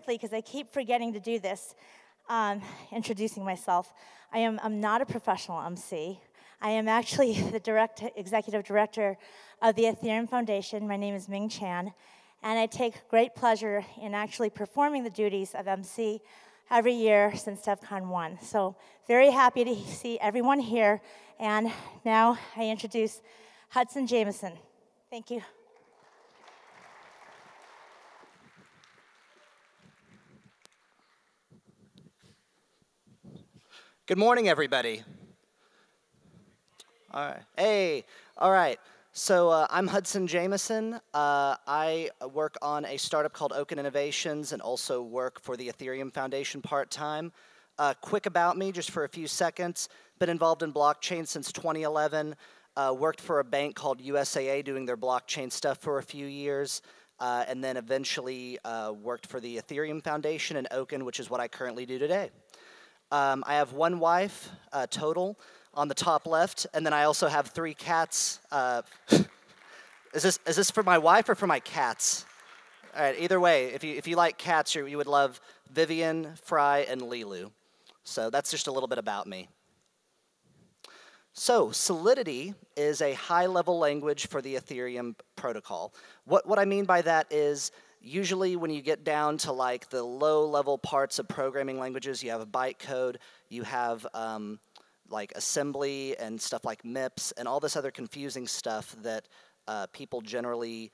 quickly, because I keep forgetting to do this, introducing myself. I'm not a professional MC. I am actually the executive director of the Ethereum Foundation. My name is Ming Chan, and I take great pleasure in actually performing the duties of MC every year since Devcon 1. So very happy to see everyone here, and now I introduce Hudson Jameson. Thank you. Good morning, everybody. All right. Hey, all right. So I'm Hudson Jameson. I work on a startup called Oaken Innovations and also work for the Ethereum Foundation part-time. Quick about me, just for a few seconds. Been involved in blockchain since 2011. Worked for a bank called USAA doing their blockchain stuff for a few years. And then eventually worked for the Ethereum Foundation and Oaken, which is what I currently do today. I have one wife total on the top left, and then I also have 3 cats. Is this for my wife or for my cats? All right, either way, if you like cats, you would love Vivian, Fry, and Lilu. So that's just a little bit about me. So Solidity is a high-level language for the Ethereum protocol. What I mean by that is, usually when you get down to like the low-level parts of programming languages, you have bytecode, you have like assembly and stuff like MIPS, and all this other confusing stuff that people generally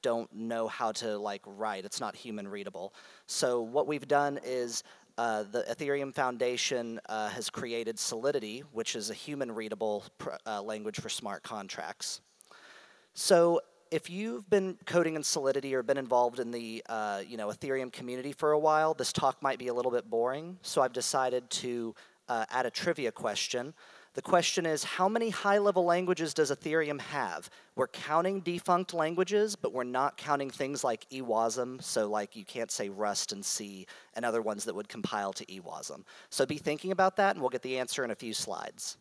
don't know how to like write. It's not human readable. So what we've done is the Ethereum Foundation has created Solidity, which is a human readable language for smart contracts. So if you've been coding in Solidity or been involved in the Ethereum community for a while, this talk might be a little bit boring. So I've decided to add a trivia question. The question is, how many high-level languages does Ethereum have? We're counting defunct languages, but we're not counting things like EWASM, so like you can't say Rust and C and other ones that would compile to EWASM. So be thinking about that, and we'll get the answer in a few slides.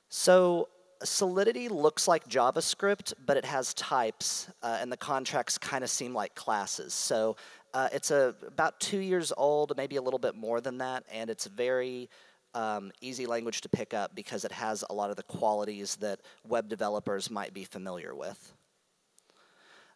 So Solidity looks like JavaScript, but it has types, and the contracts kind of seem like classes. So it's about 2 years old, maybe a little bit more than that, and it's very easy language to pick up because it has a lot of the qualities that web developers might be familiar with.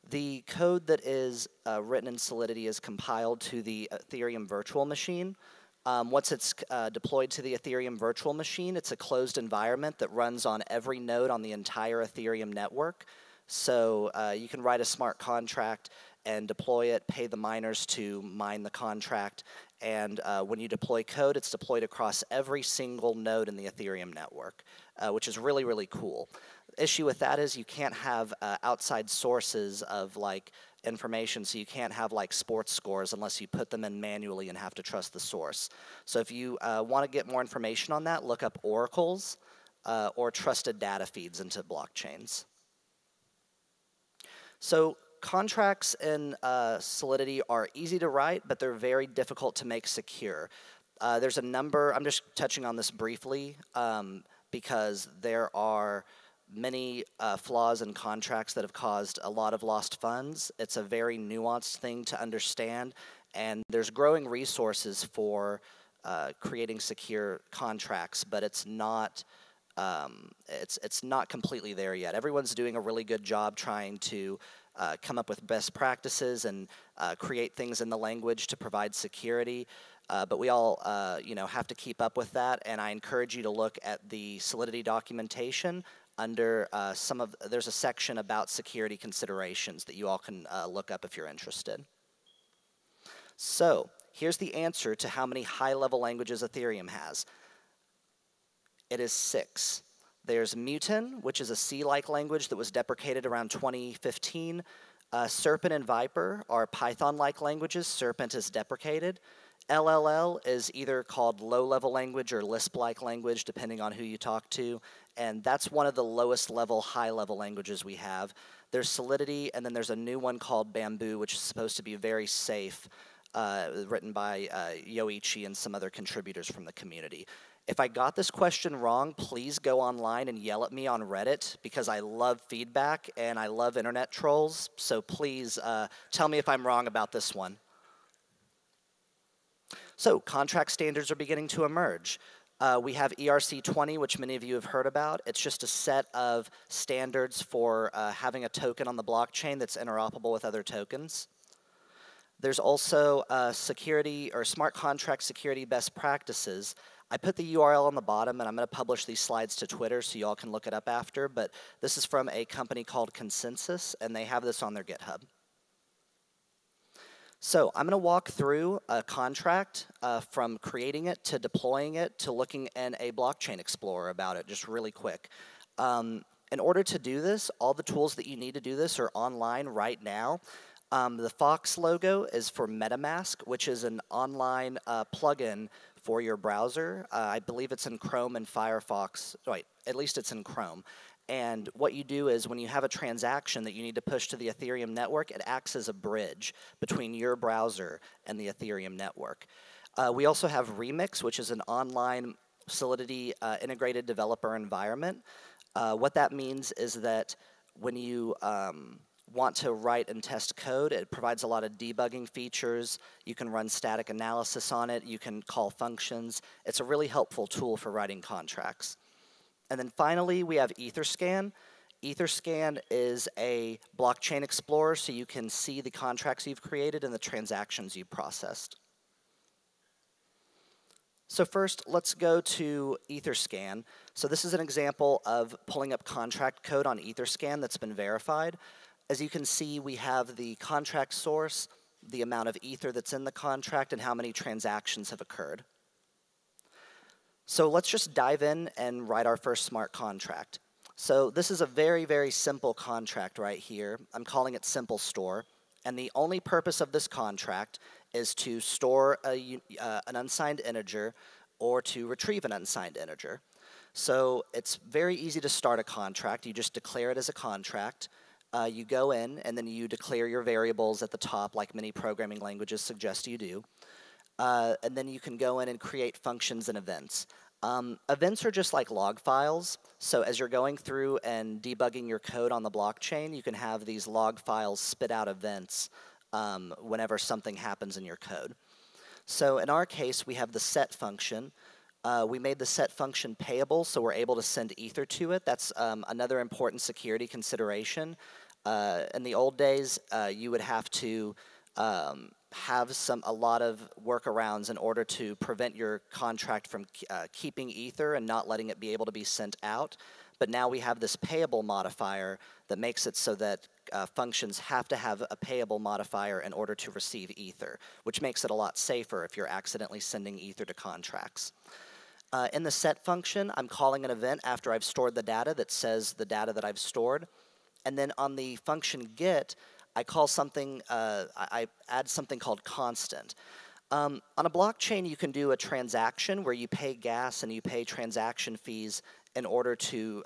The code that is written in Solidity is compiled to the Ethereum virtual machine. Once it's deployed to the Ethereum virtual machine, it's a closed environment that runs on every node on the entire Ethereum network. So you can write a smart contract and deploy it, pay the miners to mine the contract, and when you deploy code, it's deployed across every single node in the Ethereum network, which is really, really cool. The issue with that is you can't have outside sources of like information, so you can't have like sports scores unless you put them in manually and have to trust the source. So if you want to get more information on that, look up oracles or trusted data feeds into blockchains. So contracts in Solidity are easy to write, but they're very difficult to make secure. There's a number, I'm just touching on this briefly, because there are many flaws in contracts that have caused a lot of lost funds. It's a very nuanced thing to understand, and there's growing resources for creating secure contracts, but it's not completely there yet. Everyone's doing a really good job trying to come up with best practices and create things in the language to provide security. But we all have to keep up with that, and I encourage you to look at the Solidity documentation under there's a section about security considerations that you all can look up if you're interested. So here's the answer to how many high-level languages Ethereum has. It is 6. There's Mutin, which is a C-like language that was deprecated around 2015. Serpent and Viper are Python-like languages. Serpent is deprecated. LLL is either called low-level language or Lisp-like language, depending on who you talk to. And that's one of the lowest level, high-level languages we have. There's Solidity, and then there's a new one called Bamboo, which is supposed to be very safe, written by Yoichi and some other contributors from the community. If I got this question wrong, please go online and yell at me on Reddit, because I love feedback and I love internet trolls. So please tell me if I'm wrong about this one. So contract standards are beginning to emerge. We have ERC20, which many of you have heard about. It's just a set of standards for having a token on the blockchain that's interoperable with other tokens. There's also security or smart contract security best practices. I put the URL on the bottom, and I'm going to publish these slides to Twitter so you all can look it up after. But this is from a company called Consensus, and they have this on their GitHub. So I'm going to walk through a contract from creating it to deploying it to looking in a blockchain explorer about it, just really quick. In order to do this, all the tools that you need to do this are online right now. The Fox logo is for MetaMask, which is an online plugin for your browser. I believe it's in Chrome and Firefox. Wait, at least it's in Chrome. And what you do is when you have a transaction that you need to push to the Ethereum network, it acts as a bridge between your browser and the Ethereum network. We also have Remixd, which is an online Solidity integrated developer environment. What that means is that when you want to write and test code, it provides a lot of debugging features. You can run static analysis on it. You can call functions. It's a really helpful tool for writing contracts. And then finally, we have Etherscan. Etherscan is a blockchain explorer, so you can see the contracts you've created and the transactions you've processed. So first, let's go to Etherscan. So this is an example of pulling up contract code on Etherscan that's been verified. As you can see, we have the contract source, the amount of Ether that's in the contract, and how many transactions have occurred. So let's just dive in and write our first smart contract. So this is a very, very simple contract right here. I'm calling it Simple Store. And the only purpose of this contract is to store an unsigned integer or to retrieve an unsigned integer. So it's very easy to start a contract. You just declare it as a contract. You go in, and then you declare your variables at the top, like many programming languages suggest you do. And then you can go in and create functions and events. Events are just like log files. So as you're going through and debugging your code on the blockchain, you can have these log files spit out events whenever something happens in your code. So in our case, we have the set function. We made the set function payable, so we're able to send Ether to it. That's another important security consideration. In the old days, you would have to have a lot of workarounds in order to prevent your contract from keeping Ether and not letting it be able to be sent out. But now we have this payable modifier that makes it so that functions have to have a payable modifier in order to receive Ether, which makes it a lot safer if you're accidentally sending Ether to contracts. In the set function, I'm calling an event after I've stored the data that says the data that I've stored. And then on the function get, I call something, I add something called constant. On a blockchain, you can do a transaction where you pay gas and you pay transaction fees in order to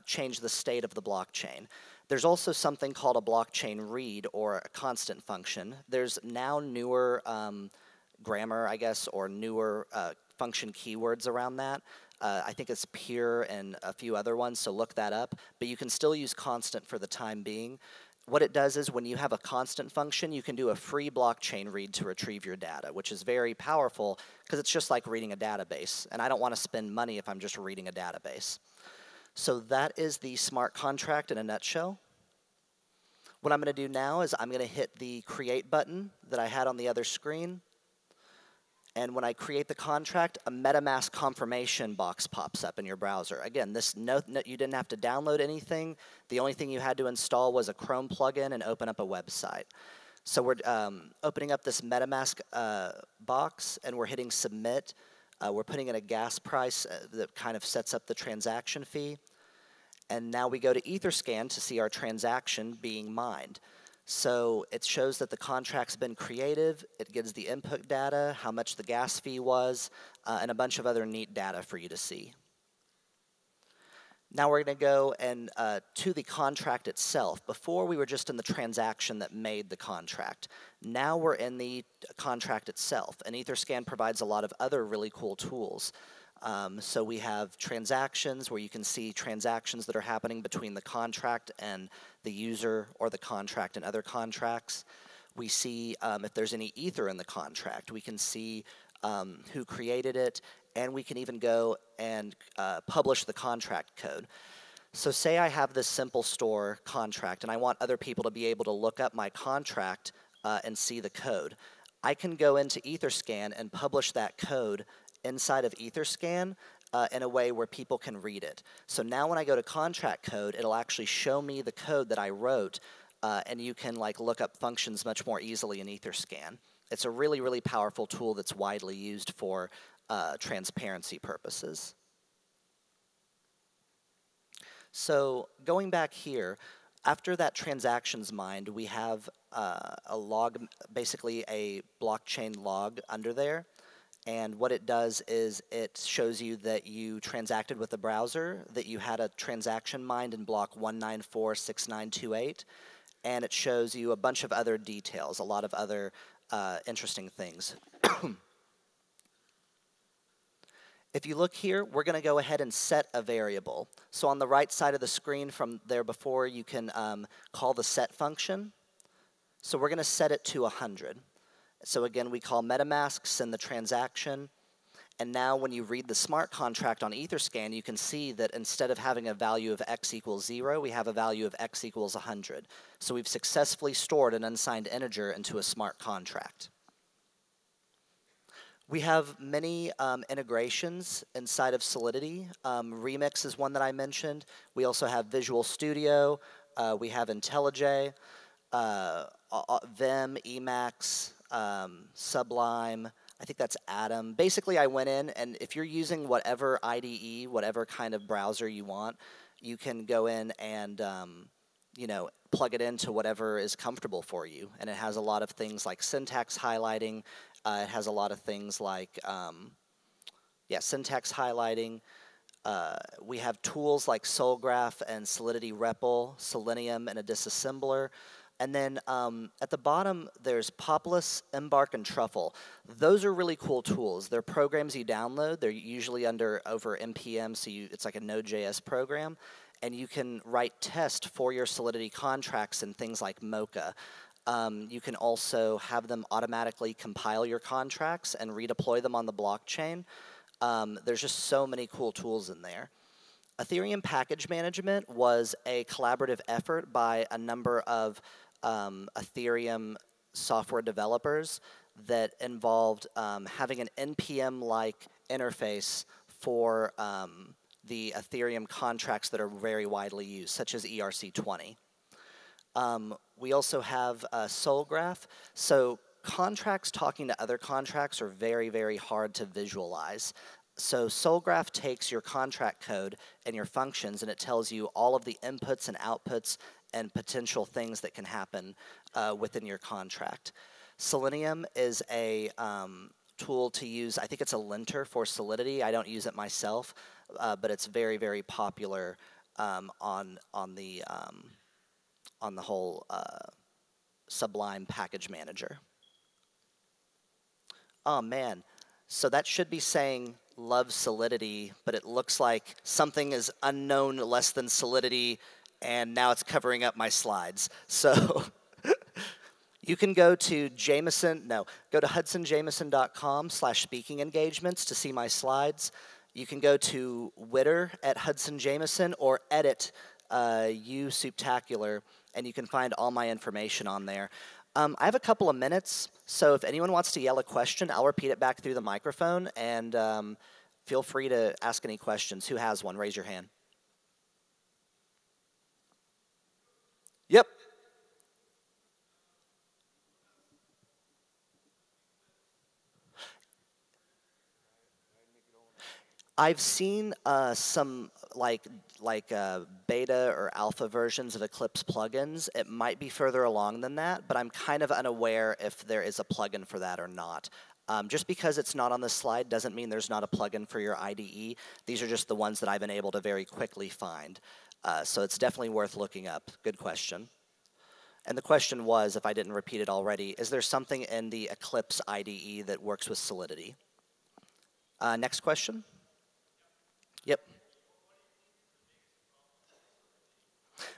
change the state of the blockchain. There's also something called a blockchain read or a constant function. There's now newer grammar, I guess, or newer function keywords around that. I think it's pure and a few other ones, so look that up. But you can still use constant for the time being. What it does is when you have a constant function, you can do a free blockchain read to retrieve your data, which is very powerful because it's just like reading a database. And I don't want to spend money if I'm just reading a database. So that is the smart contract in a nutshell. What I'm going to do now is I'm going to hit the create button that I had on the other screen. And when I create the contract, a MetaMask confirmation box pops up in your browser. Again, you didn't have to download anything. The only thing you had to install was a Chrome plugin and open up a website. So we're opening up this MetaMask box, and we're hitting submit. We're putting in a gas price that kind of sets up the transaction fee. And now we go to Etherscan to see our transaction being mined. So it shows that the contract's been created, it gives the input data, how much the gas fee was, and a bunch of other neat data for you to see. Now we're going to go and to the contract itself. Before we were just in the transaction that made the contract. Now we're in the contract itself, and Etherscan provides a lot of other really cool tools. So we have transactions where you can see transactions that are happening between the contract and the user, or the contract and other contracts. We see if there's any ether in the contract. We can see who created it, and we can even go and publish the contract code. So say I have this simple store contract, and I want other people to be able to look up my contract and see the code. I can go into Etherscan and publish that code inside of Etherscan in a way where people can read it. So now when I go to contract code, it'll actually show me the code that I wrote, and you can like look up functions much more easily in Etherscan. It's a really, really powerful tool that's widely used for transparency purposes. So going back here, after that transactions mined, we have a log, basically a blockchain log under there. And what it does is it shows you that you transacted with the browser, that you had a transaction mined in block 1946928, and it shows you a bunch of other details, a lot of other interesting things. If you look here, we're going to go ahead and set a variable. So on the right side of the screen from there before, you can call the set function. So we're going to set it to 100. So again, we call MetaMask, send the transaction. And now when you read the smart contract on Etherscan, you can see that instead of having a value of x equals 0, we have a value of x equals 100. So we've successfully stored an unsigned integer into a smart contract. We have many integrations inside of Solidity. Remixd is one that I mentioned. We also have Visual Studio. We have IntelliJ, Vim, Emacs, Sublime. I think that's Atom. Basically, I went in, and if you're using whatever IDE, whatever kind of browser you want, you can go in and you know, plug it into whatever is comfortable for you. And it has a lot of things like syntax highlighting. It has a lot of things like, syntax highlighting. We have tools like SolGraph and Solidity REPL, Selenium, and a disassembler. And then at the bottom, there's Populous, Embark, and Truffle. Those are really cool tools. They're programs you download. They're usually over NPM, so it's like a Node.js program. And you can write tests for your Solidity contracts in things like Mocha. You can also have them automatically compile your contracts and redeploy them on the blockchain. There's just so many cool tools in there. Ethereum package management was a collaborative effort by a number of Ethereum software developers that involved having an NPM-like interface for the Ethereum contracts that are very widely used, such as ERC20. We also have SolGraph. So contracts talking to other contracts are very, very hard to visualize. So SolGraph takes your contract code and your functions, and it tells you all of the inputs and outputs and potential things that can happen within your contract. Selenium is a tool to use. I think it's a linter for Solidity. I don't use it myself, but it's very, very popular on the whole Sublime package manager. Oh man, so that should be saying love Solidity, but it looks like something is unknown less than Solidity, and now it's covering up my slides. So you can go to hudsonjameson.com/speaking engagements to see my slides. You can go to Twitter at Hudson Jameson or edit Souptacular, and you can find all my information on there. I have a couple of minutes, so if anyone wants to yell a question, I'll repeat it back through the microphone, and feel free to ask any questions. Who has one? Raise your hand. Yep. I've seen some beta or alpha versions of Eclipse plugins. It might be further along than that, but I'm kind of unaware if there is a plugin for that or not. Just because it's not on this slide doesn't mean there's not a plugin for your IDE. These are just the ones that I've been able to very quickly find. So it's definitely worth looking up. Good question. And the question was, if I didn't repeat it already, is there something in the Eclipse IDE that works with Solidity? Next question. Yep.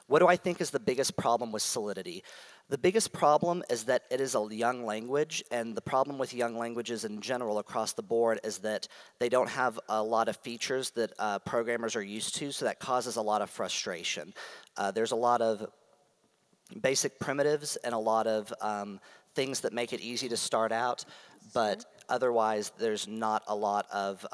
What do I think is the biggest problem with Solidity? The biggest problem is that it is a young language, and the problem with young languages in general across the board is that they don't have a lot of features that programmers are used to, so that causes a lot of frustration. There's a lot of basic primitives and a lot of things that make it easy to start out, but otherwise there's not a lot of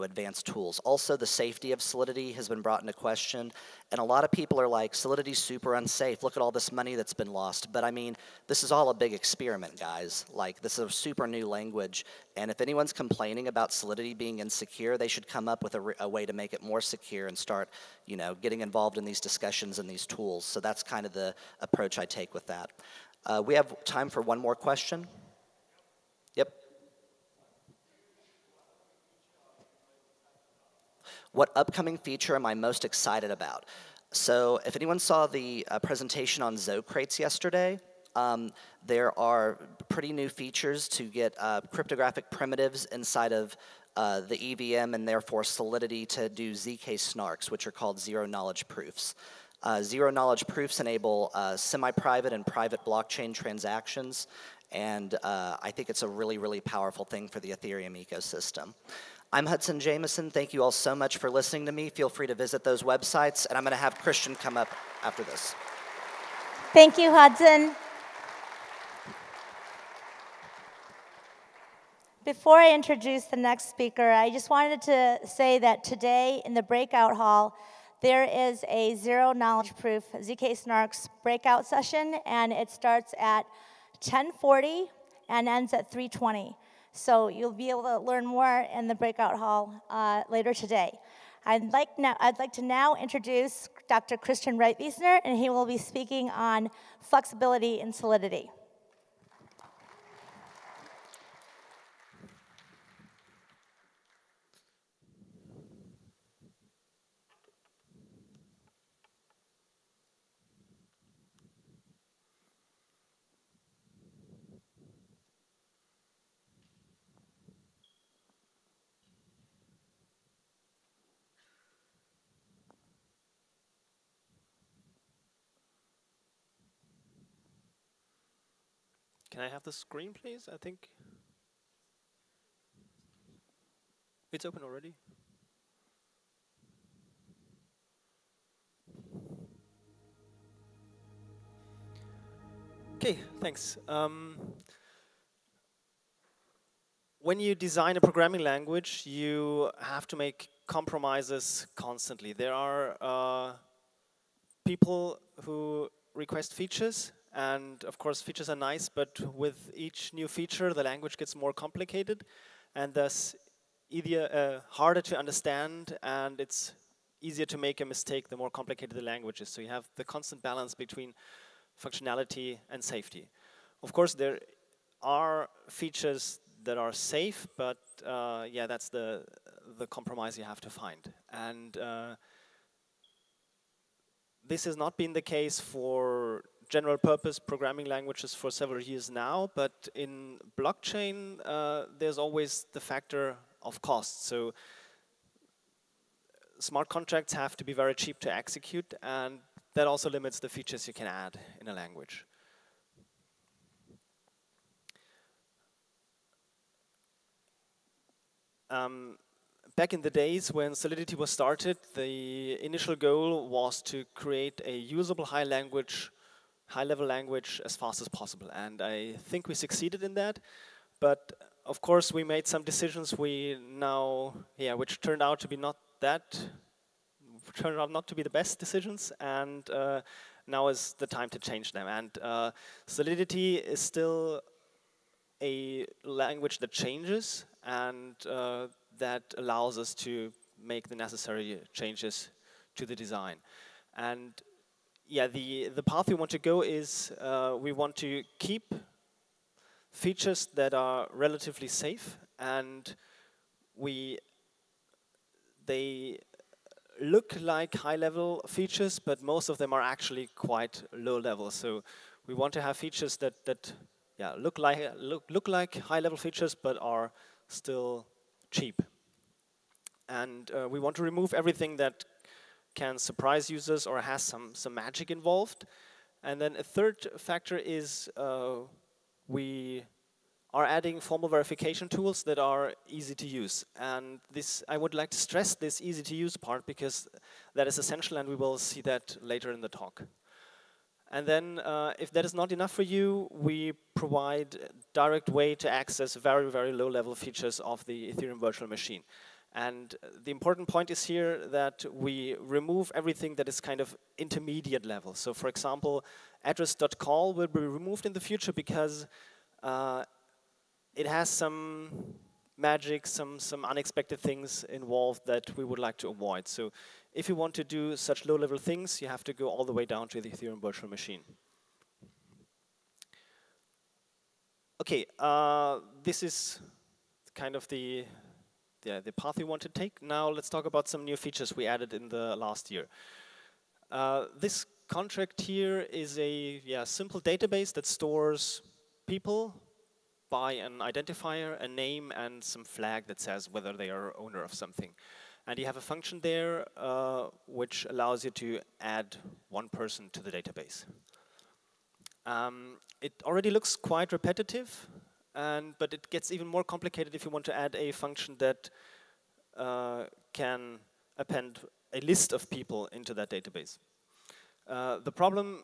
advanced tools. Also, the safety of Solidity has been brought into question, and a lot of people are like, Solidity's super unsafe, look at all this money that's been lost. But I mean, this is all a big experiment, guys. Like, this is a super new language, and if anyone's complaining about Solidity being insecure, they should come up with a way to make it more secure and start, getting involved in these discussions and these tools. So that's kind of the approach I take with that. We have time for one more question. Yep. What upcoming feature am I most excited about? So if anyone saw the presentation on Zocrates yesterday, there are pretty new features to get cryptographic primitives inside of the EVM and therefore Solidity to do ZK snarks, which are called zero-knowledge proofs. Zero-knowledge proofs enable semi-private and private blockchain transactions, and I think it's a really, really powerful thing for the Ethereum ecosystem. I'm Hudson Jameson. Thank you all so much for listening to me. Feel free to visit those websites, and I'm going to have Christian come up after this. Thank you, Hudson. Before I introduce the next speaker, I just wanted to say that today in the breakout hall, there is a zero-knowledge proof ZK Snarks breakout session, and it starts at 10:40 and ends at 3:20. So you'll be able to learn more in the breakout hall later today. I'd like to now introduce Dr. Christian Reitwiesner, and he will be speaking on flexibility in Solidity. Can I have the screen, please? I think it's open already. Okay, thanks. When you design a programming language, you have to make compromises constantly. There are people who request features, and of course features are nice, but with each new feature the language gets more complicated and thus either harder to understand, and it's easier to make a mistake the more complicated the language is. So you have the constant balance between functionality and safety. Of course there are features that are safe, but yeah, that's the compromise you have to find. And this has not been the case for general purpose programming languages for several years now, but in blockchain there's always the factor of cost. So smart contracts have to be very cheap to execute, and that also limits the features you can add in a language. Back in the days when Solidity was started, the initial goal was to create a usable high-level language as fast as possible, and I think we succeeded in that. But of course, we made some decisions which turned out not to be the best decisions, and now is the time to change them. And Solidity is still a language that changes, and that allows us to make the necessary changes to the design. And yeah, the path we want to go is we want to keep features that are relatively safe, and they look like high-level features, but most of them are actually quite low-level. So we want to have features that look like high-level features, but are still cheap. And we want to remove everything that can surprise users or has some magic involved. And then a third factor is we are adding formal verification tools that are easy to use. And this, I would like to stress this easy to use part because that is essential, and we will see that later in the talk. And then if that is not enough for you, we provide a direct way to access very, very low level features of the Ethereum virtual machine. And the important point is here that we remove everything that is kind of intermediate level. So for example, address.call will be removed in the future because it has some magic, some unexpected things involved that we would like to avoid. So if you want to do such low-level things, you have to go all the way down to the Ethereum virtual machine. Okay, this is kind of the path we want to take. Now let's talk about some new features we added in the last year. This contract here is a simple database that stores people by an identifier, a name, and some flag that says whether they are owner of something. And you have a function there which allows you to add one person to the database. It already looks quite repetitive, but it gets even more complicated if you want to add a function that can append a list of people into that database. The problem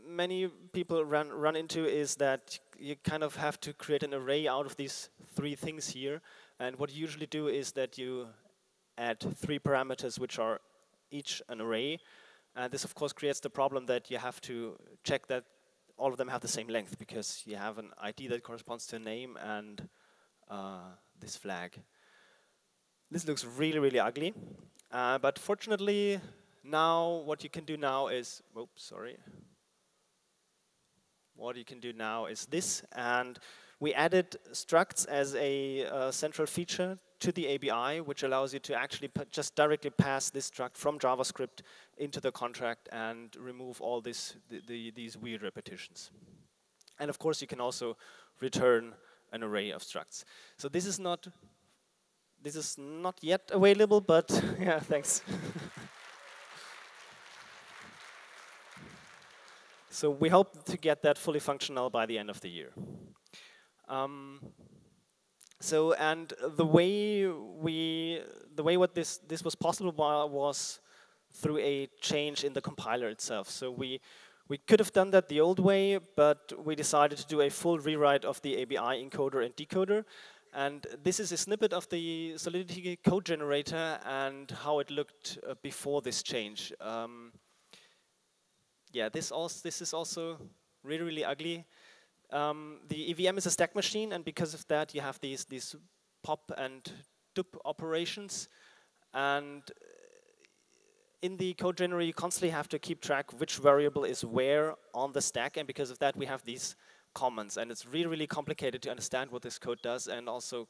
many people run into is that you kind of have to create an array out of these three things here. And what you usually do is that you add 3 parameters which are each an array. And this of course creates the problem that you have to check that all of them have the same length because you have an ID that corresponds to a name and this flag. This looks really, really ugly. But fortunately, now what you can do now is, what you can do now is this, and we added structs as a central feature to the ABI, which allows you to actually just directly pass this struct from JavaScript into the contract and remove all these weird repetitions. And of course, you can also return an array of structs. So this is not yet available, but yeah, thanks. So we hope to get that fully functional by the end of the year. And the way what this was possible was through a change in the compiler itself. So we could have done that the old way, but we decided to do a full rewrite of the ABI encoder and decoder. And this is a snippet of the Solidity code generator and how it looked before this change. Yeah, this is also really, really ugly. The EVM is a stack machine, and because of that, you have these pop and dup operations. And in the code generator, you constantly have to keep track which variable is where on the stack, and because of that, we have these comments. And it's really, really complicated to understand what this code does, and also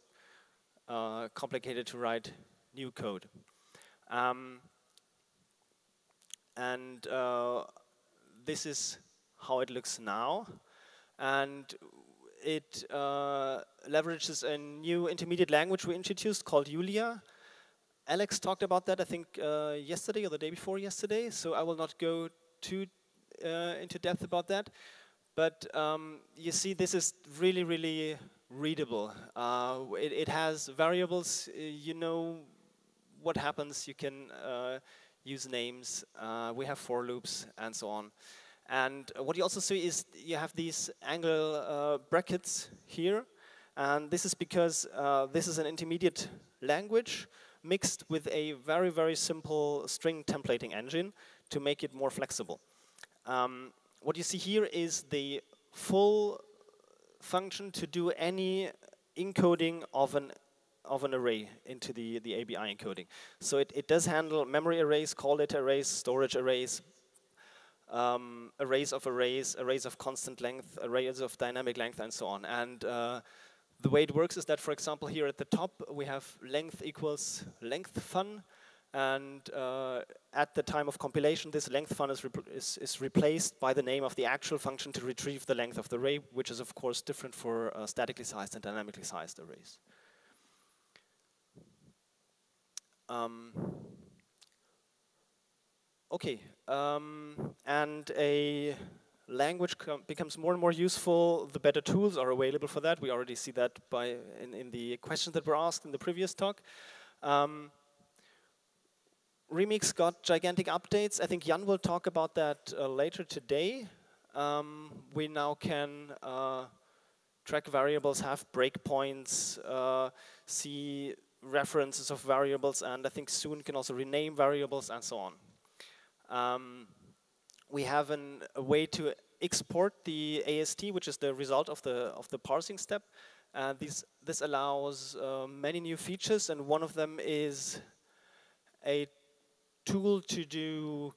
complicated to write new code. This is how it looks now, and it leverages a new intermediate language we introduced called Julia. Alex talked about that, I think, yesterday or the day before yesterday, so I will not go too into depth about that. But you see, this is really, really readable. It has variables, you know what happens, you can use names, we have for loops, and so on. And what you also see is you have these angle brackets here, and this is because this is an intermediate language mixed with a very, very simple string templating engine to make it more flexible. What you see here is the full function to do any encoding of an array into the ABI encoding. So it does handle memory arrays, call data arrays, storage arrays, arrays of arrays, arrays of constant length, arrays of dynamic length, and so on. And the way it works is that, for example, here at the top, we have length equals length fun. And at the time of compilation, this length fun is replaced by the name of the actual function to retrieve the length of the array, which is, of course, different for statically sized and dynamically sized arrays. Um, okay, and a language becomes more and more useful, the better tools are available for that. We already see that in the questions that were asked in the previous talk. Remixd got gigantic updates. I think Jan will talk about that later today. We now can track variables, have breakpoints, see references of variables, and I think soon can also rename variables and so on. We have a way to export the AST, which is the result of the parsing step. This allows many new features, and one of them is a tool to do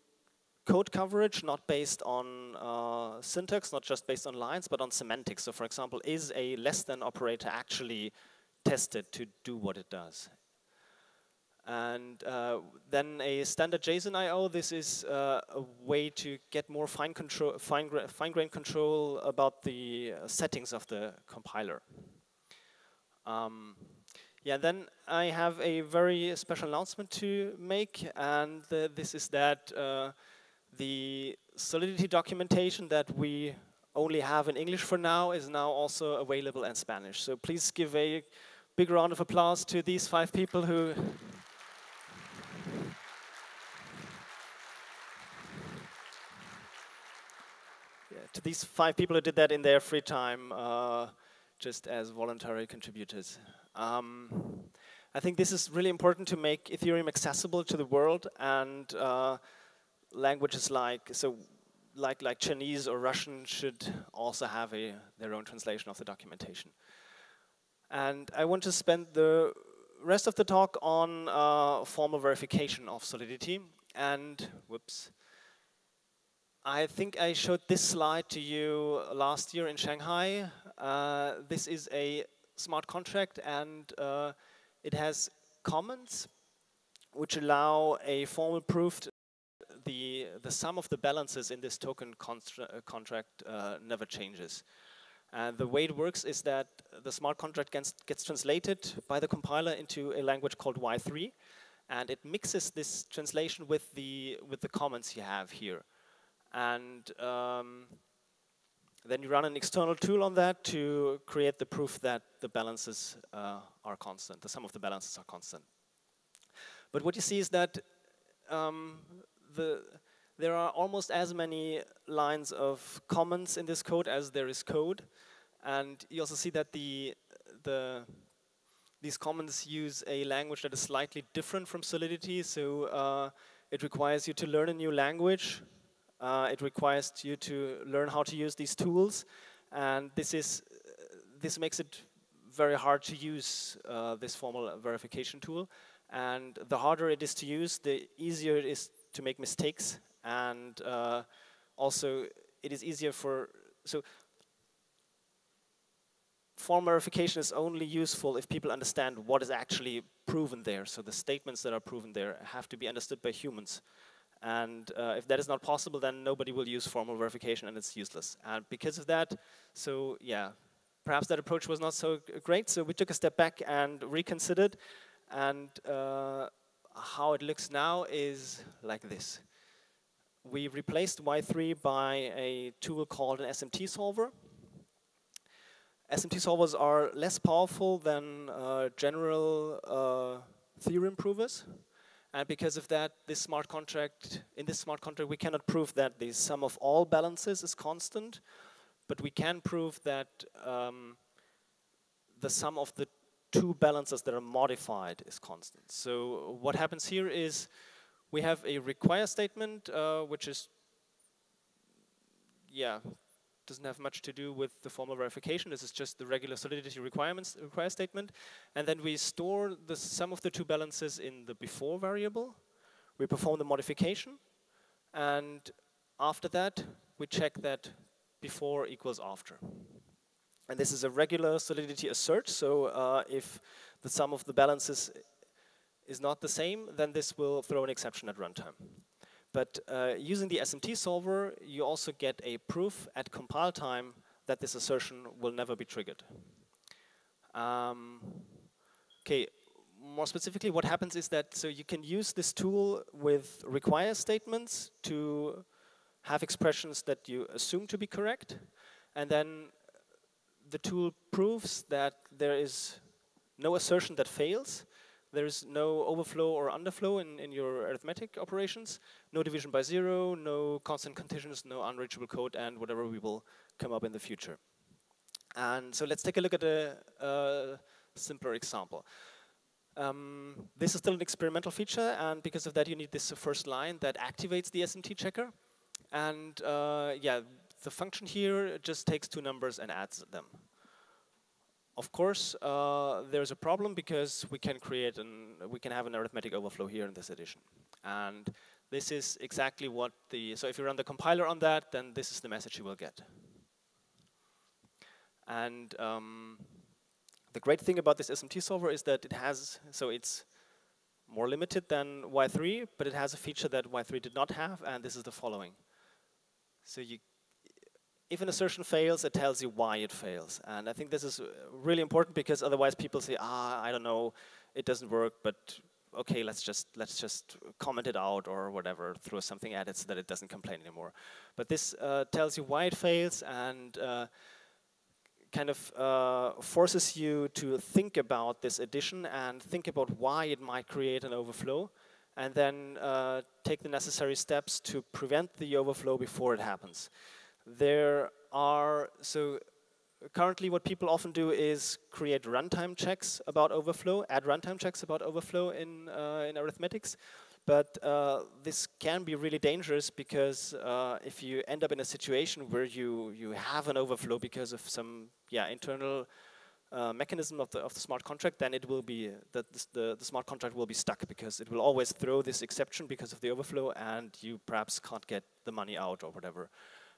code coverage, not based on syntax, not just based on lines, but on semantics. So for example, is a less than operator actually tested to do what it does? And then a standard JSON I/O. This is a way to get more fine-grained control about the settings of the compiler. Yeah, then I have a very special announcement to make, and this is that the Solidity documentation that we only have in English for now is now also available in Spanish. So please give a big round of applause to these 5 people who did that in their free time, just as voluntary contributors. I think this is really important to make Ethereum accessible to the world, and languages like Chinese or Russian should also have their own translation of the documentation. And I want to spend the rest of the talk on formal verification of Solidity. And whoops. I think I showed this slide to you last year in Shanghai. This is a smart contract, and it has comments which allow a formal proof the sum of the balances in this token contract never changes. And the way it works is that the smart contract gets translated by the compiler into a language called Y3, and it mixes this translation with the comments you have here. And then you run an external tool on that to create the proof that the balances are constant, the sum of the balances are constant. But what you see is that there are almost as many lines of comments in this code as there is code. And you also see that these comments use a language that is slightly different from Solidity. So it requires you to learn a new language. It requires you to learn how to use these tools, and this makes it very hard to use this formal verification tool. And the harder it is to use, the easier it is to make mistakes, and also it is easier so formal verification is only useful if people understand what is actually proven there. So the statements that are proven there have to be understood by humans. And if that is not possible, then nobody will use formal verification, and it's useless. And because of that, so yeah, perhaps that approach was not so great. So we took a step back and reconsidered. And how it looks now is like this. We replaced Y3 by a tool called an SMT solver. SMT solvers are less powerful than general theorem provers. And because of that, in this smart contract, we cannot prove that the sum of all balances is constant, but we can prove that the sum of the 2 balances that are modified is constant. So what happens here is we have a require statement, which is, yeah, doesn't have much to do with the formal verification. This is just the regular Solidity require statement. And then we store the sum of the 2 balances in the before variable. We perform the modification. And after that, we check that before equals after. And this is a regular Solidity assert. So if the sum of the balances is not the same, then this will throw an exception at runtime. But using the SMT solver, you also get a proof at compile time that this assertion will never be triggered. Okay, more specifically, what happens is that so you can use this tool with require statements to have expressions that you assume to be correct, and then the tool proves that there is no assertion that fails. There is no overflow or underflow in your arithmetic operations, no division by zero, no constant conditions, no unreachable code, and whatever we will come up in the future. And so let's take a look at a simpler example. This is still an experimental feature, and because of that you need this first line that activates the SMT checker. And yeah, the function here just takes two numbers and adds them. Of course, there's a problem because we can have an arithmetic overflow here in this edition. And this is exactly what so if you run the compiler on that, then this is the message you will get. And the great thing about this SMT solver is that it's more limited than Y3, but it has a feature that Y3 did not have, and this is the following. So if an assertion fails, it tells you why it fails. And I think this is really important because otherwise people say, I don't know, it doesn't work, but okay, let's just comment it out or whatever, throw something at it so that it doesn't complain anymore. But this tells you why it fails and kind of forces you to think about this addition and think about why it might create an overflow, and then take the necessary steps to prevent the overflow before it happens. So currently what people often do is create runtime checks about overflow, add runtime checks about overflow in arithmetics. But this can be really dangerous because if you end up in a situation where you have an overflow because of some internal mechanism of the smart contract, then it will be the smart contract will be stuck because it will always throw this exception because of the overflow, and you perhaps can't get the money out or whatever.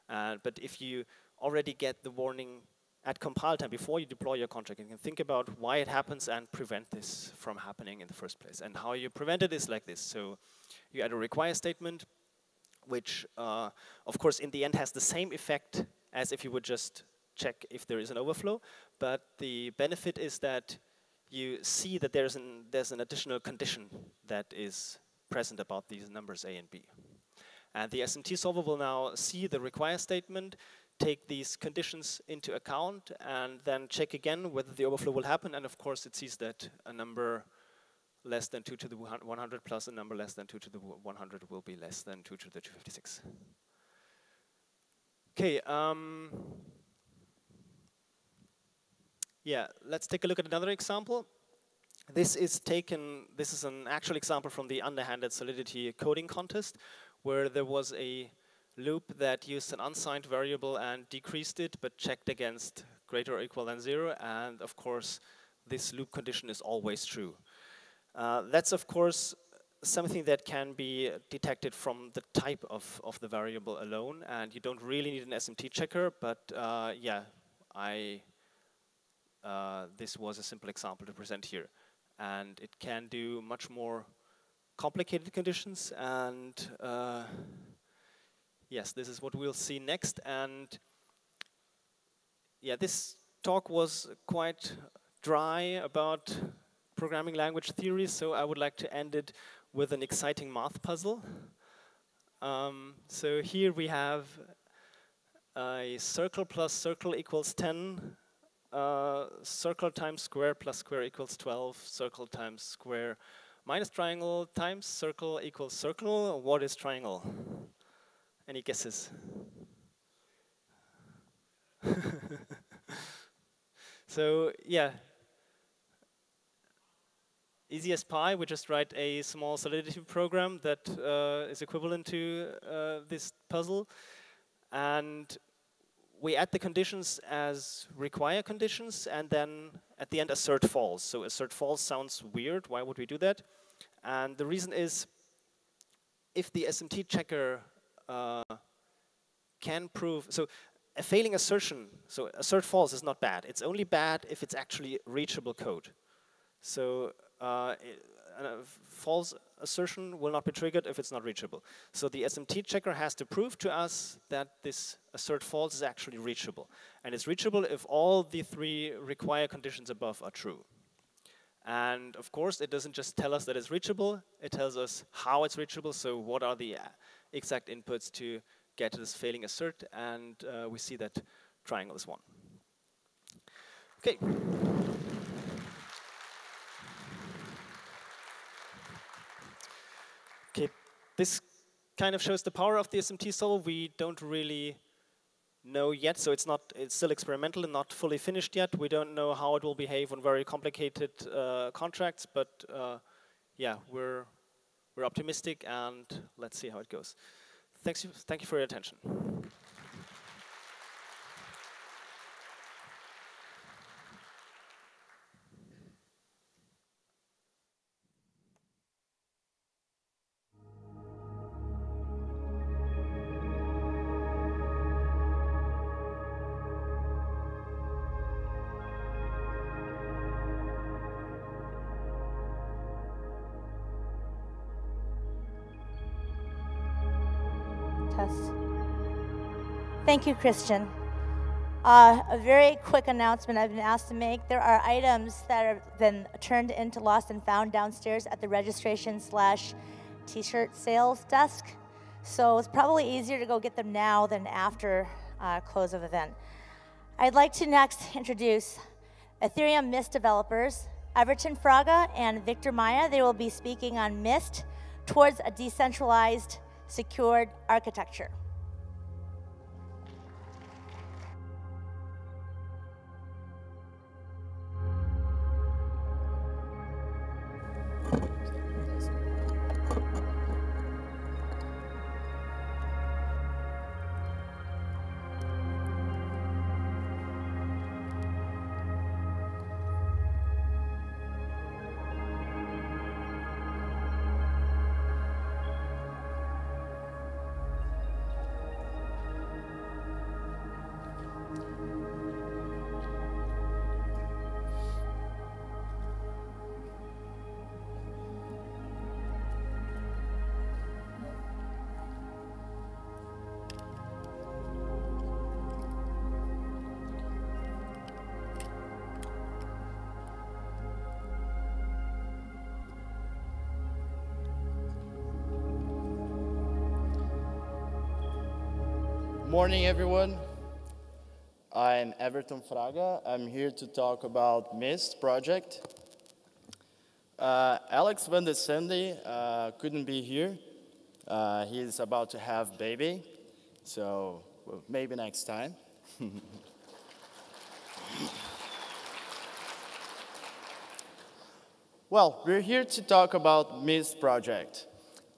But if you already get the warning at compile time before you deploy your contract, you can think about why it happens and prevent this from happening in the first place. And how you prevent it is like this. So you add a require statement, which of course in the end has the same effect as if you would just check if there is an overflow. But the benefit is that you see that there's an additional condition that is present about these numbers A and B. And the SMT solver will now see the require statement, take these conditions into account, and then check again whether the overflow will happen. And of course, it sees that a number less than 2 to the 100 plus a number less than 2 to the 100 will be less than 2 to the 256. Okay. Yeah, let's take a look at another example. This is an actual example from the underhanded Solidity coding contest, where there was a loop that used an unsigned variable and decreased it, but checked against greater or equal than 0. And of course, this loop condition is always true. That's of course something that can be detected from the type of the variable alone, and you don't really need an SMT checker. But yeah, this was a simple example to present here, and it can do much more complicated conditions. And yes, this is what we'll see next. And yeah, this talk was quite dry about programming language theory, so I would like to end it with an exciting math puzzle. So here we have a circle plus circle equals 10, circle times square plus square equals 12, circle times square minus triangle times circle equals circle. What is triangle? Any guesses? So yeah, easy as pie. We just write a small Solidity program that is equivalent to this puzzle, and we add the conditions as require conditions, and then at the end assert false. So assert false sounds weird. Why would we do that? And the reason is, if the SMT checker can prove, so a failing assertion, so assert false is not bad. It's only bad if it's actually reachable code. So a false assertion will not be triggered if it's not reachable. So the SMT checker has to prove to us that this assert false is actually reachable. And it's reachable if all the 3 require conditions above are true. And of course, it doesn't just tell us that it's reachable, it tells us how it's reachable, so what are the exact inputs to get to this failing assert, and we see that triangle is 1. Okay. Okay, this kind of shows the power of the SMT solver. We don't really know yet, so it's still experimental and not fully finished yet. We don't know how it will behave on very complicated contracts, but yeah, we're optimistic, and let's see how it goes. Thank you for your attention. Test. Thank you, Christian. A very quick announcement I've been asked to make. There are items that have been turned into lost and found downstairs at the registration/t-shirt sales desk. So it's probably easier to go get them now than after close of event. I'd like to next introduce Ethereum Mist developers, Everton Fraga and Victor Maya. They will be speaking on Mist towards a decentralized, secured architecture. Morning, everyone. I'm Everton Fraga. I'm here to talk about Mist project. Alex van de Sande couldn't be here. He's about to have baby, so well, maybe next time. Well, we're here to talk about Mist project.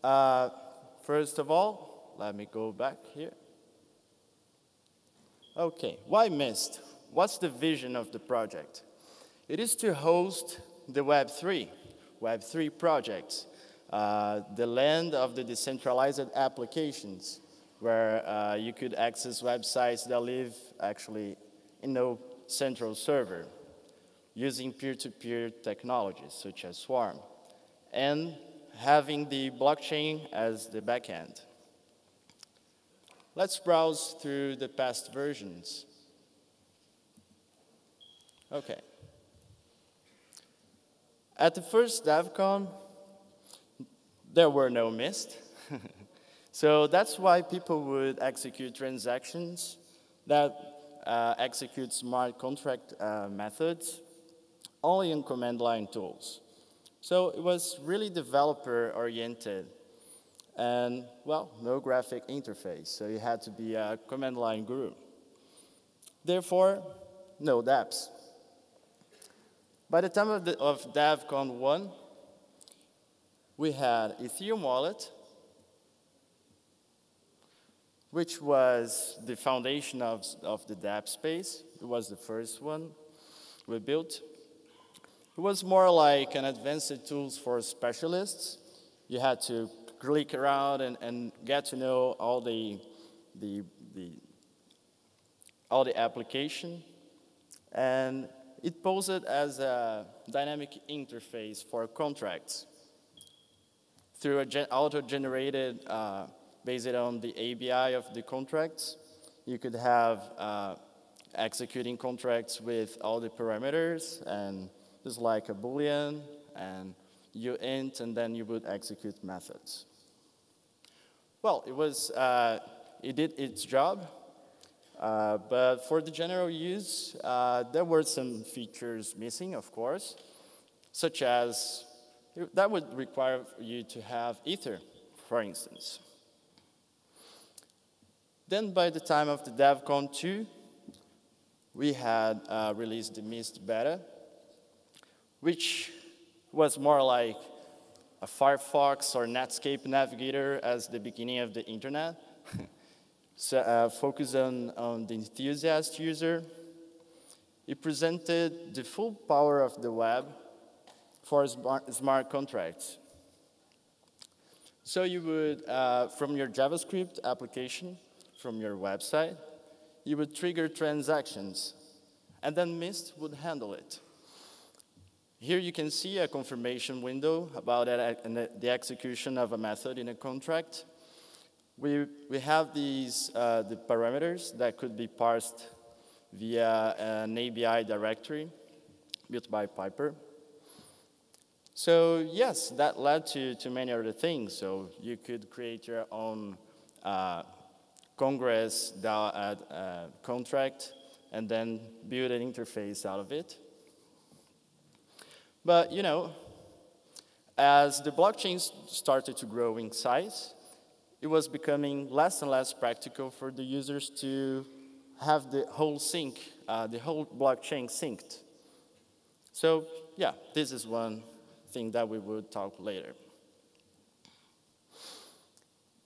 First of all, let me go back here. Okay, why Mist? What's the vision of the project? It is to host the Web3 projects, the land of the decentralized applications, where you could access websites that live actually in no central server, using peer-to-peer technologies such as Swarm, and having the blockchain as the backend. Let's browse through the past versions. Okay. At the first DevCon, there were no Mist. So that's why people would execute transactions that execute smart contract methods only in command line tools. So it was really developer-oriented. And, well, no graphic interface, so you had to be a command line guru. Therefore, no dApps. By the time of DevCon 1, we had Ethereum Wallet, which was the foundation of the dApp space. It was the first one we built. It was more like an advanced tools for specialists. You had to click around and get to know all the application, and it posed as a dynamic interface for contracts through an auto-generated, based on the ABI of the contracts. You could have executing contracts with all the parameters and was like a Boolean, and you int, and then you would execute methods. Well, it did its job, but for the general use, there were some features missing, of course, such as that would require you to have Ether, for instance. Then by the time of the Devcon3, we had released the Mist beta, which was more like a Firefox or Netscape navigator as the beginning of the internet. So, focused on the enthusiast user. It presented the full power of the web for smart contracts. So you would, from your JavaScript application, from your website, you would trigger transactions, and then Mist would handle it. Here you can see a confirmation window about the execution of a method in a contract. We have these the parameters that could be parsed via an ABI directory built by Piper. So yes, that led to many other things. So you could create your own Congress contract and then build an interface out of it. But you know, as the blockchain started to grow in size, it was becoming less and less practical for the users to have the whole blockchain synced. So yeah, this is one thing that we would talk later.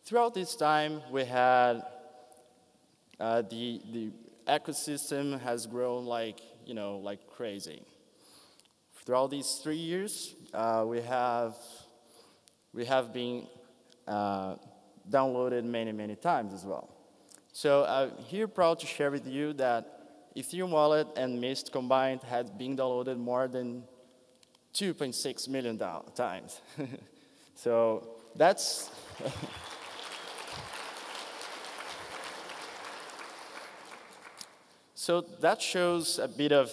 Throughout this time, we had the ecosystem has grown like crazy. Throughout these 3 years, we have been downloaded many times as well. So I'm here proud to share with you that Ethereum Wallet and Mist combined had been downloaded more than 2.6 million times. So that's so that shows a bit of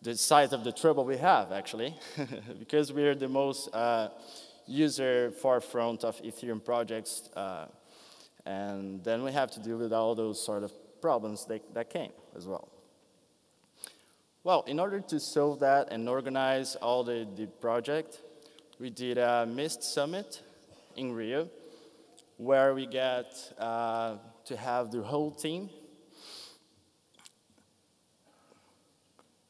the size of the trouble we have, actually, because we're the most user forefront of Ethereum projects, and then we have to deal with all those sort of problems that came as well. Well, in order to solve that and organize all the project, we did a Mist Summit in Rio, where we get to have the whole team.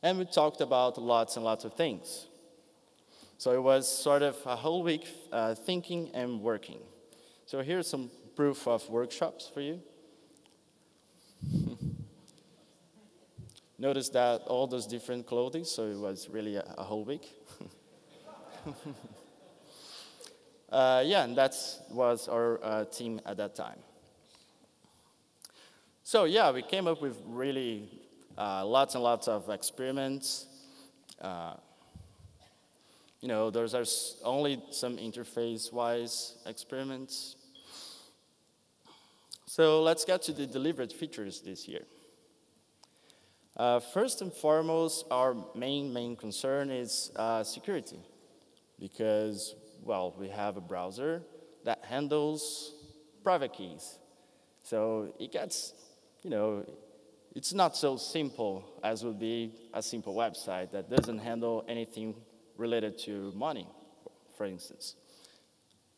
And we talked about lots and lots of things. So it was sort of a whole week thinking and working. So here's some proof of workshops for you. Notice that all those different clothing, so it was really a whole week. Yeah, and that was our team at that time. So yeah, we came up with really lots and lots of experiments. You know, those are only some interface-wise experiments. So let's get to the delivered features this year. First and foremost, our main concern is security, because, well, we have a browser that handles private keys. So it gets, you know, it's not so simple as would be a simple website that doesn't handle anything related to money, for instance.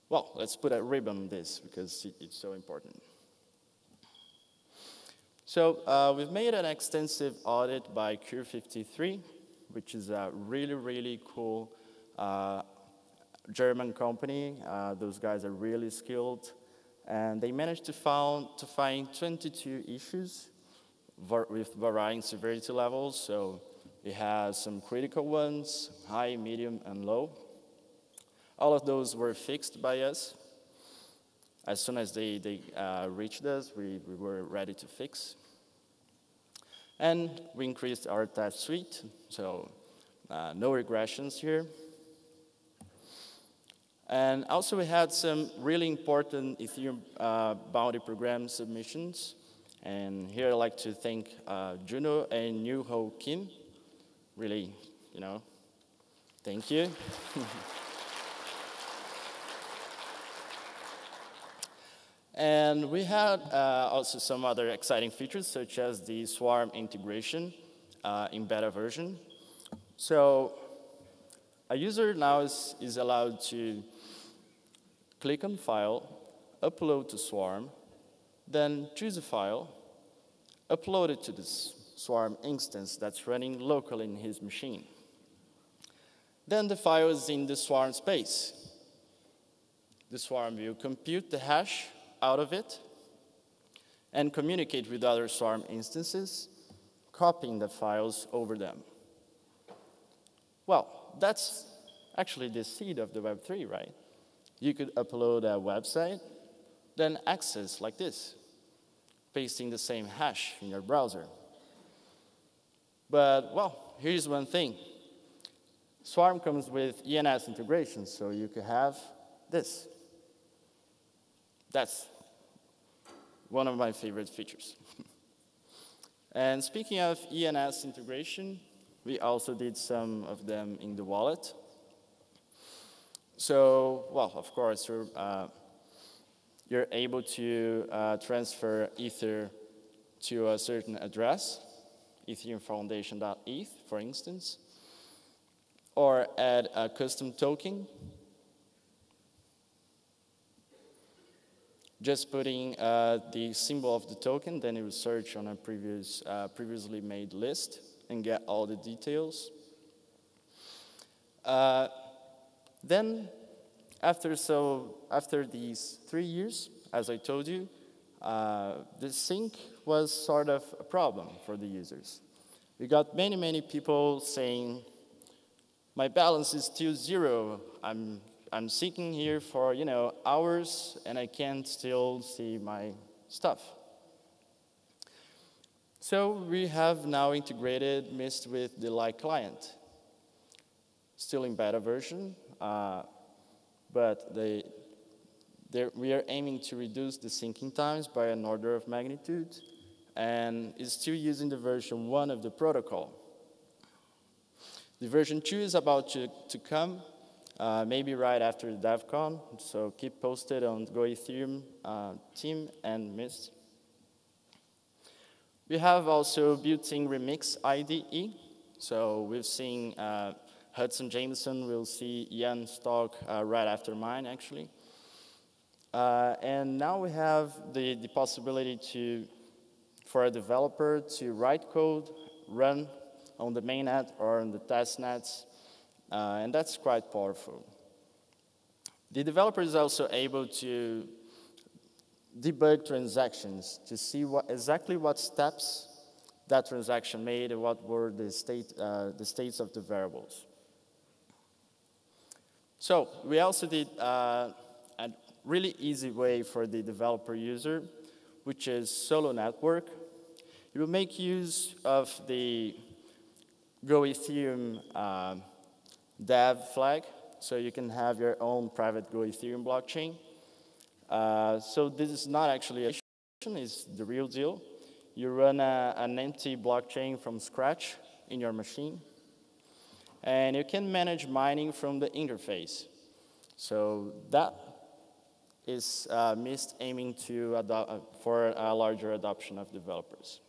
Well, let's put a ribbon on this because it's so important. So we've made an extensive audit by Cure53, which is a really cool German company. Those guys are really skilled, and they managed to find 22 issues with varying severity levels. So we have some critical ones, high, medium, and low. All of those were fixed by us. As soon as they reached us, we were ready to fix. And we increased our test suite, so no regressions here. And also we had some really important Ethereum bounty program submissions. And here I'd like to thank Juno and Yoo-Ho Kim. Really thank you. And we had also some other exciting features, such as the Swarm integration in beta version. So a user now is allowed to click on File, upload to Swarm, then choose a file, upload it to this Swarm instance that's running locally in his machine. Then the file is in the Swarm space. The Swarm will compute the hash out of it and communicate with other Swarm instances, copying the files over them. Well, that's actually the seed of the Web3, right? You could upload a website, then access like this, pasting the same hash in your browser. But, well, here's one thing. Swarm comes with ENS integration, so you could have this. That's one of my favorite features. And speaking of ENS integration, we also did some of them in the wallet. So, well, of course, you're able to transfer Ether to a certain address, Ethereum Foundation.eth, for instance, or add a custom token. Just putting the symbol of the token, then it will search on a previously made list and get all the details. Then, after these 3 years, as I told you, the sync was sort of a problem for the users. We got many, many people saying, my balance is still 0. I'm seeking here for hours, and I can't still see my stuff. So we have now integrated Mist with the Light client, still in beta version, but we are aiming to reduce the syncing times by an order of magnitude, and is still using the version 1 of the protocol. The version 2 is about to come, maybe right after DevCon, so keep posted on Go Ethereum team and Mist. We have also built-in Remixd IDE, so we've seen Hudson Jameson, we'll see Ian's talk right after mine, actually. And now we have the possibility for a developer to write code, run on the mainnet or on the test nets, and that's quite powerful. The developer is also able to debug transactions to see exactly what steps that transaction made and what were the states of the variables. So we also did a really easy way for the developer user, which is Solo Network. You will make use of the Go Ethereum dev flag, so you can have your own private Go Ethereum blockchain. So this is not actually a it's the real deal. You run an empty blockchain from scratch in your machine, and you can manage mining from the interface. So that is Mist aiming for a larger adoption of developers.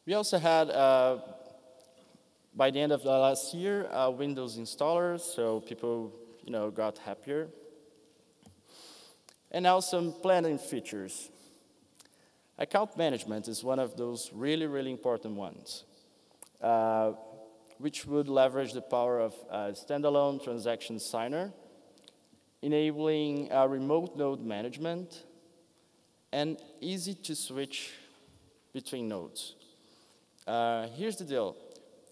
We also had, by the end of the last year, Windows installers, so people got happier. And now some planning features. Account management is one of those really, really important ones, which would leverage the power of a standalone transaction signer, enabling remote node management, and easy to switch between nodes. Here's the deal.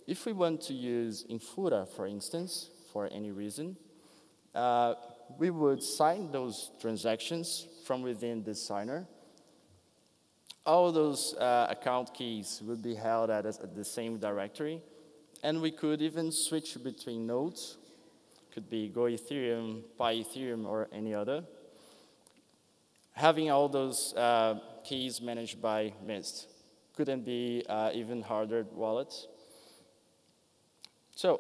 If we want to use Infura, for instance, for any reason, we would sign those transactions from within the signer. All those account keys would be held at the same directory, and we could even switch between nodes. Could be Go Ethereum, Pi Ethereum, or any other. Having all those keys managed by Mist. Couldn't be even harder wallets. So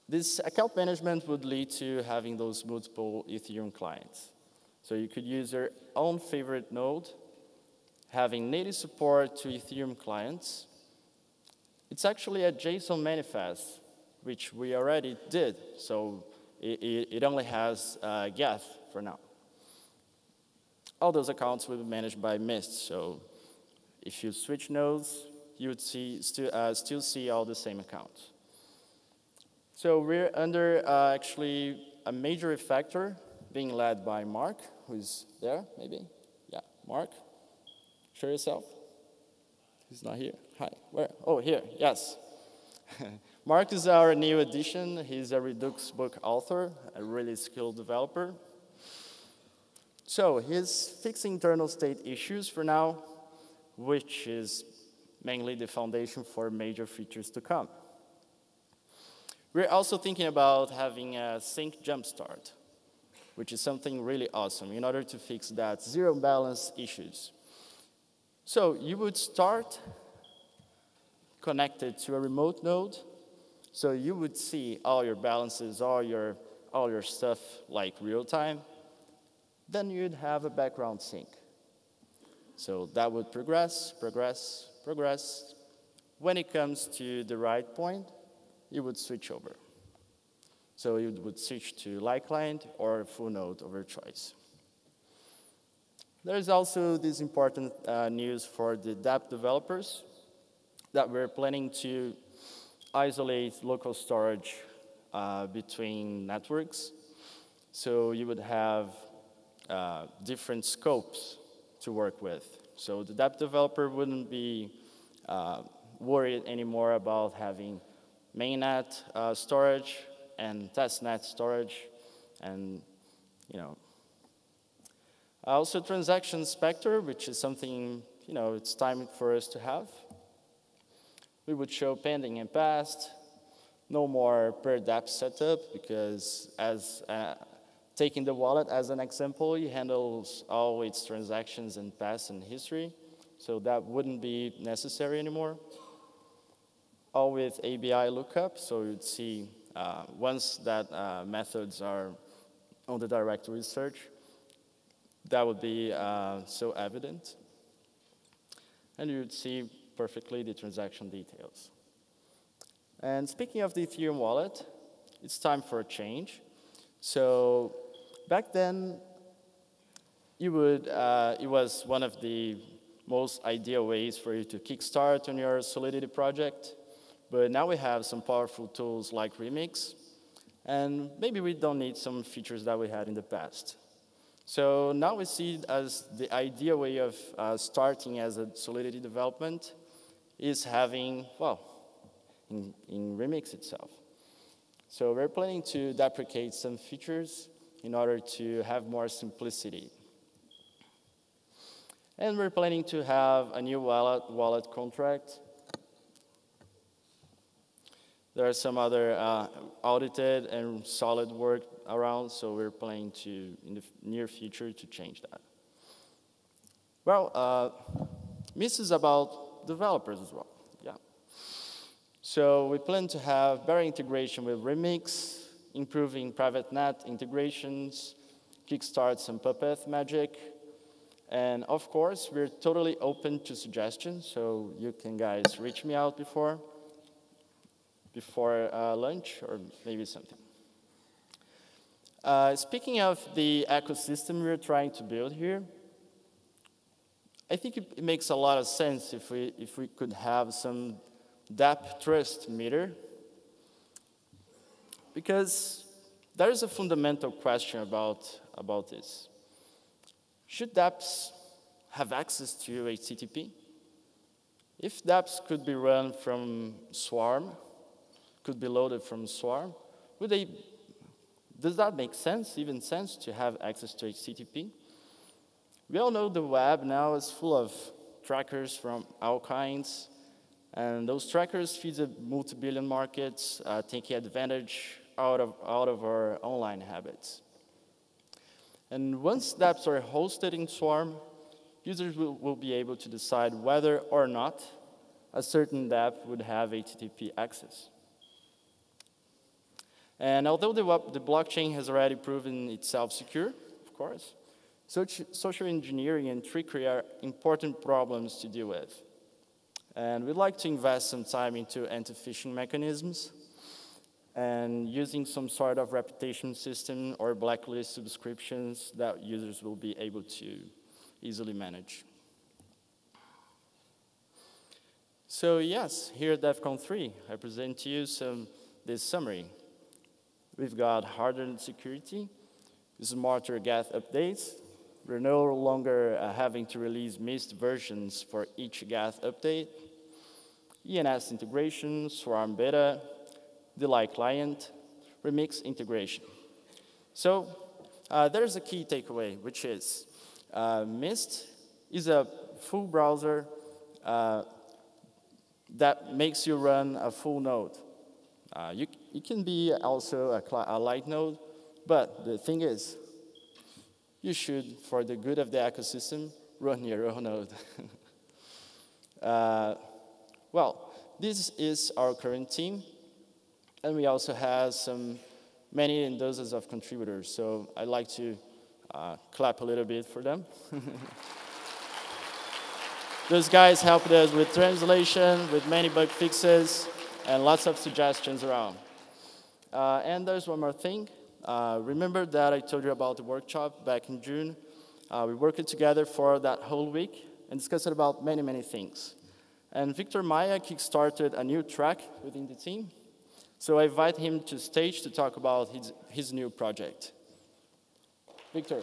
this account management would lead to having those multiple Ethereum clients. So you could use your own favorite node, having native support to Ethereum clients. It's actually a JSON manifest, which we already did. So it only has Geth for now. All those accounts will be managed by Mist. So if you switch nodes, you would still see all the same accounts. So we're under actually a major refactor being led by Mark, who's there, maybe? Yeah, Mark, show yourself. He's not here. Hi, where? Oh, here, yes. Mark is our new addition. He's a Redux book author, a really skilled developer. So he's fixing internal state issues for now, which is mainly the foundation for major features to come. We're also thinking about having a sync jumpstart, which is something really awesome in order to fix that zero balance issues. So you would start connected to a remote node, so you would see all your balances, all your stuff like real time. Then you'd have a background sync. So that would progress, progress, progress. When it comes to the right point, you would switch over. So you would switch to light client or full node of your choice. There's also this important news for the dApp developers that we're planning to isolate local storage between networks. So you would have different scopes to work with. So the dApp developer wouldn't be worried anymore about having mainnet storage and testnet storage, and also transaction inspector, which is something it's time for us to have. We would show pending and past, no more per dApp setup, because as taking the wallet as an example, it handles all its transactions in past and history, so that wouldn't be necessary anymore. All with ABI lookup, so you'd see once that methods are on the directory search, that would be so evident. And you'd see perfectly the transaction details. And speaking of the Ethereum wallet, it's time for a change. So back then, it was one of the most ideal ways for you to kickstart on your Solidity project. But now we have some powerful tools like Remixd, and maybe we don't need some features that we had in the past. So now we see it as the ideal way of starting as a Solidity development is having, well, in Remixd itself. So we're planning to deprecate some features in order to have more simplicity. And we're planning to have a new wallet contract. There are some other audited and solid work around, so we're planning to, in the near future, to change that. Well, Mist is about developers as well, yeah. So we plan to have better integration with Remixd, improving private net integrations, kickstart some Puppet magic, and of course, we're totally open to suggestions, so you can guys reach me out before lunch or maybe something. Speaking of the ecosystem we're trying to build here, I think it makes a lot of sense if we could have some dApp trust meter, because there is a fundamental question about this. Should dApps have access to HTTP? If dApps could be run from Swarm, could be loaded from Swarm, does that make sense, even sense, to have access to HTTP? We all know the web now is full of trackers from all kinds, and those trackers feed the multi-billion markets, taking advantage out of our online habits. And once dApps are hosted in Swarm, users will be able to decide whether or not a certain dApp would have HTTP access. And although the blockchain has already proven itself secure, of course, social engineering and trickery are important problems to deal with. And we'd like to invest some time into anti-phishing mechanisms and using some sort of reputation system or blacklist subscriptions that users will be able to easily manage. So yes, here at Devcon3, I present to you this summary. We've got hardened security, smarter Geth updates. We're no longer having to release missed versions for each Geth update. ENS integration, Swarm beta, Delight client, Remixd integration. So there's a key takeaway, which is Mist is a full browser that makes you run a full node. It can be also a light node, but the thing is, you should, for the good of the ecosystem, run your own node. Well, this is our current team, and we also have many and dozens of contributors, so I'd like to clap a little bit for them. Those guys helped us with translation, with many bug fixes, and lots of suggestions around. And there's one more thing. Remember that I told you about the workshop back in June? We worked together for that whole week and discussed about many, many things. And Victor Maya kickstarted a new track within the team. So I invite him to stage to talk about his new project. Victor.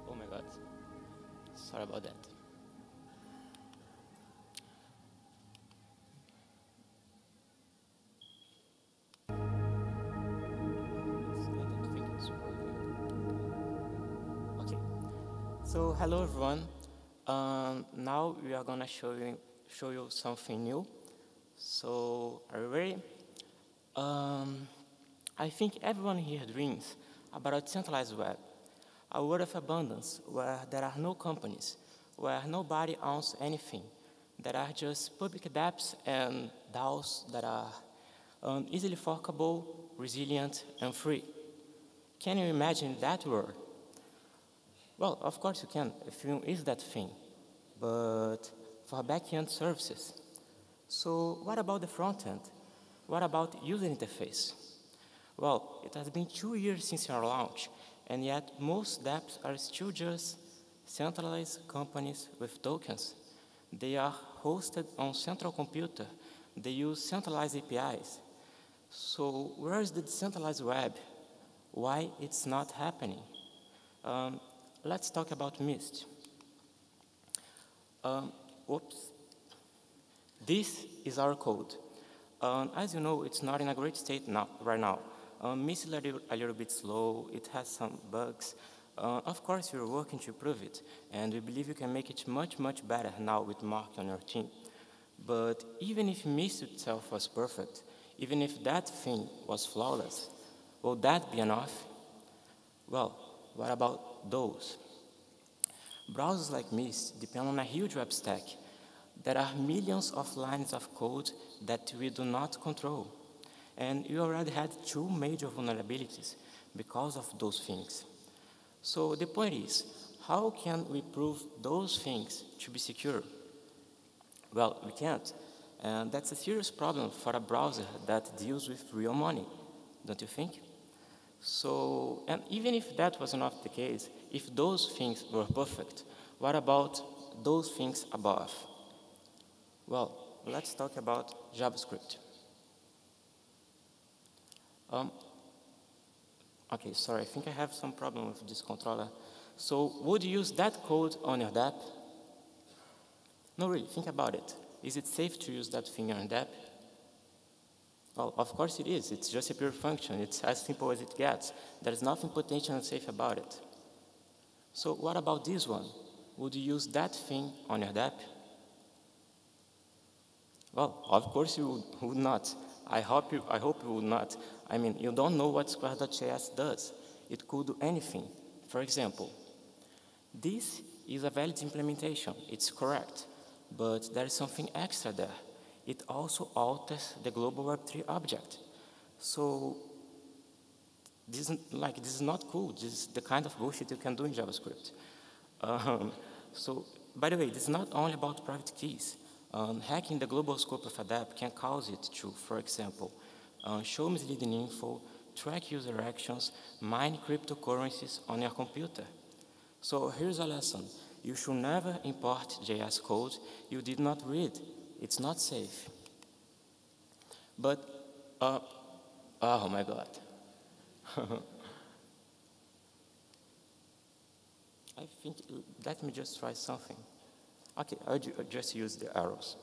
Oh my God. Sorry about that. Okay. So hello everyone. Now we are gonna show you something new. So are you ready? I think everyone here dreams about a decentralized web, a world of abundance where there are no companies, where nobody owns anything. There are just public dApps and DAOs that are easily forkable, resilient, and free. Can you imagine that world? Well, of course you can, Ethereum is that thing, but for back-end services. So what about the front end? What about user interface? Well, it has been 2 years since our launch, and yet most dApps are still just centralized companies with tokens. They are hosted on central computer. They use centralized APIs. So where is the decentralized web? Why it's not happening? Let's talk about Mist. This is our code. As you know, it's not in a great state right now. Mist is a little bit slow, it has some bugs. Of course, we're working to improve it, and we believe you can make it much, much better now with Mark on your team. But even if Mist itself was perfect, even if that thing was flawless, will that be enough? Well, what about those? Browsers like Mist depend on a huge web stack. There are millions of lines of code that we do not control. And we already had 2 major vulnerabilities because of those things. So the point is, how can we prove those things to be secure? Well, we can't. And that's a serious problem for a browser that deals with real money, don't you think? So, and even if that was not the case, if those things were perfect, what about those things above? Well, let's talk about JavaScript. Okay, sorry, I think I have some problem with this controller. So, would you use that code on your dApp? No, really, think about it. Is it safe to use that thing on your dApp? Well, of course it is. It's just a pure function. It's as simple as it gets. There's nothing potentially unsafe about it. So what about this one? Would you use that thing on your dApp? Well, of course you would not. I hope you will not. I mean, you don't know what Square.js does. It could do anything. For example, this is a valid implementation. It's correct. But there is something extra there. It also alters the global Web3 object. So this is not cool. This is the kind of bullshit you can do in JavaScript. So, by the way, this is not only about private keys. Hacking the global scope of a dApp can cause it to, for example, show misleading info, track user actions, mine cryptocurrencies on your computer. So here's a lesson. You should never import JS code you did not read. It's not safe. But, oh my God. I think, let me just try something. Okay, I'll just use the arrows.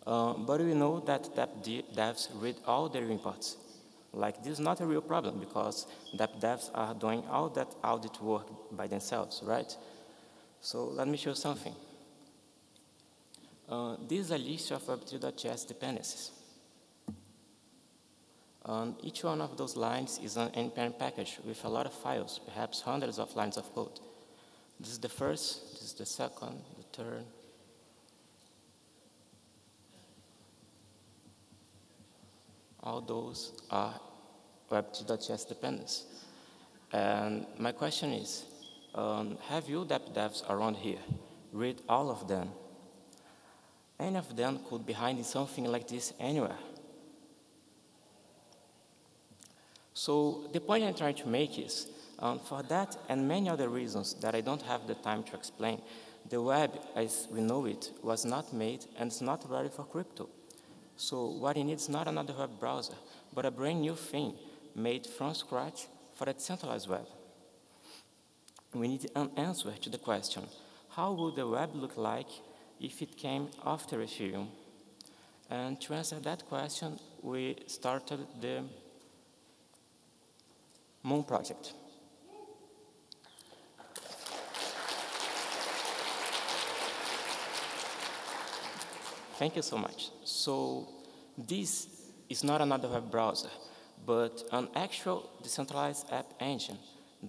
But we know that devs read all their imports. Like, this is not a real problem because devs are doing all that audit work by themselves, right? So let me show you something. This is a list of Web3.js dependencies. Each one of those lines is an npm package with a lot of files, perhaps hundreds of lines of code. This is the first, this is the second, the third. All those are Web3.js dependencies. And my question is, have you devs around here read all of them? Any of them could be hiding something like this anywhere. So the point I'm trying to make is, for that and many other reasons that I don't have the time to explain, the web as we know it was not made and it's not ready for crypto. So what it needs is not another web browser, but a brand new thing made from scratch for a decentralized web. We need an answer to the question, how would the web look like if it came after Ethereum? And to answer that question, we started the Moon project. Thank you so much. So this is not another web browser, but an actual decentralized app engine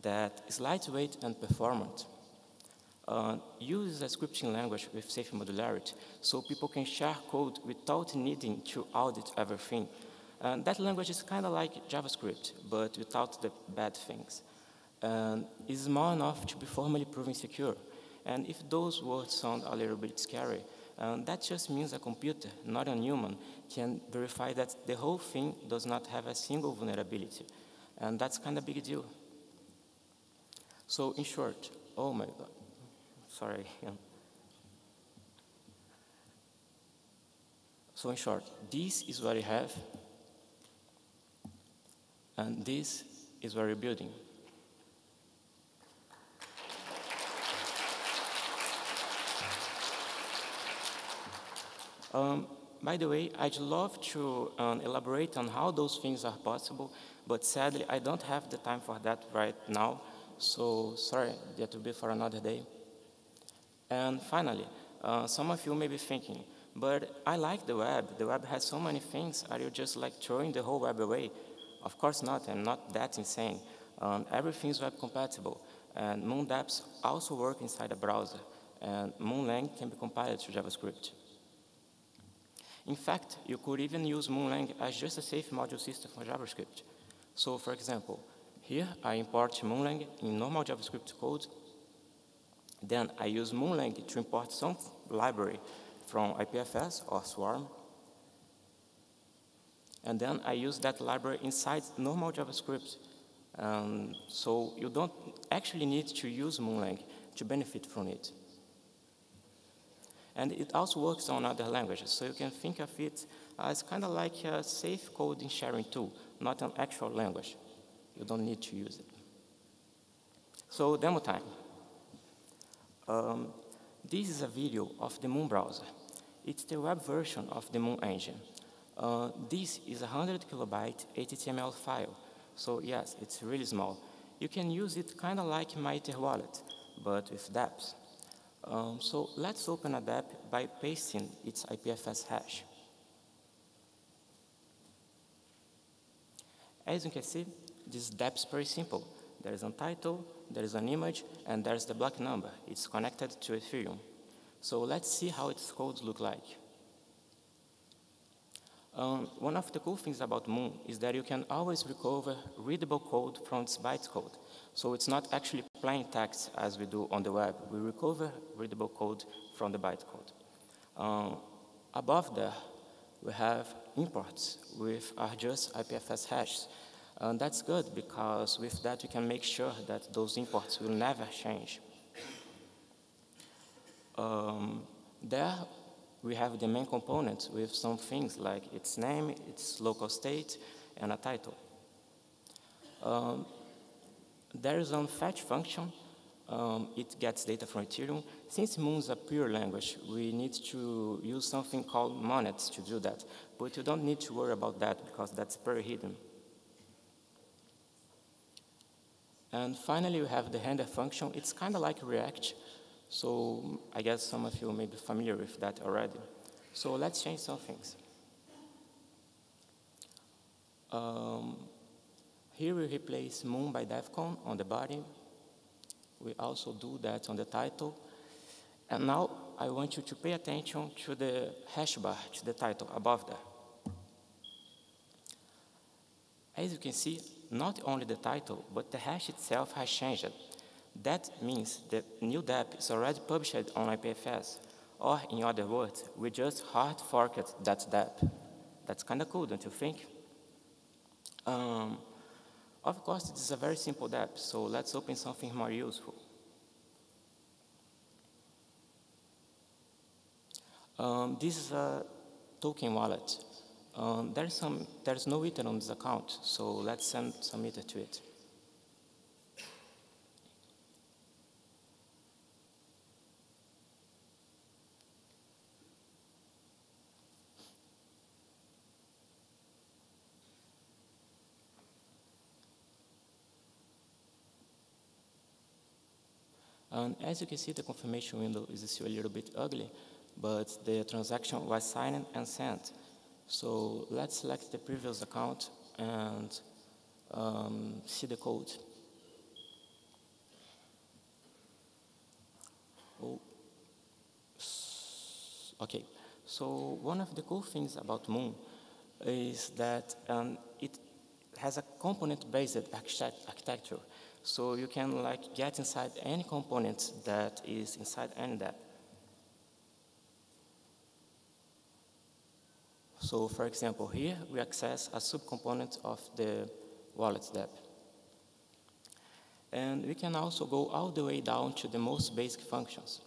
that is lightweight and performant. Uses a scripting language with safe modularity, so people can share code without needing to audit everything. And that language is kind of like JavaScript, but without the bad things. And is small enough to be formally proven secure. And if those words sound a little bit scary, that just means a computer, not a human, can verify that the whole thing does not have a single vulnerability. And that's kind of a big deal. So in short, oh my God, sorry. So in short, this is what you have, and this is what you're building. By the way, I'd love to elaborate on how those things are possible, but sadly, I don't have the time for that right now. So sorry, that will be for another day. And finally, some of you may be thinking, but I like the web. The web has so many things. Are you just like throwing the whole web away? Of course not. I'm not that insane. Everything is web compatible. And Moon dApps also work inside a browser. And Moonlang can be compiled to JavaScript. In fact, you could even use Moonlang as just a safe module system for JavaScript. So for example, here I import Moonlang in normal JavaScript code. Then I use Moonlang to import some library from IPFS or Swarm. And then I use that library inside normal JavaScript. So you don't actually need to use Moonlang to benefit from it. And it also works on other languages, so you can think of it as kind of like a safe coding sharing tool, not an actual language. You don't need to use it. So demo time. This is a video of the Moon browser. It's the web version of the Moon engine. This is a 100 kilobyte HTML file. So yes, it's really small. You can use it kind of like my Ether wallet, but with dApps. So let's open a dApp by pasting its IPFS hash. As you can see, this dApp is pretty simple. There is a title, there is an image, and there's the block number. It's connected to Ethereum. So let's see how its codes look like. One of the cool things about Moon is that you can always recover readable code from its bytecode. So it's not actually plain text as we do on the web. We recover readable code from the bytecode. Above there, we have imports with our just IPFS hashes. And that's good because with that you can make sure that those imports will never change. There we have the main component with some things like its name, its local state, and a title. There is a fetch function. It gets data from Ethereum. Since Moon is a pure language, we need to use something called monads to do that. But you don't need to worry about that because that's very hidden. And finally, we have the render function. It's kind of like React. So I guess some of you may be familiar with that already. So let's change some things. Here we replace Moon by Devcon on the body. We also do that on the title. And now I want you to pay attention to the hash bar, to the title above there. As you can see, not only the title, but the hash itself has changed. That means the new dApp is already published on IPFS. Or, in other words, we just hard forked that dApp. That's kind of cool, don't you think? Of course, this is a very simple dApp, so let's open something more useful. This is a token wallet. There's no Ether on this account, so let's send some Ether to it. As you can see, the confirmation window is still a little bit ugly, but the transaction was signed and sent. So let's select the previous account and see the code. Oh. Okay, so one of the cool things about Moon is that it has a component-based architecture. So you can get inside any component that is inside any dApp. So for example, here we access a subcomponent of the wallet dApp. And we can also go all the way down to the most basic functions.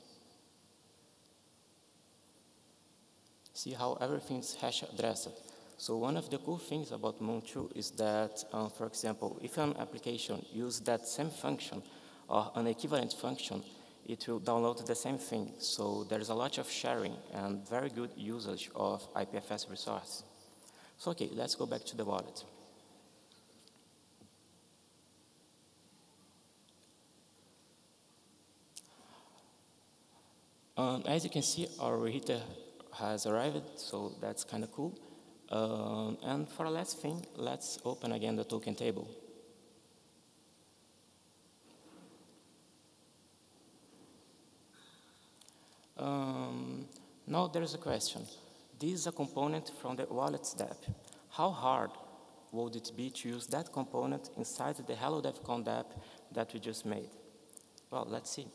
See how everything's hash addressed. So one of the cool things about Moon 2 is that, for example, if an application uses that same function or an equivalent function, it will download the same thing. So there's a lot of sharing and very good usage of IPFS resource. So okay, let's go back to the wallet. As you can see, our Ether has arrived, so that's kind of cool. And for the last thing, let's open again the token table. Now there's a question. This is a component from the wallets dApp. How hard would it be to use that component inside the Hello Devcon dApp that we just made? Well, let's see.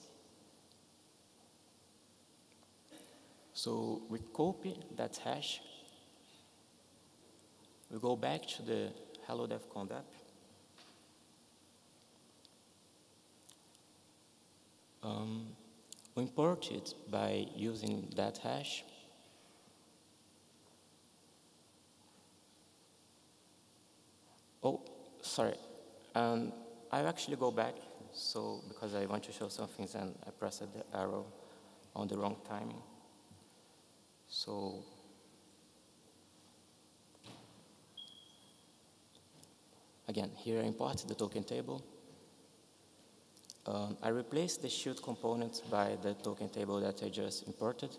So we copy that hash. We go back to the Hello Devcon dApp. We import it by using that hash. Oh, sorry. I actually go back, so because I want to show some things and I pressed the arrow on the wrong timing. So again, here I import the token table. I replace the shield component by the token table that I just imported.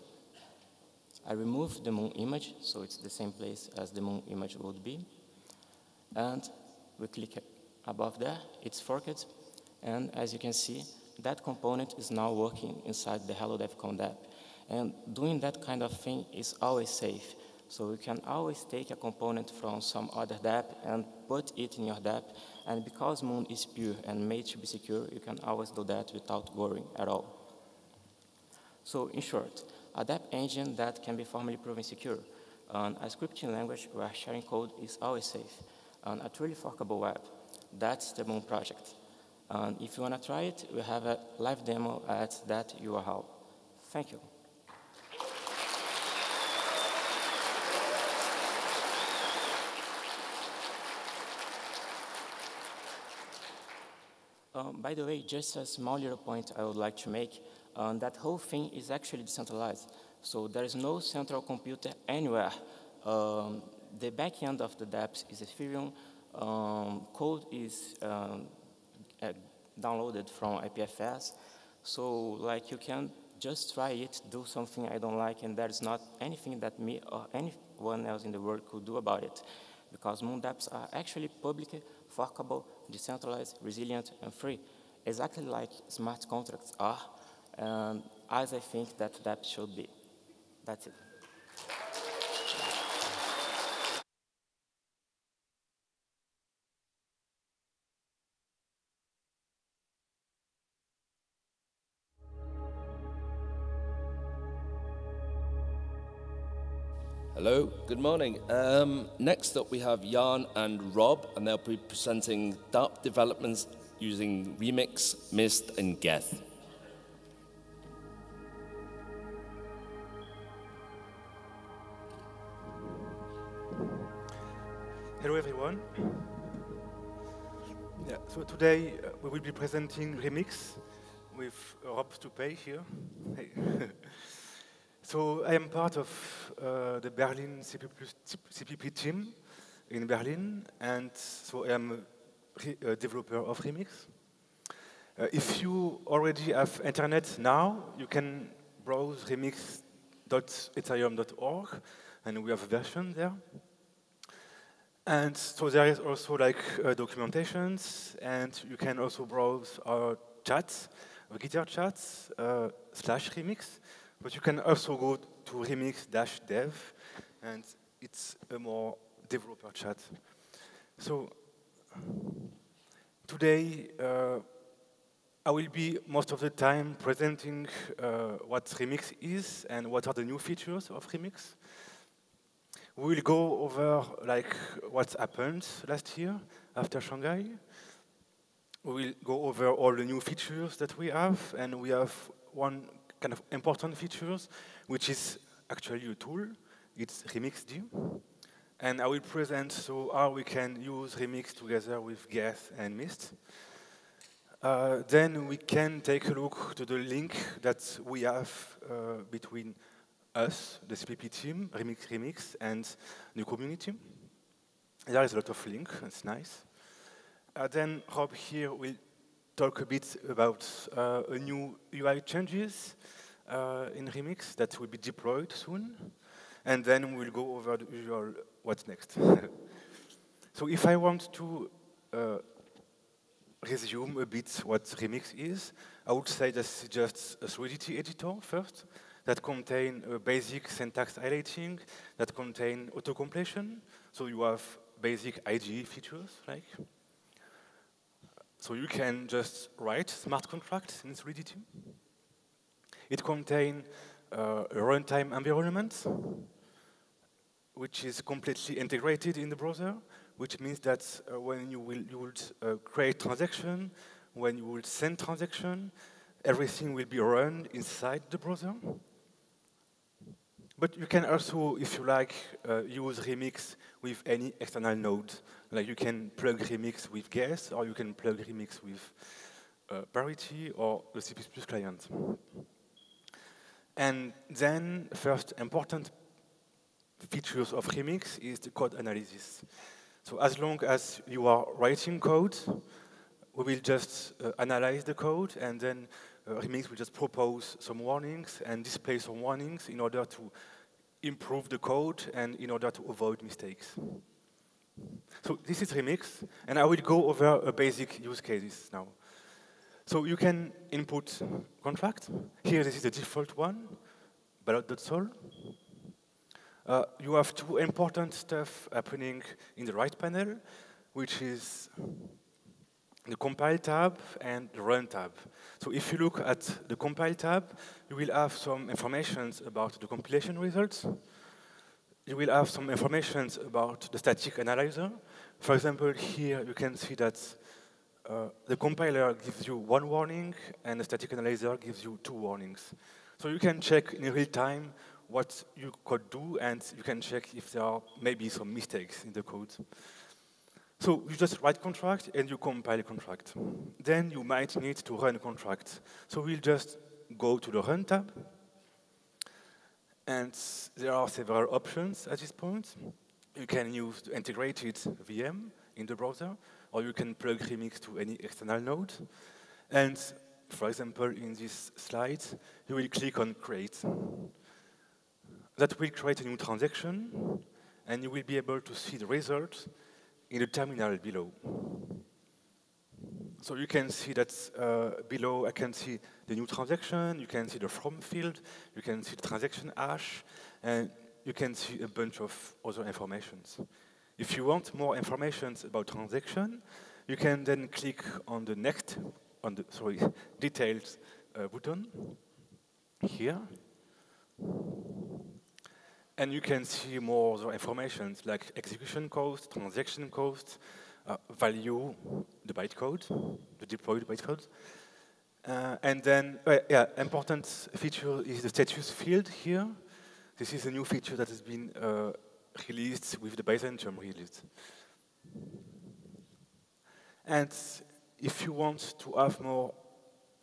I remove the Moon image, so it's the same place as the Moon image would be. And We click above there, it's forked, and as you can see, that component is now working inside the Hello Devcon app. And doing that kind of thing is always safe. So you can always take a component from some other dApp and put it in your dApp. And because Moon is pure and made to be secure, you can always do that without worrying at all. So in short, a dApp engine that can be formally proven secure, a scripting language where sharing code is always safe, and a truly forkable web. That's the Moon project. And if you want to try it, we have a live demo at that URL. Thank you. By the way, just a small little point I would like to make, that whole thing is actually decentralized. So there is no central computer anywhere. The back end of the dApps is Ethereum. Code is downloaded from IPFS. So like you can just try it, do something I don't like, and there's not anything that me or anyone else in the world could do about it. Because Moon dApps are actually public, forkable, decentralized, resilient, and free, exactly like smart contracts are, and as I think that dApps should be. That's it. Hello, good morning. Next up we have Jan and Rob, and they'll be presenting dApp developments using Remixd, Mist, and Geth. Hello everyone. Yeah, so today we will be presenting Remixd with Rob Stupay here. Hey. So I am part of the Berlin CPP team in Berlin, and so I am a developer of Remixd. If you already have internet now, you can browse remixd.ethereum.org, and we have a version there. And so there is also like documentations, and you can also browse our chats, our GitHub chats, /Remixd. But you can also go to remixd-dev, and it's a more developer chat. So today, I will be most of the time presenting what Remixd is and what are the new features of Remixd. We will go over like what happened last year after Shanghai. We will go over all the new features that we have, and we have one kind of important features, which is actually a tool. It's Remixd. And I will present so how we can use Remixd together with Geth and Mist. Then we can take a look to the link that we have between us, the CPP team, Remixd, and the community. There is a lot of links, it's nice. Then Rob here will talk a bit about a new UI changes in Remixd that will be deployed soon. And then we'll go over the usual what's next. So if I want to resume a bit what Remixd is, I would say that's just a Solidity editor first, that contain basic syntax highlighting, that contain auto-completion. So you have basic IGE features, like. So you can just write smart contracts in Solidity. It contains a runtime environment, which is completely integrated in the browser, which means that when you will create transaction, when you will send transaction, everything will be run inside the browser. But you can also, if you like, use Remixd with any external node. Like you can plug Remixd with Geth, or you can plug Remixd with Parity or the C++ client. And then, first important features of Remixd is the code analysis. So as long as you are writing code, we will just analyze the code, and then Remixd will just propose some warnings and display some warnings in order to improve the code and in order to avoid mistakes. So this is Remixd, and I will go over a basic use cases now. So you can input contract. Here, this is the default one, ballot.sol. You have two important stuff happening in the right panel, which is the compile tab and the run tab. So if you look at the compile tab, you will have some information about the compilation results. You will have some information about the static analyzer. For example, here you can see that the compiler gives you one warning and the static analyzer gives you two warnings. So you can check in real time what you could do, and you can check if there are maybe some mistakes in the code. So you just write contract and you compile a contract. Then you might need to run a contract. So we'll just go to the run tab. And there are several options at this point. You can use the integrated VM in the browser, or you can plug Remixd to any external node. And for example, in this slide, you will click on create. That will create a new transaction, and you will be able to see the result in the terminal below. So you can see that below I can see the new transaction, you can see the from field, you can see the transaction hash, and you can see a bunch of other informations. If you want more information about transaction, you can then click on the next, details button here. And you can see more other information like execution cost, transaction cost, value, the bytecode, the deployed bytecode. And then, important feature is the status field here. This is a new feature that has been released with the Byzantium release. And if you want to have more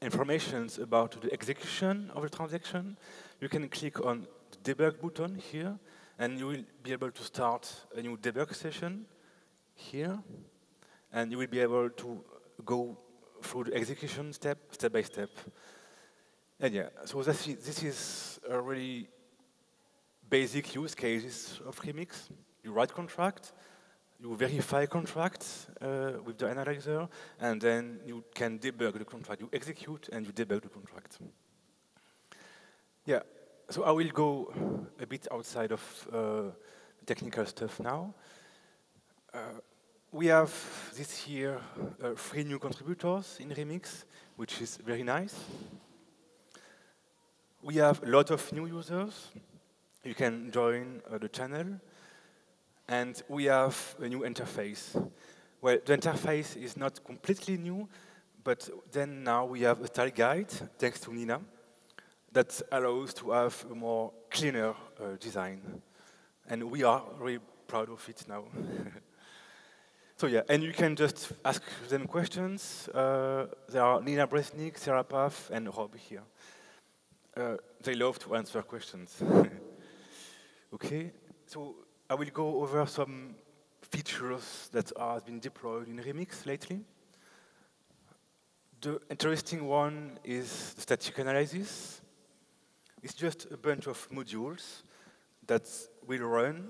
information about the execution of the transaction, you can click on the debug button here, and you will be able to start a new debug session here, and you will be able to go through the execution step by step. And yeah, so this is a really basic use cases of Remixd. You write contract, you verify contracts with the analyzer, and then you can debug the contract. You execute and you debug the contract. Yeah, so I will go a bit outside of technical stuff now. We have this year 3 new contributors in Remixd, which is very nice. We have a lot of new users. You can join the channel. And we have a new interface. Well, the interface is not completely new, but then now we have a style guide, thanks to Nina, that allows to have a more cleaner design. And we are really proud of it now. So yeah, and you can just ask them questions. There are Nina Bresnik, Sarah Paff, and Rob here. They love to answer questions. Okay, so I will go over some features that have been deployed in Remixd lately. The interesting one is the static analysis. It's just a bunch of modules that will run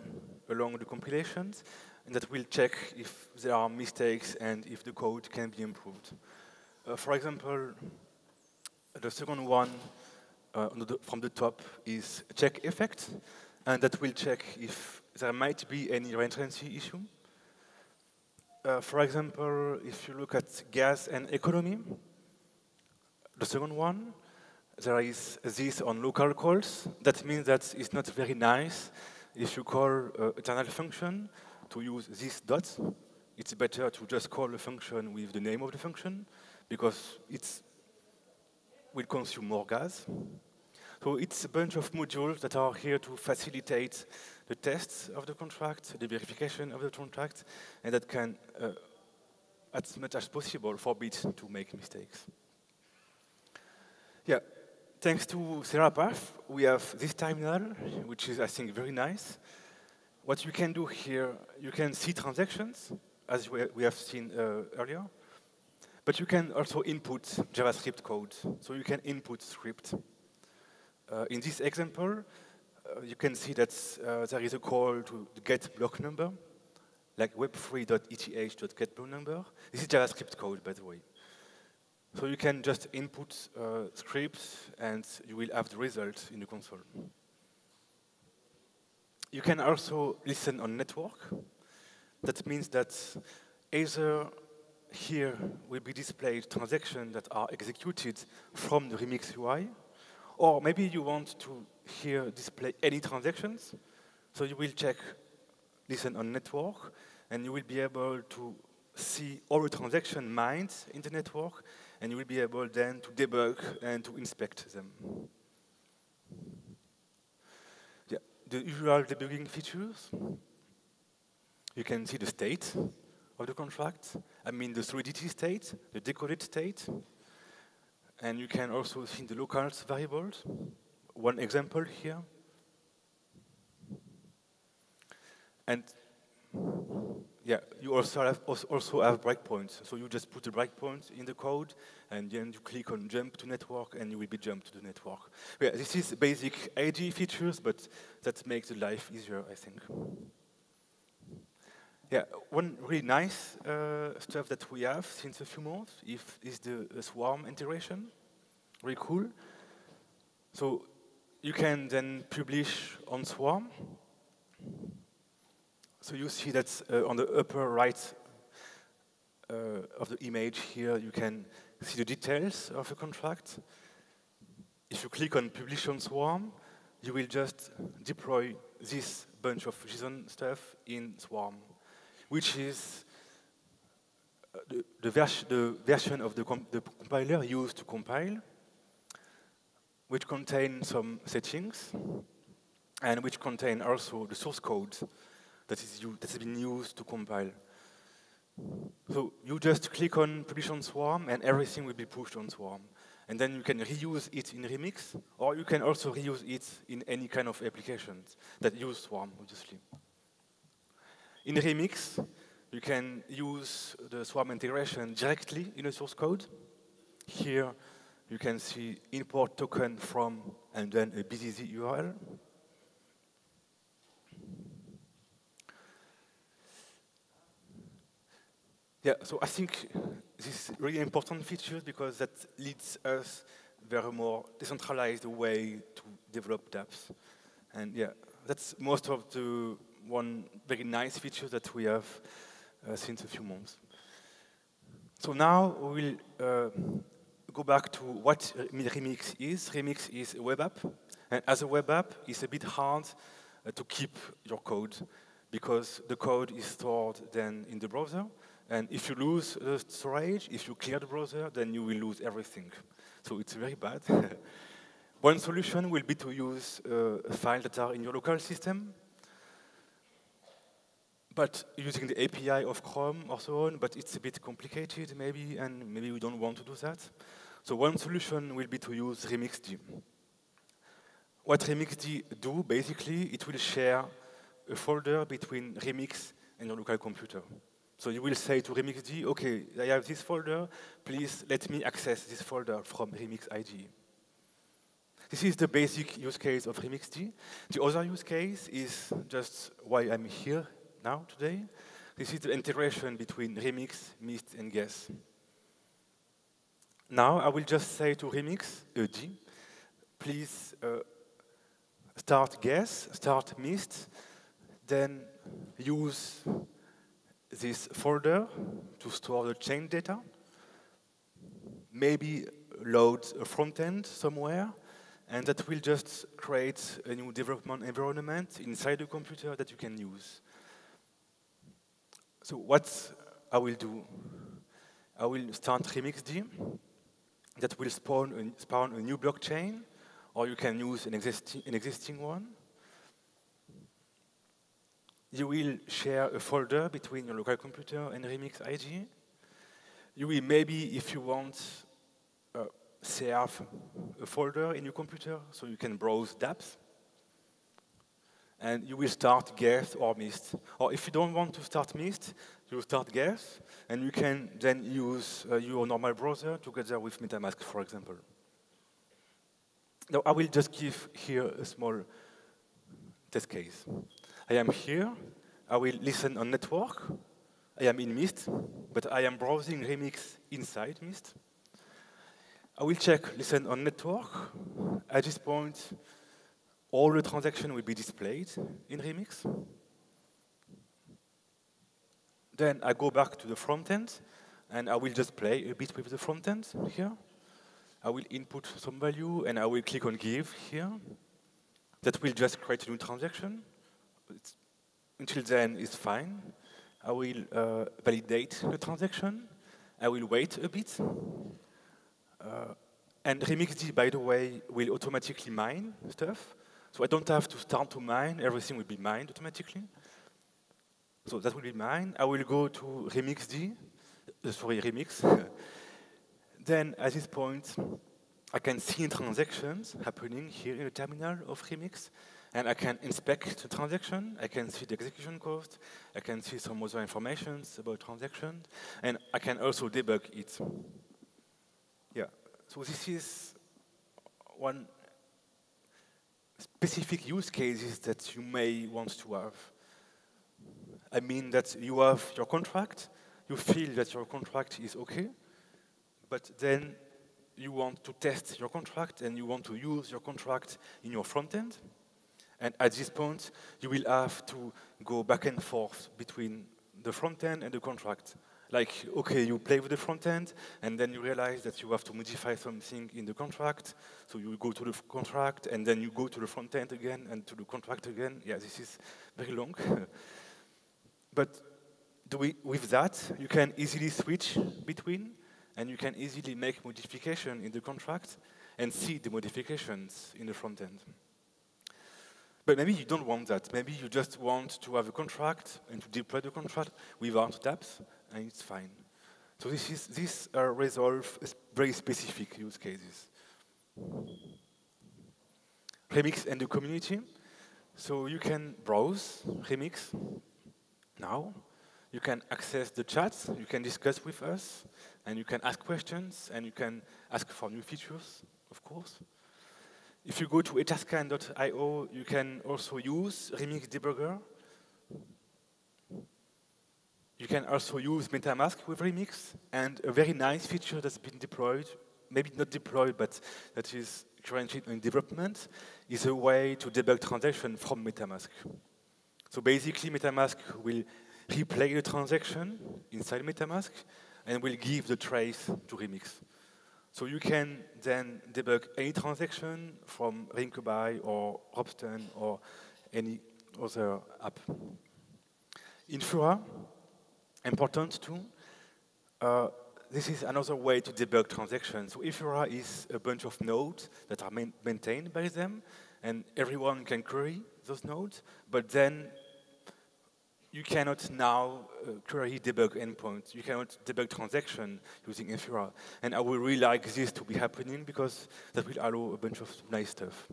along the compilations and that will check if there are mistakes and if the code can be improved. For example, the second one from the top is check effect, and that will check if there might be any reentrancy issue. For example, if you look at gas and economy, the second one, there is this on local calls. That means that it's not very nice if you call a tunnel function to use this dot. It's better to just call a function with the name of the function because it will consume more gas. So it's a bunch of modules that are here to facilitate the tests of the contract, the verification of the contract, and that can, as much as possible, forbid to make mistakes. Yeah, thanks to Sarah Paff, we have this terminal, which is, I think, very nice. What you can do here, you can see transactions, as we have seen earlier, but you can also input JavaScript code. So you can input script. In this example, you can see that there is a call to get block number, like web3.eth.getBlownumber. This is JavaScript code, by the way. So you can just input scripts, and you will have the result in the console. You can also listen on network. That means that either here will be displayed transactions that are executed from the Remixd UI, or maybe you want to here display any transactions. So you will check listen on network, and you will be able to see all the transactions mined in the network, and you will be able then to debug and to inspect them. Yeah, the usual debugging features. You can see the state of the contract. I mean the solidity state, the decoded state. And you can also see the locals variables. One example here. And yeah, you also have breakpoints. So you just put the breakpoint in the code, and then you click on jump to network, and you will be jumped to the network. Yeah, this is basic IDE features, but that makes the life easier, I think. Yeah, one really nice stuff that we have since a few months is the Swarm integration. Really cool. So you can then publish on Swarm. So you see that on the upper right of the image here, you can see the details of the contract. If you click on Publish on Swarm, you will just deploy this bunch of JSON stuff in Swarm, which is the version of the compiler used to compile, which contain some settings, and which contain also the source code that has been used to compile. So you just click on Publish on Swarm, and everything will be pushed on Swarm. And then you can reuse it in Remixd, or you can also reuse it in any kind of applications that use Swarm, obviously. In Remixd, you can use the Swarm integration directly in the source code. Here, you can see import token from, and then a BZZ URL. Yeah, so I think this is really important feature because that leads us very more decentralized way to develop dApps. And yeah, that's most of the one very nice feature that we have since a few months. So now we'll go back to what Remixd is. Remixd is a web app. And as a web app, it's a bit hard to keep your code because the code is stored then in the browser. And if you lose the storage, if you clear the browser, then you will lose everything. So it's very bad. One solution will be to use files that are in your local system, but using the API of Chrome or so on, but it's a bit complicated maybe, and maybe we don't want to do that. So one solution will be to use Remixd. What Remixd do, basically, it will share a folder between Remixd and your local computer. So you will say to Remixd, okay, I have this folder, please let me access this folder from Remixd IDE. This is the basic use case of Remixd. The other use case is just why I'm here now today. This is the integration between Remixd, Mist, and Geth. Now I will just say to Remixd, please start Geth, start Mist, then use this folder to store the chain data, maybe load a front end somewhere, and that will just create a new development environment inside the computer that you can use. So what I will do, I will start Remixd that will spawn a new blockchain, or you can use an existing one. You will share a folder between your local computer and Remixd IDE. You will maybe, if you want, save a folder in your computer so you can browse dApps. And you will start Geth or Mist. Or if you don't want to start Mist, you start Geth, and you can then use your normal browser together with MetaMask, for example. Now, I will just give here a small test case. I am here, I will listen on network. I am in Mist, but I am browsing Remixd inside Mist. I will check listen on network. At this point, all the transactions will be displayed in Remixd. Then I go back to the front end, and I will just play a bit with the front end here. I will input some value, and I will click on give here. That will just create a new transaction. Until then, it's fine. I will validate the transaction. I will wait a bit. And Remixd, by the way, will automatically mine stuff. So I don't have to start to mine. Everything will be mined automatically. So that will be mine. I will go to Remixd. Remix. Then at this point, I can see transactions happening here in the terminal of Remixd, and I can inspect the transaction. I can see the execution cost. I can see some other information about transactions, and I can also debug it. Yeah. So this is one specific use cases that you may want to have. I mean that you have your contract. You feel that your contract is okay, but then you want to test your contract and you want to use your contract in your front end. And at this point, you will have to go back and forth between the front end and the contract. Like, okay, you play with the front end, and then you realize that you have to modify something in the contract. So you go to the contract, and then you go to the front end again, and to the contract again. Yeah, this is very long. But with that, you can easily switch between, and you can easily make modification in the contract and see the modifications in the front end. But maybe you don't want that. Maybe you just want to have a contract and to deploy the contract without dApps, and it's fine. So this resolve very specific use cases. Remixd and the community. So you can browse Remixd now. You can access the chats, you can discuss with us, and you can ask questions, and you can ask for new features, of course. If you go to etascan.io, you can also use Remixd Debugger. You can also use MetaMask with Remixd, and a very nice feature that's been deployed, maybe not deployed, but that is currently in development, is a way to debug transactions from MetaMask. So basically, MetaMask will replay the transaction inside MetaMask and will give the trace to Remixd. So you can then debug any transaction from Rinkeby or Robston or any other app. Infura, important too. This is another way to debug transactions. So Infura is a bunch of nodes that are maintained by them, and everyone can query those nodes, but then you cannot now query debug endpoints. You cannot debug transaction using Infura. And I would really like this to be happening because that will allow a bunch of nice stuff.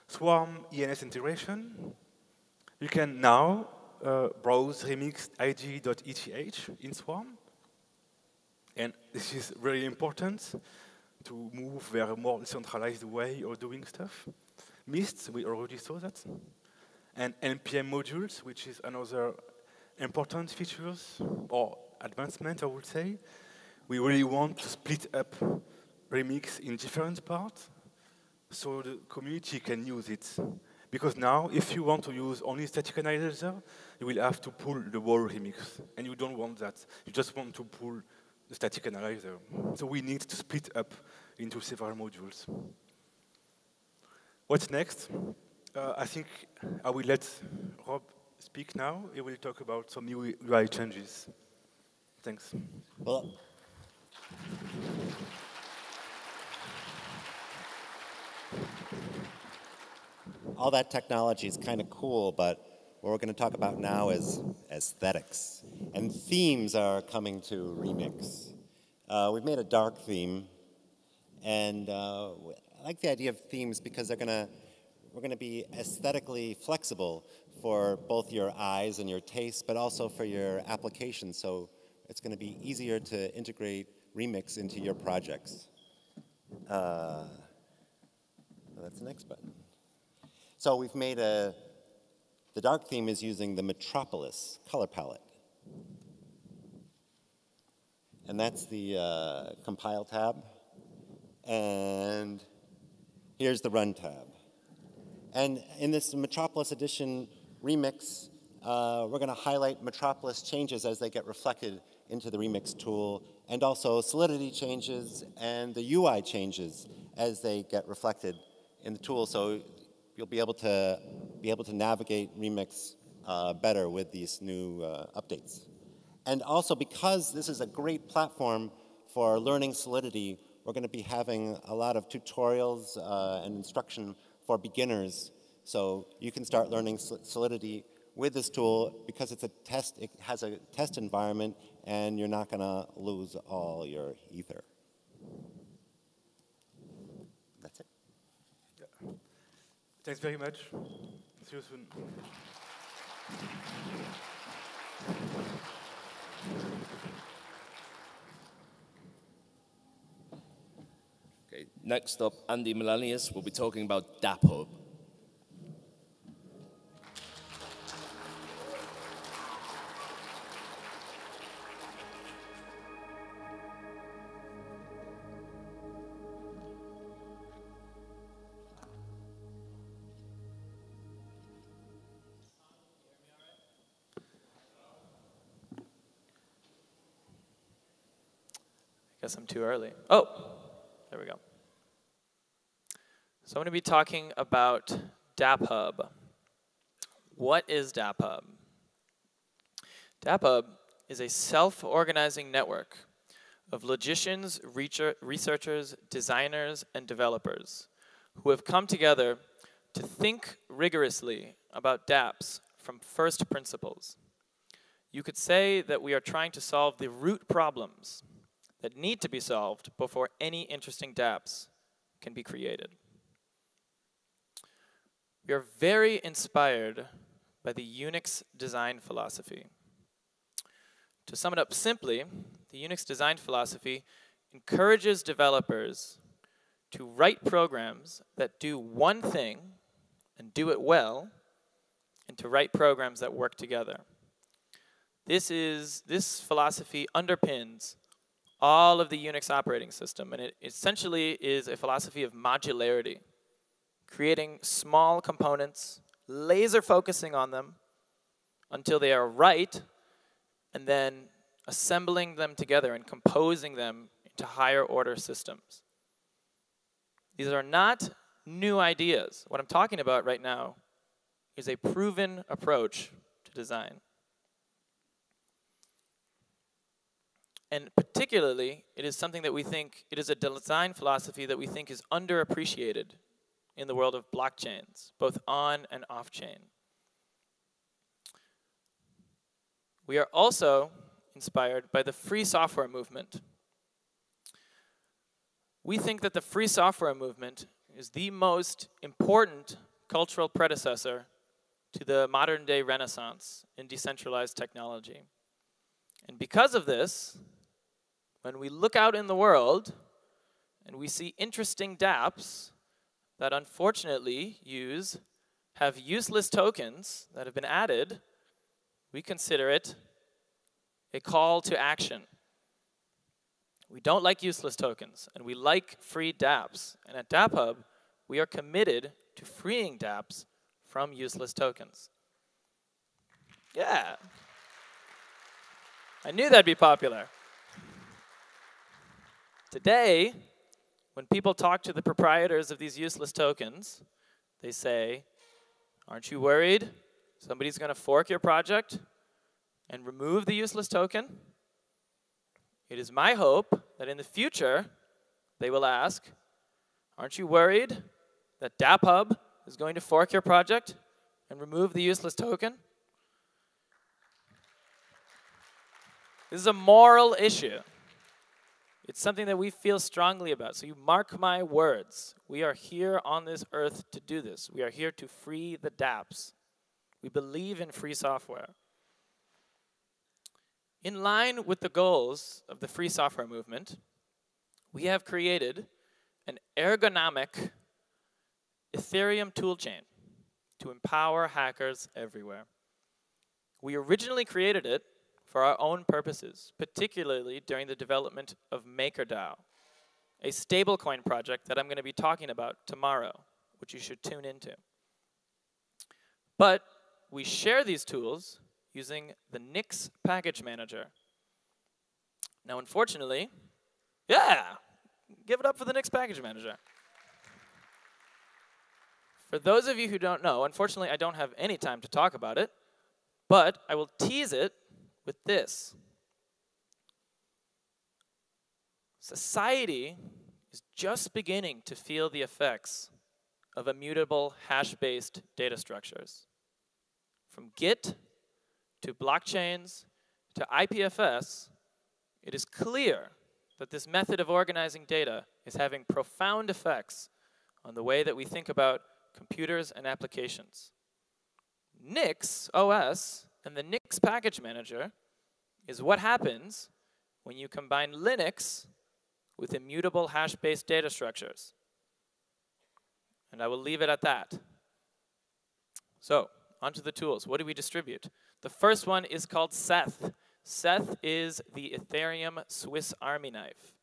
Swarm ENS integration. You can now browse remixed id.eth in Swarm. And this is really important to move a more decentralized way of doing stuff. Mist, we already saw that. And NPM modules, which is another important features or advancement, I would say. We really want to split up Remixd in different parts so the community can use it. Because now, if you want to use only static analyzer, you will have to pull the whole Remixd. And you don't want that. You just want to pull the static analyzer. So we need to split up into several modules. What's next? I think I will let Rob speak now. He will talk about some new UI changes. Thanks. Well, all that technology is kind of cool, but what we're going to talk about now is aesthetics. And themes are coming to Remixd. We've made a dark theme, and I like the idea of themes because we're going to be aesthetically flexible for both your eyes and your taste, but also for your application. So it's going to be easier to integrate Remixd into your projects. That's the next button. So we've made a The dark theme is using the Metropolis color palette. And that's the compile tab. And here's the run tab. And in this Metropolis Edition remix, we're going to highlight Metropolis changes as they get reflected into the Remixd tool, and also Solidity changes and the UI changes as they get reflected in the tool. So you'll be able to navigate Remix better with these new updates. And also, because this is a great platform for learning Solidity, we're going to be having a lot of tutorials and instruction for beginners. So you can start learning Solidity with this tool because it's a test. It has a test environment, and you're not going to lose all your ether. That's it. Yeah. Thanks very much. See you soon. Okay, next up, Andy Milanius will be talking about DapHub. Guess I'm too early. Oh, there we go. So I'm going to be talking about DapHub. What is DapHub? DapHub is a self-organizing network of logicians, researchers, designers, and developers who have come together to think rigorously about dApps from first principles. You could say that we are trying to solve the root problems that need to be solved before any interesting dApps can be created. We are very inspired by the Unix design philosophy. To sum it up simply, the Unix design philosophy encourages developers to write programs that do one thing and do it well, and to write programs that work together. This philosophy underpins all of the Unix operating system, and it essentially is a philosophy of modularity, creating small components, laser focusing on them until they are right, and then assembling them together and composing them into higher order systems. These are not new ideas. What I'm talking about right now is a proven approach to design. And particularly, it is something that we think, it is a design philosophy that we think is underappreciated in the world of blockchains, both on and off chain. We are also inspired by the free software movement. We think that the free software movement is the most important cultural predecessor to the modern day renaissance in decentralized technology. And because of this, when we look out in the world and we see interesting dApps that unfortunately have useless tokens that have been added, we consider it a call to action. We don't like useless tokens, and we like free dApps. And at DapHub, we are committed to freeing dApps from useless tokens. Yeah. I knew that'd be popular. Today, when people talk to the proprietors of these useless tokens, they say, aren't you worried somebody's going to fork your project and remove the useless token? It is my hope that in the future, they will ask, aren't you worried that DapHub is going to fork your project and remove the useless token? This is a moral issue. It's something that we feel strongly about. So you mark my words. We are here on this earth to do this. We are here to free the dApps. We believe in free software. In line with the goals of the free software movement, we have created an ergonomic Ethereum toolchain. to empower hackers everywhere. We originally created it for our own purposes, particularly during the development of MakerDAO, a stablecoin project that I'm going to be talking about tomorrow, which you should tune into. But we share these tools using the Nix package manager. Now, unfortunately, yeah, give it up for the Nix package manager. For those of you who don't know, unfortunately, I don't have any time to talk about it, but I will tease it with this. Society is just beginning to feel the effects of immutable hash-based data structures. From Git to blockchains to IPFS, it is clear that this method of organizing data is having profound effects on the way that we think about computers and applications. Nix OS and the Nix package manager is what happens when you combine Linux with immutable hash-based data structures. And I will leave it at that. So, onto the tools. What do we distribute? The first one is called Seth. Seth is the Ethereum Swiss Army knife.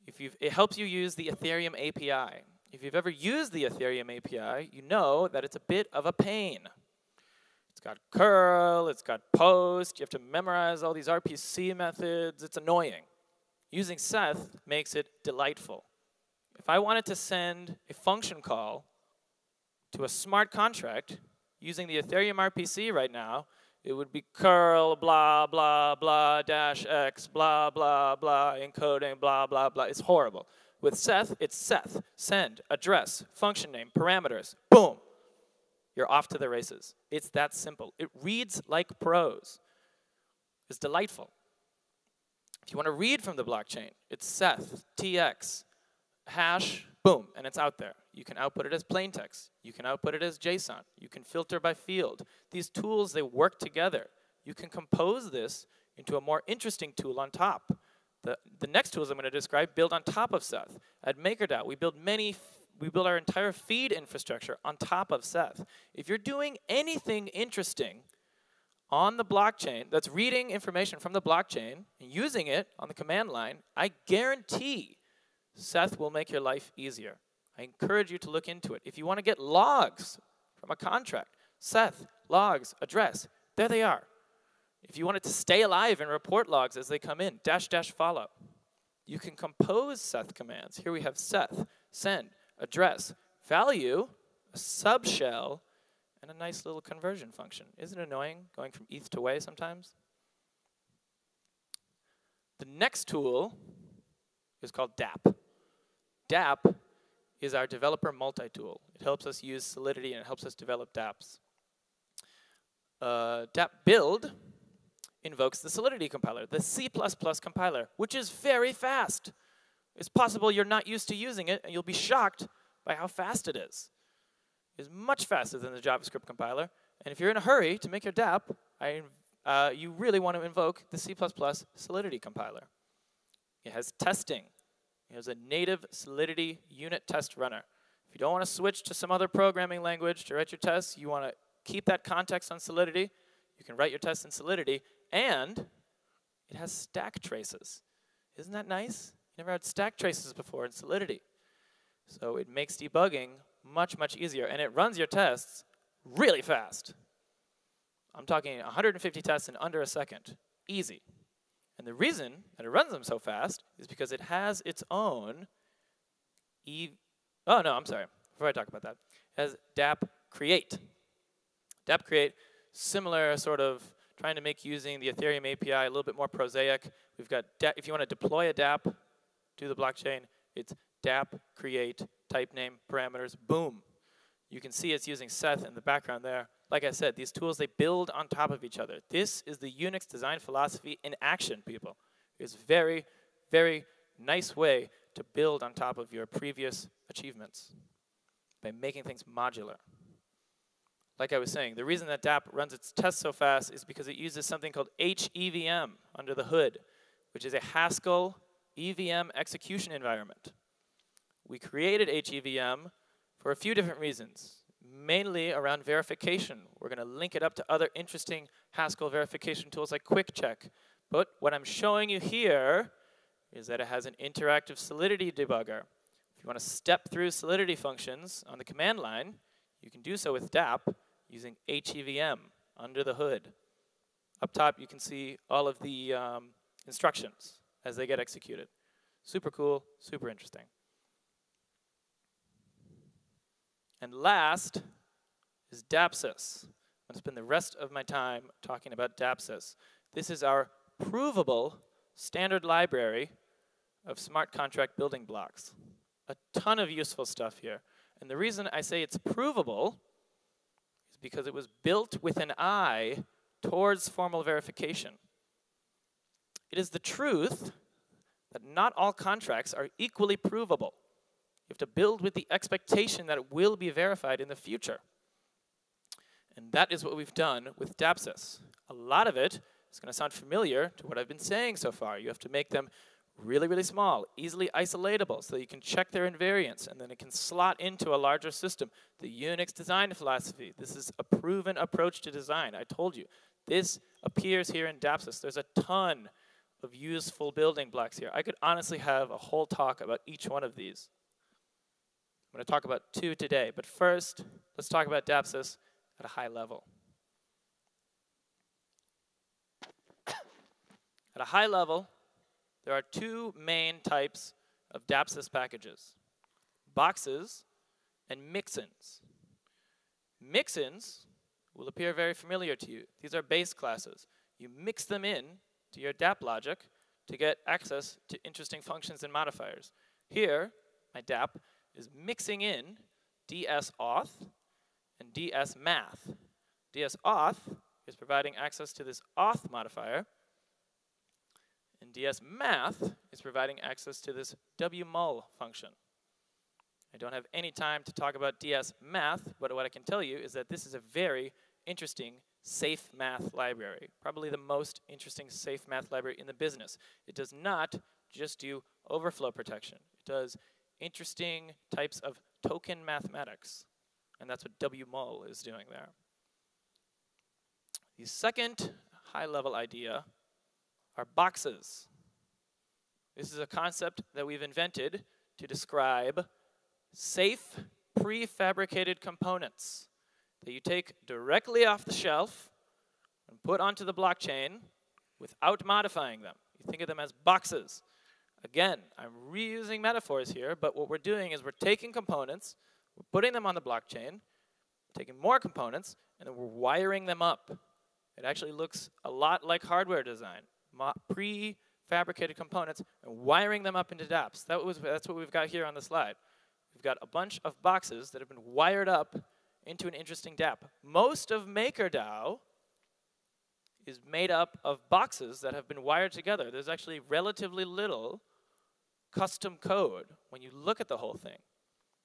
It helps you use the Ethereum API. If you've ever used the Ethereum API, you know that it's a bit of a pain. It's got curl, it's got post, you have to memorize all these RPC methods, it's annoying. Using Seth makes it delightful. If I wanted to send a function call to a smart contract using the Ethereum RPC right now, it would be curl, blah, blah, blah, dash x, blah, blah, blah, encoding, blah, blah, blah. It's horrible. With Seth, it's Seth, send, address, function name, parameters, boom. You're off to the races. It's that simple. It reads like prose. It's delightful. If you want to read from the blockchain, it's Seth, TX, hash, boom, and it's out there. You can output it as plain text. You can output it as JSON. You can filter by field. These tools, they work together. You can compose this into a more interesting tool on top. The next tools I'm going to describe build on top of Seth. At MakerDAO, we build our entire feed infrastructure on top of Seth. If you're doing anything interesting on the blockchain that's reading information from the blockchain and using it on the command line, I guarantee Seth will make your life easier. I encourage you to look into it. If you want to get logs from a contract, Seth, logs, address, there they are. If you wanted to stay alive and report logs as they come in, -- follow. You can compose Seth commands. Here we have Seth, send, address, value, a subshell, and a nice little conversion function. Isn't it annoying going from ETH to WAY sometimes? The next tool is called DAP. DAP is our developer multi-tool. It helps us use Solidity and it helps us develop dApps. DAP build invokes the Solidity compiler, the C++ compiler, which is very fast. It's possible you're not used to using it, and you'll be shocked by how fast it is. It's much faster than the JavaScript compiler, and if you're in a hurry to make your DApp, you really want to invoke the C++ Solidity compiler. It has testing. It has a native Solidity unit test runner. If you don't want to switch to some other programming language to write your tests, you want to keep that context on Solidity, you can write your tests in Solidity, and it has stack traces. Isn't that nice? You never had stack traces before in Solidity. So it makes debugging much, much easier, and it runs your tests really fast. I'm talking 150 tests in under a second. Easy. And the reason that it runs them so fast is because it has its own oh, no, I'm sorry. Before I talk about that, it has DAP create. DAP create, similar sort of trying to make using the Ethereum API a little bit more prosaic. We've got, if you want to deploy a DApp to the blockchain, it's DAP create, type name, parameters, boom. You can see it's using Seth in the background there. Like I said, these tools, they build on top of each other. This is the Unix design philosophy in action, people. It's a very, very nice way to build on top of your previous achievements by making things modular. Like I was saying, the reason that DAP runs its tests so fast is because it uses something called HEVM under the hood, which is a Haskell EVM execution environment. We created HEVM for a few different reasons. mainly around verification. We're going to link it up to other interesting Haskell verification tools like QuickCheck. But what I'm showing you here is that it has an interactive Solidity debugger. If you want to step through Solidity functions on the command line, you can do so with DAP using HEVM under the hood. Up top, you can see all of the instructions as they get executed. Super cool, super interesting. And last is DabSys. I'm going to spend the rest of my time talking about DabSys. This is our provable standard library of smart contract building blocks. A ton of useful stuff here. And the reason I say it's provable is because it was built with an eye towards formal verification. It is the truth that not all contracts are equally provable. You have to build with the expectation that it will be verified in the future. And that is what we've done with DabSys. A lot of it is going to sound familiar to what I've been saying so far. You have to make them really, really small, easily isolatable, so that you can check their invariance, and then it can slot into a larger system. The Unix design philosophy. This is a proven approach to design. I told you. This appears here in DabSys. There's a ton of useful building blocks here. I could honestly have a whole talk about each one of these. I'm going to talk about 2 today, but first, let's talk about DabSys at a high level. At a high level, there are 2 main types of DabSys packages: boxes and mixins. Mixins will appear very familiar to you. These are base classes. You mix them in to your DAP logic to get access to interesting functions and modifiers. Here, my DAP is mixing in DSAuth and DSMath. DSAuth is providing access to this auth modifier, and DSMath is providing access to this wmul function. I don't have any time to talk about DSMath, but what I can tell you is that this is a very interesting safe math library, probably the most interesting safe math library in the business. It does not just do overflow protection. It does interesting types of token mathematics, and that's what wmul is doing there. The second high-level idea are boxes. This is a concept that we've invented to describe safe, prefabricated components that you take directly off the shelf and put onto the blockchain without modifying them. You think of them as boxes. Again, I'm reusing metaphors here, but what we're doing is we're taking components, we're putting them on the blockchain, taking more components, and then we're wiring them up. It actually looks a lot like hardware design. Prefabricated components and wiring them up into dApps. That's what we've got here on the slide. We've got a bunch of boxes that have been wired up into an interesting DApp. Most of MakerDAO is made up of boxes that have been wired together. There's actually relatively little custom code when you look at the whole thing.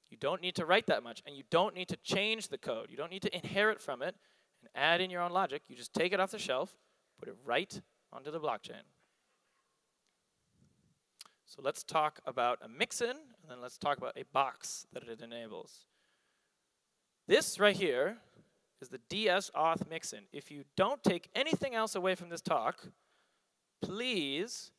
You don't need to write that much, and you don't need to change the code. You don't need to inherit from it and add in your own logic. You just take it off the shelf, put it right onto the blockchain. So let's talk about a mixin, and then let's talk about a box that it enables. This right here is the DSAuth Mixin. If you don't take anything else away from this talk, please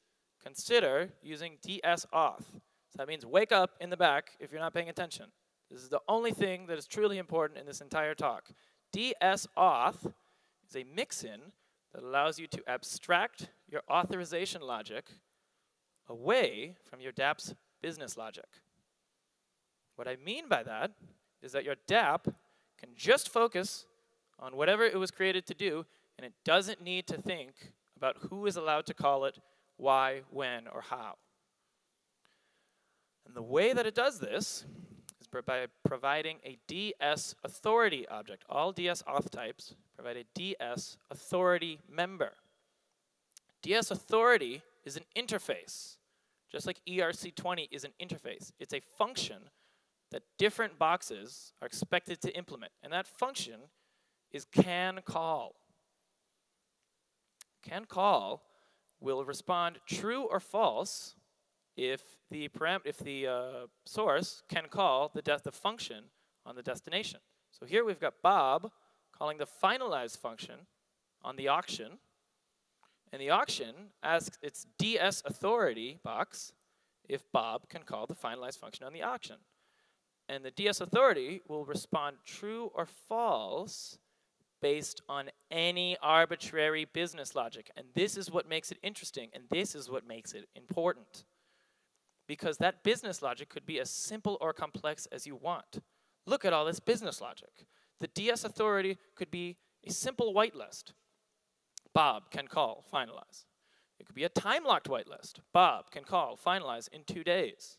consider using DSAuth. So that means wake up in the back if you're not paying attention. This is the only thing that is truly important in this entire talk. DSAuth is a mixin that allows you to abstract your authorization logic away from your dApp's business logic. What I mean by that is that your dApp can just focus on whatever it was created to do, and it doesn't need to think about who is allowed to call it, why, when, or how. And the way that it does this is by providing a DS authority object. All DS auth types provide a DS authority member. DS authority is an interface, just like ERC20 is an interface. It's a function that different boxes are expected to implement, and that function is can_call. Can_call will respond true or false if the source can call the function on the destination. So here we've got Bob calling the finalize function on the auction. And the auction asks its DSAuthority box if Bob can call the finalize function on the auction. And the DSAuthority will respond true or false based on any arbitrary business logic. And this is what makes it interesting, and this is what makes it important. Because that business logic could be as simple or complex as you want. Look at all this business logic. The DSAuthority could be a simple whitelist. Bob can call finalize. It could be a time-locked whitelist. Bob can call finalize in 2 days.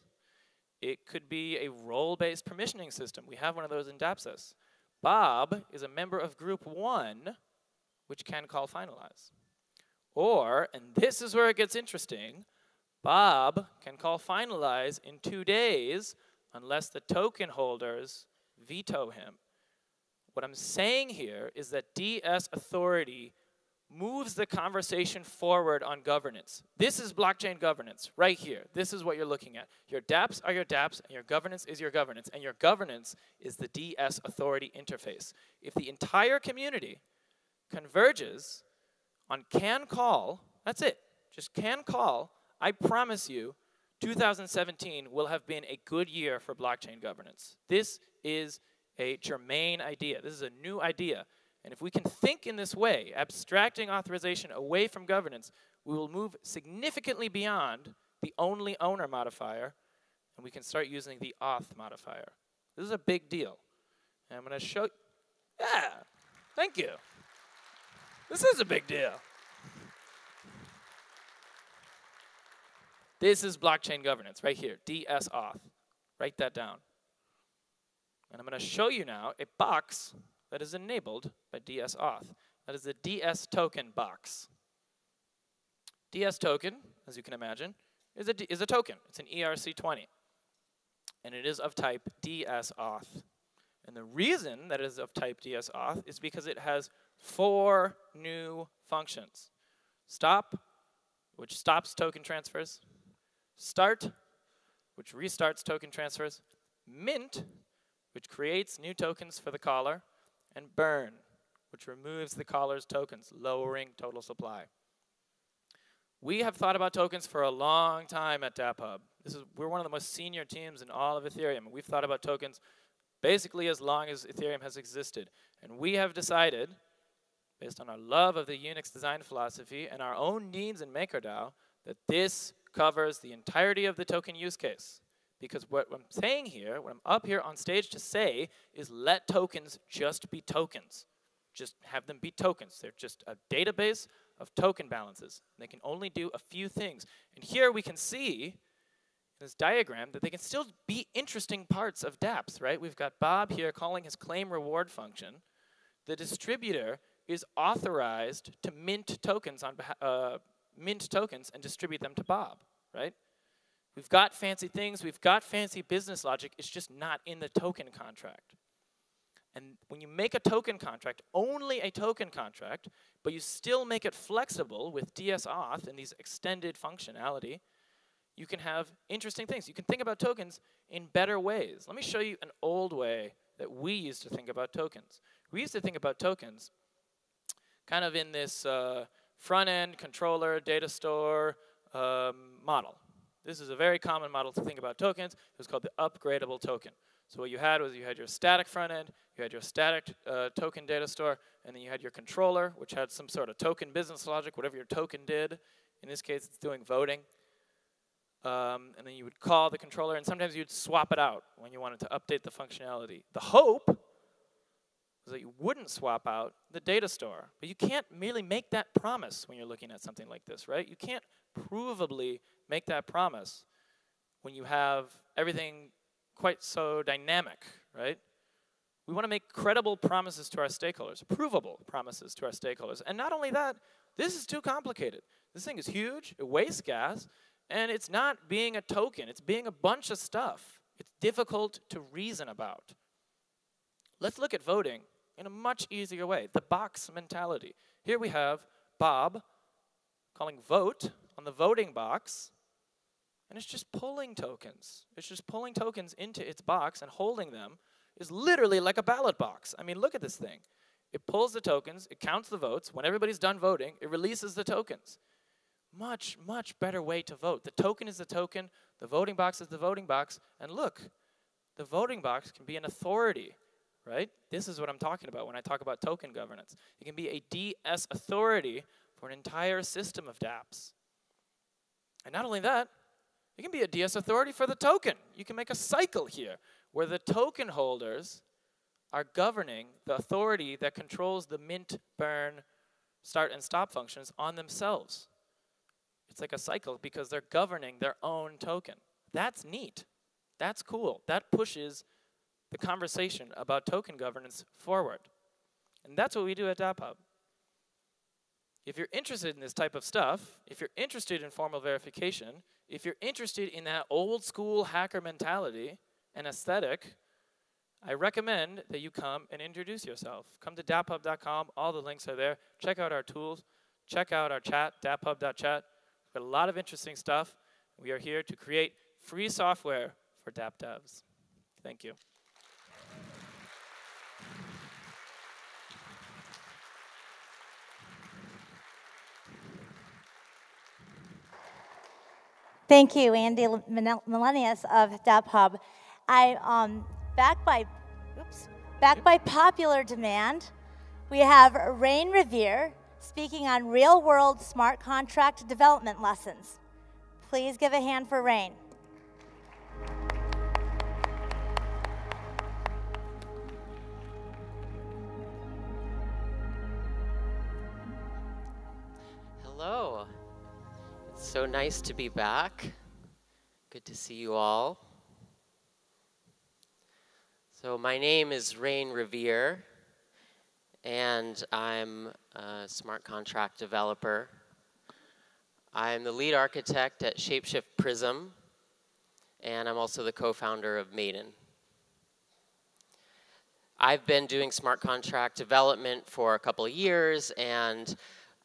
It could be a role-based permissioning system. We have one of those in DabSys. Bob is a member of group 1, which can call finalize. Or, and this is where it gets interesting, Bob can call finalize in 2 days unless the token holders veto him. What I'm saying here is that DSAuthority moves the conversation forward on governance. This is blockchain governance right here. This is what you're looking at. Your dApps are your dApps, and your governance is your governance, and your governance is the DSAuthority interface. If the entire community converges on can call, that's it, just can call, I promise you 2017 will have been a good year for blockchain governance. This is a germane idea. This is a new idea. And if we can think in this way, abstracting authorization away from governance, we will move significantly beyond the only owner modifier, and we can start using the auth modifier. This is a big deal. And I'm going to show you. Yeah, thank you. This is a big deal. This is blockchain governance right here, DSAuth. Write that down. And I'm going to show you now a box that is enabled by DSAuth. That is the DSToken Box. DSToken, as you can imagine, is a token. It's an ERC20. And it is of type DSAuth. And the reason that it is of type DSAuth is because it has 4 new functions. Stop, which stops token transfers. Start, which restarts token transfers. Mint, which creates new tokens for the caller. And burn, which removes the caller's tokens, lowering total supply. We have thought about tokens for a long time at DapHub. We're one of the most senior teams in all of Ethereum. We've thought about tokens basically as long as Ethereum has existed. And we have decided, based on our love of the Unix design philosophy and our own needs in MakerDAO, that this covers the entirety of the token use case. Because what I'm saying here, what I'm up here on stage to say, is let tokens just be tokens. Just have them be tokens. They're just a database of token balances. They can only do a few things. And here we can see in this diagram that they can still be interesting parts of dApps, right? We've got Bob here calling his claim reward function. The distributor is authorized to mint tokens and distribute them to Bob, right? We've got fancy things, we've got fancy business logic, it's just not in the token contract. And when you make a token contract, only a token contract, but you still make it flexible with DSAuth and these extended functionality, you can have interesting things. You can think about tokens in better ways. Let me show you an old way that we used to think about tokens. We used to think about tokens kind of in this front-end controller, data store model. This is a very common model to think about tokens. It was called the upgradable token. So what you had was you had your static front end, you had your static token data store, and then you had your controller, which had some sort of token business logic, whatever your token did. In this case, it's doing voting. And then you would call the controller, and sometimes you'd swap it out when you wanted to update the functionality. The hope was that you wouldn't swap out the data store. But you can't merely make that promise when you're looking at something like this, right? You can't provably make that promise when you have everything quite so dynamic, right? We want to make credible promises to our stakeholders, provable promises to our stakeholders. And not only that, this is too complicated. This thing is huge, it wastes gas, and it's not being a token, it's being a bunch of stuff. It's difficult to reason about. Let's look at voting in a much easier way, the box mentality. Here we have Bob calling vote on the voting box, and it's just pulling tokens. It's just pulling tokens into its box and holding them. is literally like a ballot box. I mean, look at this thing. It pulls the tokens, it counts the votes. When everybody's done voting, it releases the tokens. Much, much better way to vote. The token is the token, the voting box is the voting box, and look, the voting box can be an authority, right? This is what I'm talking about when I talk about token governance. It can be a DS authority for an entire system of dApps. And not only that, it can be a DS authority for the token. You can make a cycle here where the token holders are governing the authority that controls the mint, burn, start, and stop functions on themselves. It's like a cycle because they're governing their own token. That's neat. That's cool. That pushes the conversation about token governance forward. And that's what we do at DapHub. If you're interested in this type of stuff, if you're interested in formal verification, if you're interested in that old school hacker mentality and aesthetic, I recommend that you come and introduce yourself. Come to daphub.com. All the links are there. Check out our tools. Check out our chat, daphub.chat. We've got a lot of interesting stuff. We are here to create free software for dApp devs. Thank you. Thank you, Andy Milenius of DapHub. Backed by popular demand, we have Rain Revere speaking on real-world smart contract development lessons. Please give a hand for Rain. Hello. It's so nice to be back. Good to see you all. So my name is Rain Revere, and I'm a smart contract developer. I'm the lead architect at Shapeshift Prism, and I'm also the co-founder of Maiden. I've been doing smart contract development for a couple of years, and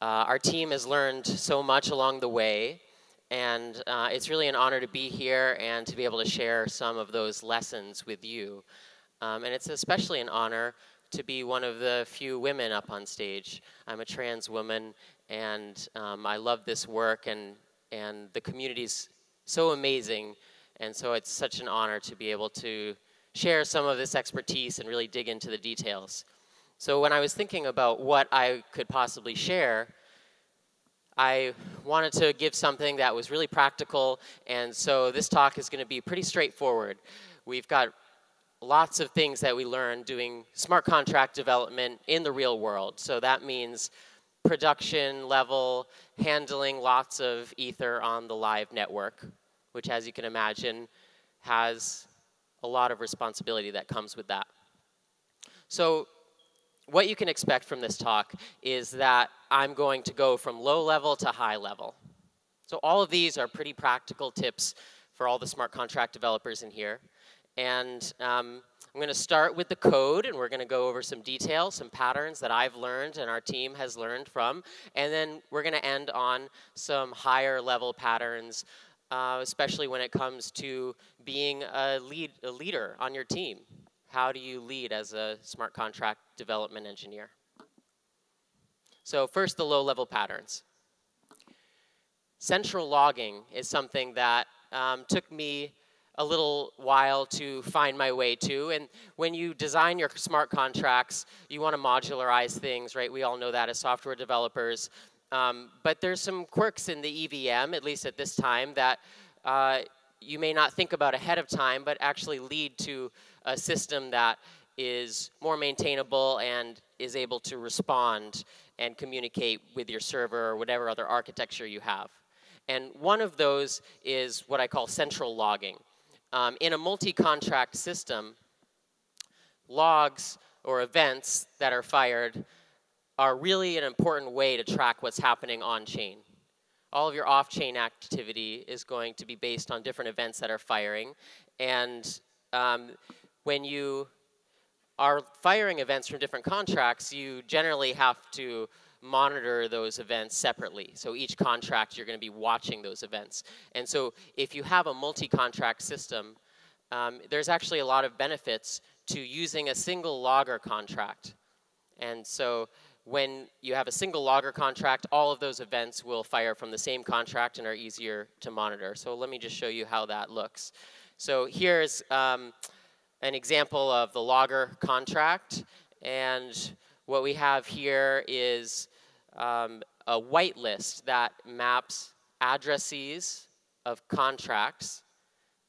our team has learned so much along the way, and it's really an honor to be here and to be able to share some of those lessons with you. And it's especially an honor to be one of the few women up on stage. I'm a trans woman, and I love this work, and the community's so amazing, and so it's such an honor to be able to share some of this expertise and really dig into the details. So when I was thinking about what I could possibly share, I wanted to give something that was really practical, and so this talk is going to be pretty straightforward. We've got lots of things that we learn doing smart contract development in the real world. So that means production level, handling lots of ether on the live network, which, as you can imagine, has a lot of responsibility that comes with that. So what you can expect from this talk is that I'm going to go from low level to high level. So all of these are pretty practical tips for all the smart contract developers in here. And I'm going to start with the code, and we're going to go over some details, some patterns that I've learned and our team has learned from. And then we're going to end on some higher level patterns, especially when it comes to being a leader on your team. How do you lead as a smart contract development engineer? So first, the low-level patterns. Central logging is something that took me a little while to find my way to. And when you design your smart contracts, you want to modularize things, right? We all know that as software developers. But there's some quirks in the EVM, at least at this time, that you may not think about ahead of time, but actually lead to a system that is more maintainable and is able to respond and communicate with your server or whatever other architecture you have. And one of those is what I call central logging. In a multi-contract system, logs or events that are fired are really an important way to track what's happening on-chain. All of your off-chain activity is going to be based on different events that are firing. And when you are firing events from different contracts, you generally have to monitor those events separately. So each contract, you're going to be watching those events. And so if you have a multi-contract system, there's actually a lot of benefits to using a single logger contract. And so when you have a single logger contract, all of those events will fire from the same contract and are easier to monitor. So let me just show you how that looks. So here's an example of the logger contract. And what we have here is a whitelist that maps addressees of contracts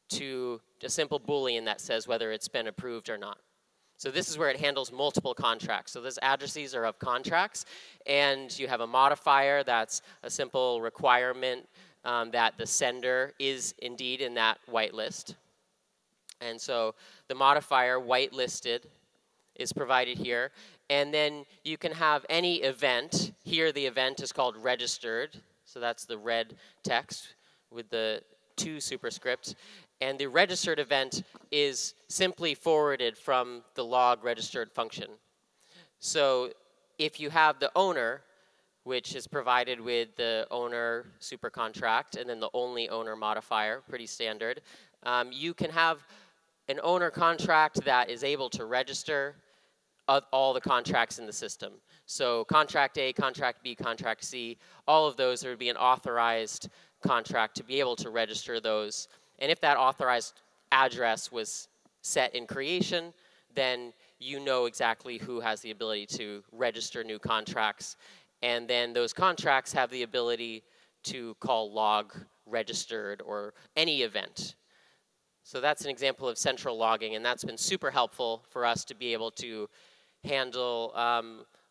to a simple Boolean that says whether it's been approved or not. So this is where it handles multiple contracts. So those addresses are of contracts, and you have a modifier that's a simple requirement that the sender is indeed in that whitelist. And so the modifier whitelisted is provided here. And then you can have any event. Here the event is called registered. So that's the red text with the 2 superscripts. And the registered event is simply forwarded from the log registered function. So if you have the owner, which is provided with the owner super contract and then the only owner modifier, pretty standard, you can have an owner contract that is able to register all the contracts in the system. So contract A, contract B, contract C, all of those, there would be an authorized contract to be able to register those. And if that authorized address was set in creation, then you know exactly who has the ability to register new contracts. And then those contracts have the ability to call log registered or any event. So that's an example of central logging, and that's been super helpful for us to be able to handle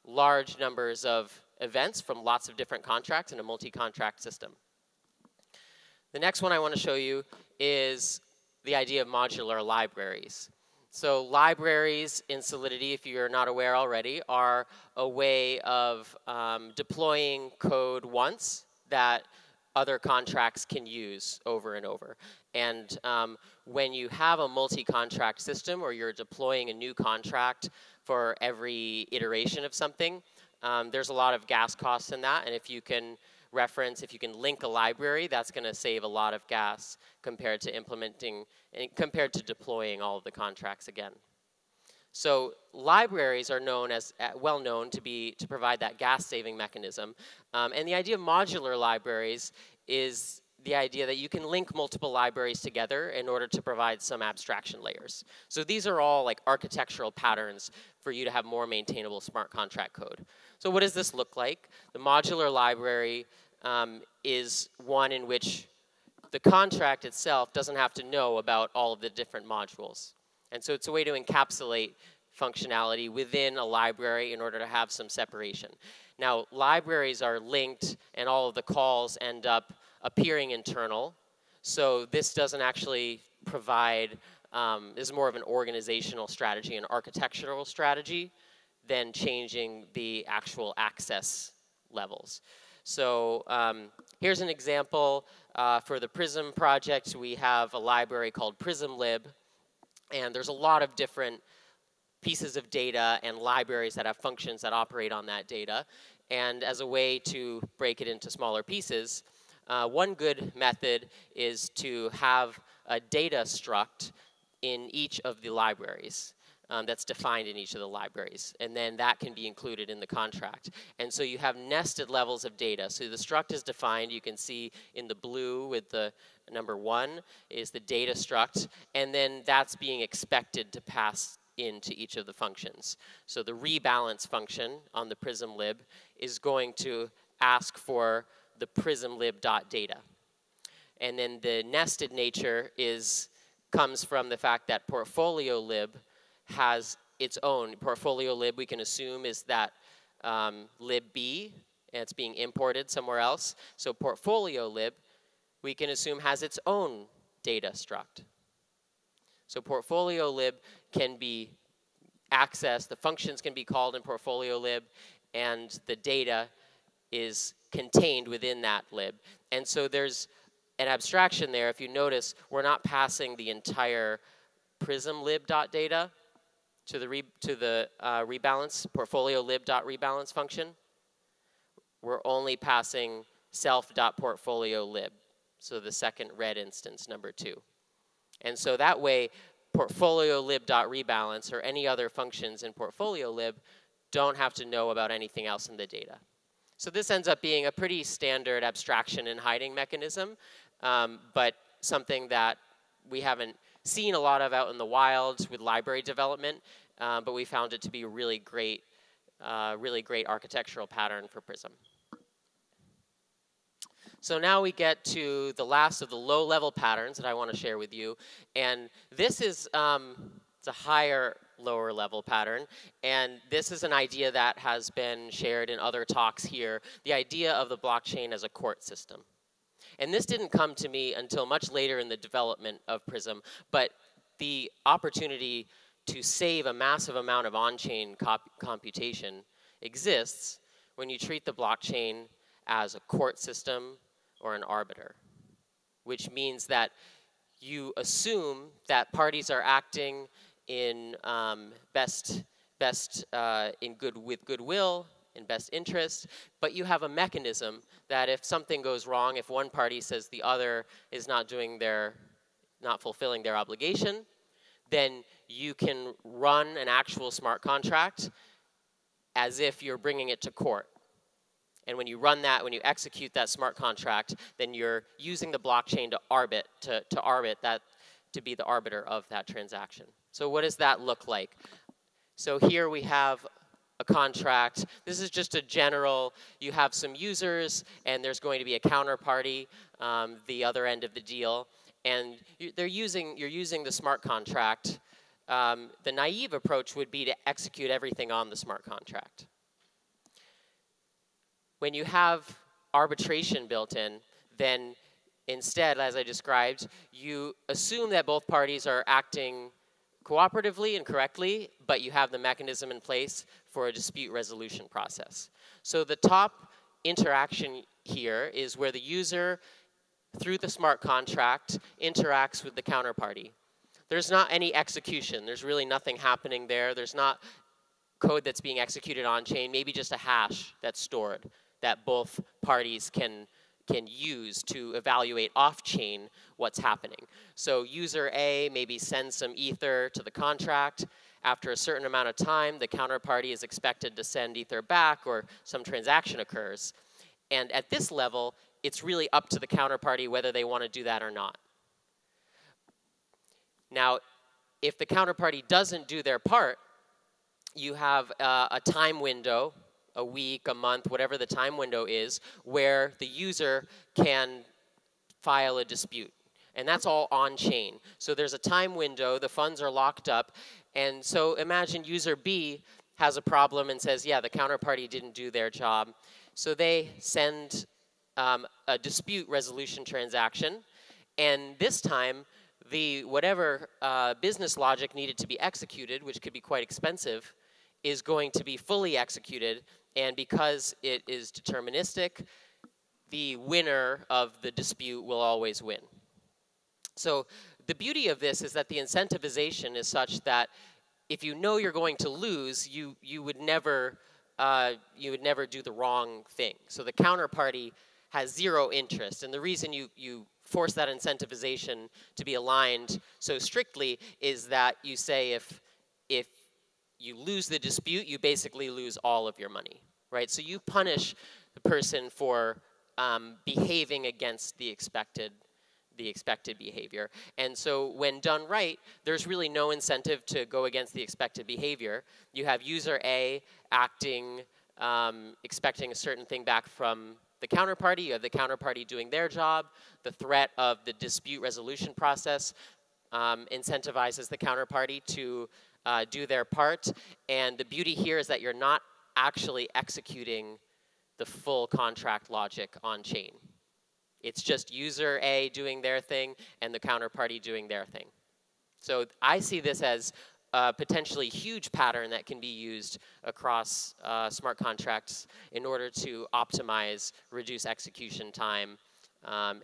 large numbers of events from lots of different contracts in a multi-contract system. The next one I want to show you is the idea of modular libraries. So libraries in Solidity, if you're not aware already, are a way of deploying code once that other contracts can use over and over. And when you have a multi-contract system or you're deploying a new contract for every iteration of something, there's a lot of gas costs in that. And if you can if you can link a library, that's going to save a lot of gas compared to deploying all of the contracts again. So libraries are well known to provide that gas saving mechanism. And the idea of modular libraries is the idea that you can link multiple libraries together in order to provide some abstraction layers. So these are all like architectural patterns for you to have more maintainable smart contract code. So what does this look like? The modular library is one in which the contract itself doesn't have to know about all of the different modules. And so it's a way to encapsulate functionality within a library in order to have some separation. Now, libraries are linked, and all of the calls end up appearing internal. So this doesn't actually provide, this is more of an organizational strategy, an architectural strategy, than changing the actual access levels. So here's an example. For the Prism project, we have a library called PrismLib. And there's a lot of different pieces of data and libraries that have functions that operate on that data. And as a way to break it into smaller pieces, one good method is to have a data struct in each of the libraries. That's defined in each of the libraries. And then that can be included in the contract. And so you have nested levels of data. So the struct is defined. You can see in the blue with the number 1 is the data struct. And then that's being expected to pass into each of the functions. So the rebalance function on the PrismLib is going to ask for the PrismLib.data. And then the nested nature comes from the fact that PortfolioLib has its own. PortfolioLib, we can assume, is that lib B, and it's being imported somewhere else. So PortfolioLib, we can assume, has its own data struct. So PortfolioLib can be accessed, the functions can be called in PortfolioLib, and the data is contained within that lib. And so there's an abstraction there. If you notice, we're not passing the entire PrismLib.data to the rebalance, PortfolioLib.rebalance function. We're only passing self.PortfolioLib, so the second red instance, number 2. And so that way, portfolio lib.rebalance or any other functions in portfolio lib don't have to know about anything else in the data. So this ends up being a pretty standard abstraction and hiding mechanism, but something that we haven't seen a lot of out in the wild with library development, but we found it to be a really great architectural pattern for Prism. So now we get to the last of the low-level patterns that I want to share with you, and this is it's a higher lower-level pattern, and this is an idea that has been shared in other talks here, the idea of the blockchain as a court system. And this didn't come to me until much later in the development of Prism, but the opportunity to save a massive amount of on-chain computation exists when you treat the blockchain as a court system or an arbiter, which means that you assume that parties are acting in with goodwill, in best interest, but you have a mechanism that if something goes wrong, if one party says the other is not fulfilling their obligation, then you can run an actual smart contract as if you're bringing it to court. And when you run that, when you execute that smart contract, then you're using the blockchain to arbit that, to be the arbiter of that transaction. So what does that look like? So here we have a contract. This is just a general, you have some users, and there's going to be a counterparty, the other end of the deal. And you're using the smart contract. The naive approach would be to execute everything on the smart contract. When you have arbitration built in, then instead, as I described, you assume that both parties are acting cooperatively and correctly, but you have the mechanism in place for a dispute resolution process. So the top interaction here is where the user, through the smart contract, interacts with the counterparty. There's not any execution. There's really nothing happening there. There's not code that's being executed on-chain, maybe just a hash that's stored that both parties can use to evaluate off-chain what's happening. So user A maybe sends some ether to the contract. After a certain amount of time, the counterparty is expected to send ether back or some transaction occurs. And at this level, it's really up to the counterparty whether they want to do that or not. Now, if the counterparty doesn't do their part, you have a time window, a week, a month, whatever the time window is, where the user can file a dispute. And that's all on-chain. So there's a time window, the funds are locked up, and so imagine user B has a problem and says, yeah, the counterparty didn't do their job. So they send a dispute resolution transaction, and this time, whatever business logic needed to be executed, which could be quite expensive, is going to be fully executed, and because it is deterministic, the winner of the dispute will always win. So the beauty of this is that the incentivization is such that if you know you're going to lose, you would never do the wrong thing. So the counterparty has zero interest, and the reason you force that incentivization to be aligned so strictly is that you say if you lose the dispute, you basically lose all of your money, right? So you punish the person for behaving against the expected behavior. And so when done right, there's really no incentive to go against the expected behavior. You have user A acting, expecting a certain thing back from the counterparty. You have the counterparty doing their job. The threat of the dispute resolution process incentivizes the counterparty to do their part. And the beauty here is that you're not actually executing the full contract logic on chain. It's just user A doing their thing and the counterparty doing their thing. So I see this as a potentially huge pattern that can be used across smart contracts in order to optimize, reduce execution time.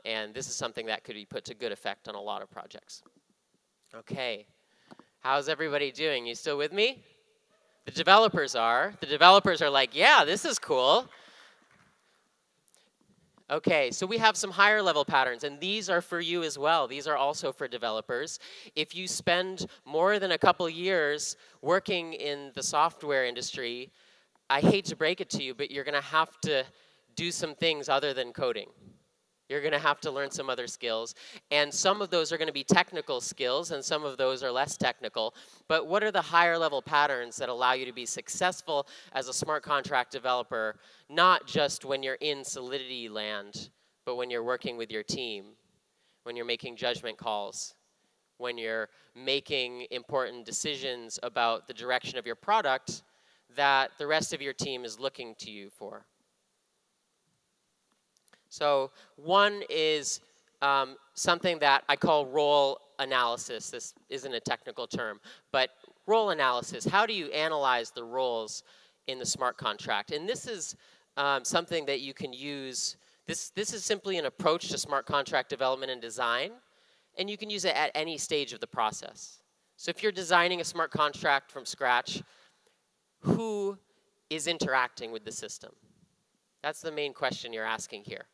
And this is something that could be put to good effect on a lot of projects. Okay. How's everybody doing? You still with me? The developers are. The developers are like, yeah, this is cool. Okay, so we have some higher level patterns, and these are for you as well. These are also for developers. If you spend more than a couple years working in the software industry, I hate to break it to you, but you're going to have to do some things other than coding. You're going to have to learn some other skills, and some of those are going to be technical skills, and some of those are less technical. But what are the higher level patterns that allow you to be successful as a smart contract developer, not just when you're in Solidity land, but when you're working with your team, when you're making judgment calls, when you're making important decisions about the direction of your product that the rest of your team is looking to you for. So one is something that I call role analysis. This isn't a technical term, but role analysis. How do you analyze the roles in the smart contract? And this is something that you can use. This is simply an approach to smart contract development and design, and you can use it at any stage of the process. So if you're designing a smart contract from scratch, who is interacting with the system? That's the main question you're asking here.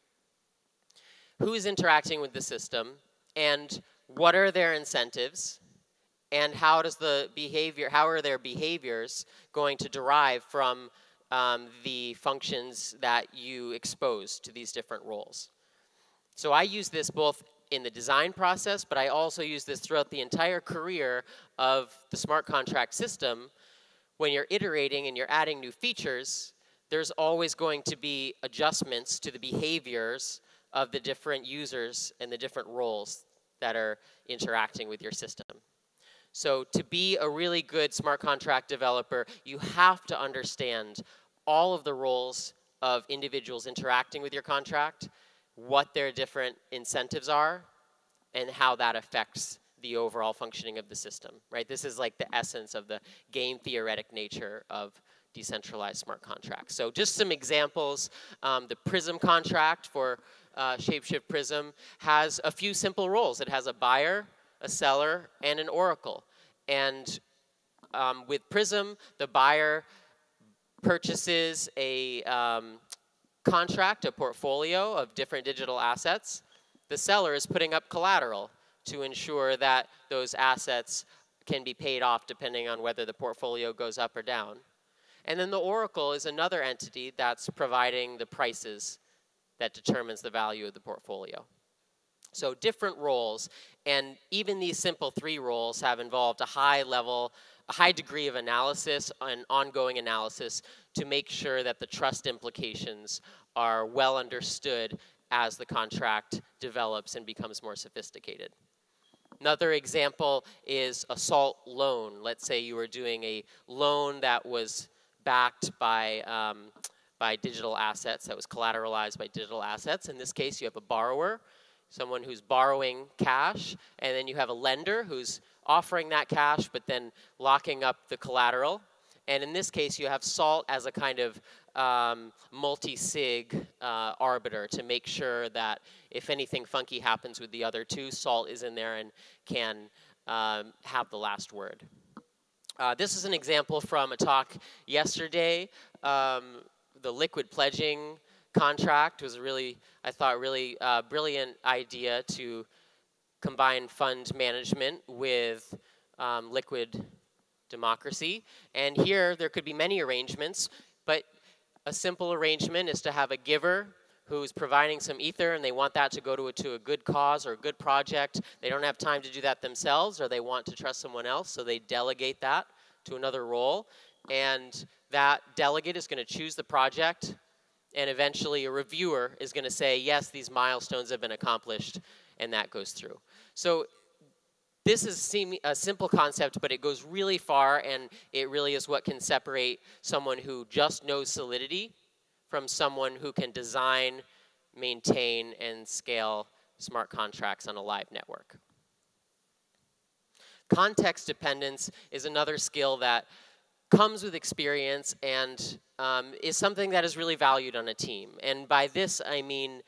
Who is interacting with the system, and what are their incentives, and how are their behaviors going to derive from the functions that you expose to these different roles? So I use this both in the design process, but I also use this throughout the entire career of the smart contract system. When you're iterating and you're adding new features, there's always going to be adjustments to the behaviors of the different users and the different roles that are interacting with your system. So to be a really good smart contract developer, you have to understand all of the roles of individuals interacting with your contract, what their different incentives are, and how that affects the overall functioning of the system, right? This is like the essence of the game theoretic nature of decentralized smart contracts. So just some examples. The Prism contract for Shapeshift Prism has a few simple roles. It has a buyer, a seller, and an oracle. And with Prism, the buyer purchases a contract, a portfolio of different digital assets. The seller is putting up collateral to ensure that those assets can be paid off depending on whether the portfolio goes up or down. And then the oracle is another entity that's providing the prices that determines the value of the portfolio. So different roles, and even these simple 3 roles have involved a high degree of analysis and ongoing analysis to make sure that the trust implications are well understood as the contract develops and becomes more sophisticated. Another example is a SALT loan. Let's say you were doing a loan that was backed by digital assets, that was collateralized by digital assets. In this case, you have a borrower, someone who's borrowing cash, and then you have a lender who's offering that cash but then locking up the collateral. And in this case, you have SALT as a kind of multi-sig arbiter to make sure that if anything funky happens with the other 2, SALT is in there and can have the last word. This is an example from a talk yesterday. The liquid pledging contract was I thought, really brilliant idea to combine fund management with liquid democracy. And here, there could be many arrangements, but a simple arrangement is to have a giver who's providing some ether, and they want that to go to a good cause or a good project. They don't have time to do that themselves, or they want to trust someone else, so they delegate that to another role. And that delegate is going to choose the project, and eventually a reviewer is going to say, yes, these milestones have been accomplished, and that goes through. So this is a simple concept, but it goes really far, and it really is what can separate someone who just knows Solidity from someone who can design, maintain, and scale smart contracts on a live network. Context dependence is another skill that comes with experience and is something that is really valued on a team. And by this, I mean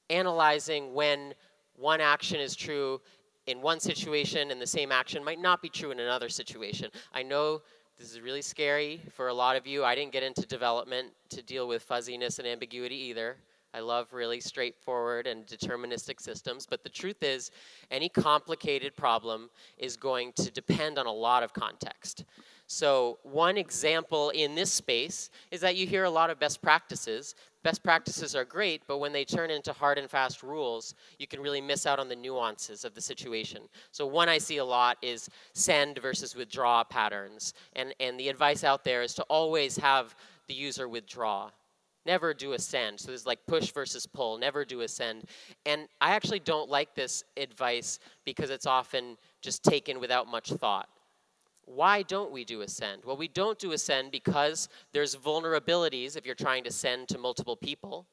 analyzing when one action is true in one situation and the same action might not be true in another situation. I know this is really scary for a lot of you. I didn't get into development to deal with fuzziness and ambiguity either. I love really straightforward and deterministic systems, but the truth is any complicated problem is going to depend on a lot of context. So one example in this space is that you hear a lot of best practices. Best practices are great, but when they turn into hard and fast rules, you can really miss out on the nuances of the situation. So one I see a lot is send versus withdraw patterns. And the advice out there is to always have the user withdraw. Never do a send. So there's like push versus pull, never do a send. And I actually don't like this advice because it's often just taken without much thought. Why don't we do a send? Well, we don't do a send because there's vulnerabilities if you're trying to send to multiple people.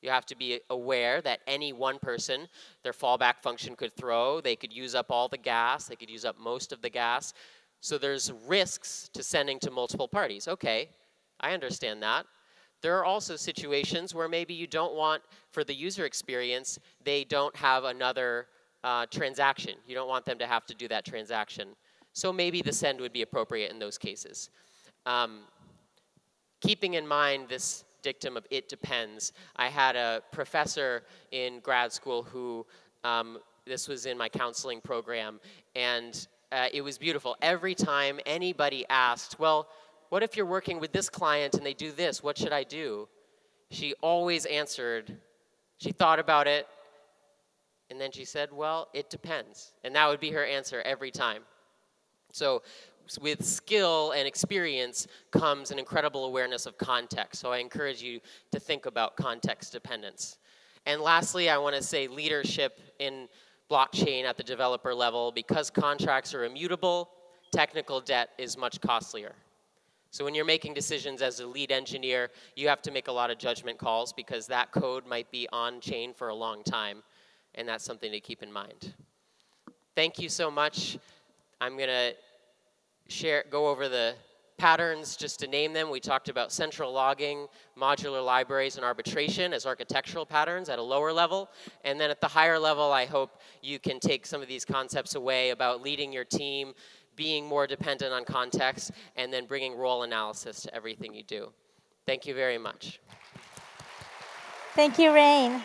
You have to be aware that any one person, their fallback function could throw, they could use up all the gas, they could use up most of the gas. So there's risks to sending to multiple parties. Okay, I understand that. There are also situations where maybe you don't want, for the user experience, they don't have another transaction. You don't want them to have to do that transaction. So maybe the send would be appropriate in those cases. Keeping in mind this dictum of it depends, I had a professor in grad school who, this was in my counseling program, and it was beautiful. Every time anybody asked, well, what if you're working with this client and they do this, what should I do? She always answered, she thought about it, and then she said, well, it depends. And that would be her answer every time. So with skill and experience comes an incredible awareness of context. So I encourage you to think about context dependence. And lastly, I want to say leadership in blockchain at the developer level. Because contracts are immutable, technical debt is much costlier. So when you're making decisions as a lead engineer, you have to make a lot of judgment calls because that code might be on chain for a long time. And that's something to keep in mind. Thank you so much. I'm going to go over the patterns just to name them. We talked about central logging, modular libraries, and arbitration as architectural patterns at a lower level. And then at the higher level, I hope you can take some of these concepts away about leading your team, being more dependent on context, and then bringing role analysis to everything you do. Thank you very much. Thank you, Rain.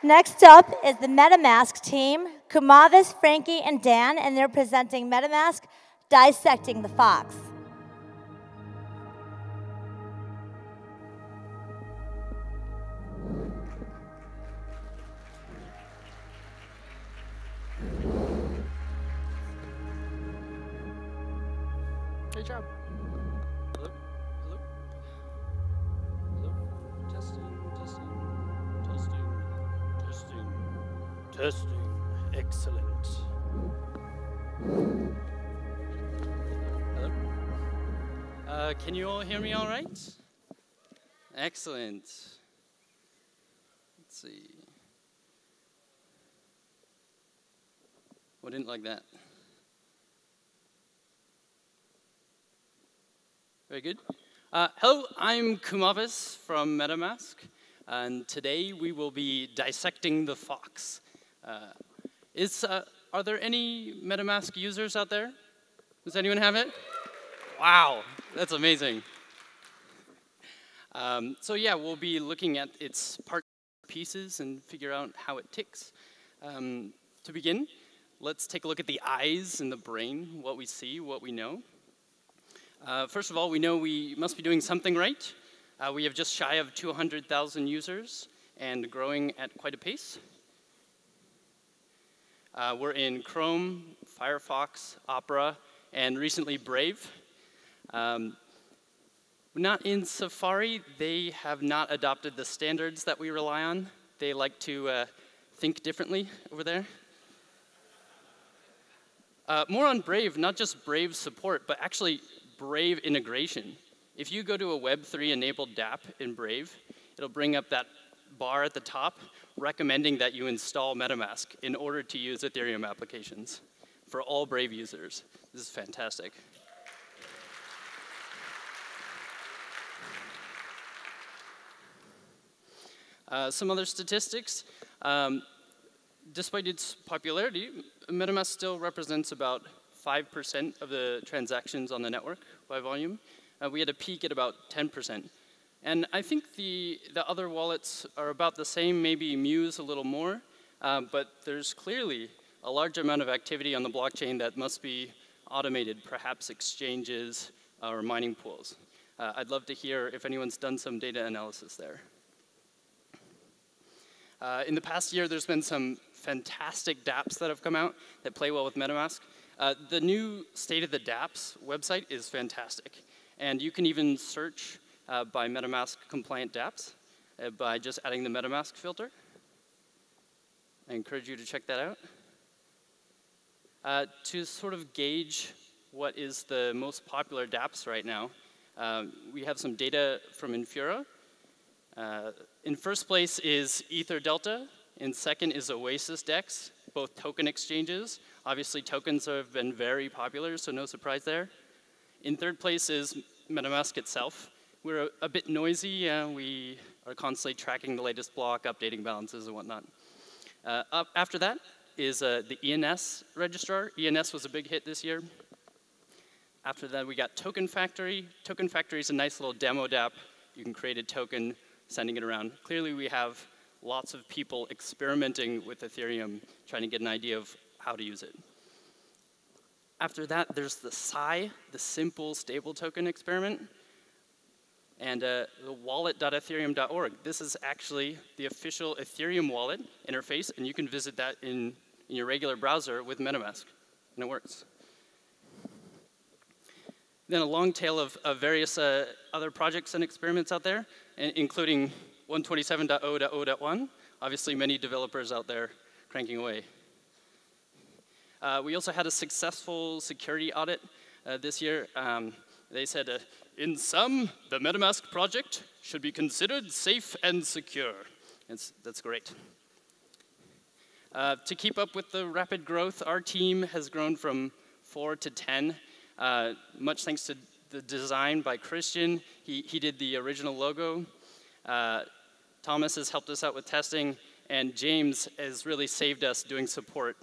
Next up is the MetaMask team, Kumavis, Frankie, and Dan, and they're presenting MetaMask Dissecting the Fox. Great job. Hello? Hello? Hello? Testing, testing, testing. Testing. Testing. Excellent. Hello? Can you all hear me all right? Excellent. Let's see. Well, didn't like that. Very good. Hello, I'm Kumavis from MetaMask. And today we will be dissecting the fox. Are there any MetaMask users out there? Does anyone have it? Wow, that's amazing. So yeah, we'll be looking at its part pieces and figure out how it ticks. To begin, let's take a look at the eyes and the brain, what we see, what we know. First of all, we know we must be doing something right. We have just shy of 200,000 users and growing at quite a pace. We're in Chrome, Firefox, Opera, and recently Brave. Not in Safari. They have not adopted the standards that we rely on. They like to think differently over there. More on Brave, not just Brave support, but actually Brave integration. If you go to a Web3 enabled dApp in Brave, it'll bring up that bar at the top recommending that you install MetaMask in order to use Ethereum applications for all Brave users. This is fantastic. Some other statistics. Despite its popularity, MetaMask still represents about 5% of the transactions on the network by volume. we had a peak at about 10%. And I think the other wallets are about the same, maybe Muse a little more, but there's clearly a large amount of activity on the blockchain that must be automated, perhaps exchanges or mining pools. I'd love to hear if anyone's done some data analysis there. In the past year, there's been some fantastic dApps that have come out that play well with MetaMask. The new State of the dApps website is fantastic. And you can even search by MetaMask compliant dApps by just adding the MetaMask filter. I encourage you to check that out. To sort of gauge what is the most popular dApps right now, we have some data from Infura. In first place is Ether Delta. In second is Oasis Dex, both token exchanges. Obviously, tokens have been very popular, so no surprise there. In third place is MetaMask itself. We're a bit noisy. We are constantly tracking the latest block, updating balances and whatnot. After that is the ENS registrar. ENS was a big hit this year. After that, we got Token Factory. Token Factory is a nice little demo dApp. You can create a token, sending it around. Clearly, we have lots of people experimenting with Ethereum, trying to get an idea of how to use it. After that, there's the SAI, the Simple Stable Token Experiment, and the wallet.ethereum.org. This is actually the official Ethereum wallet interface, and you can visit that in your regular browser with MetaMask, and it works. Then a long tail of various other projects and experiments out there, including 127.0.0.1. Obviously, many developers out there cranking away. We also had a successful security audit this year. They said, in sum, the MetaMask project should be considered safe and secure. That's great. To keep up with the rapid growth, our team has grown from 4 to 10, much thanks to the design by Christian. He did the original logo. Thomas has helped us out with testing, and James has really saved us doing support,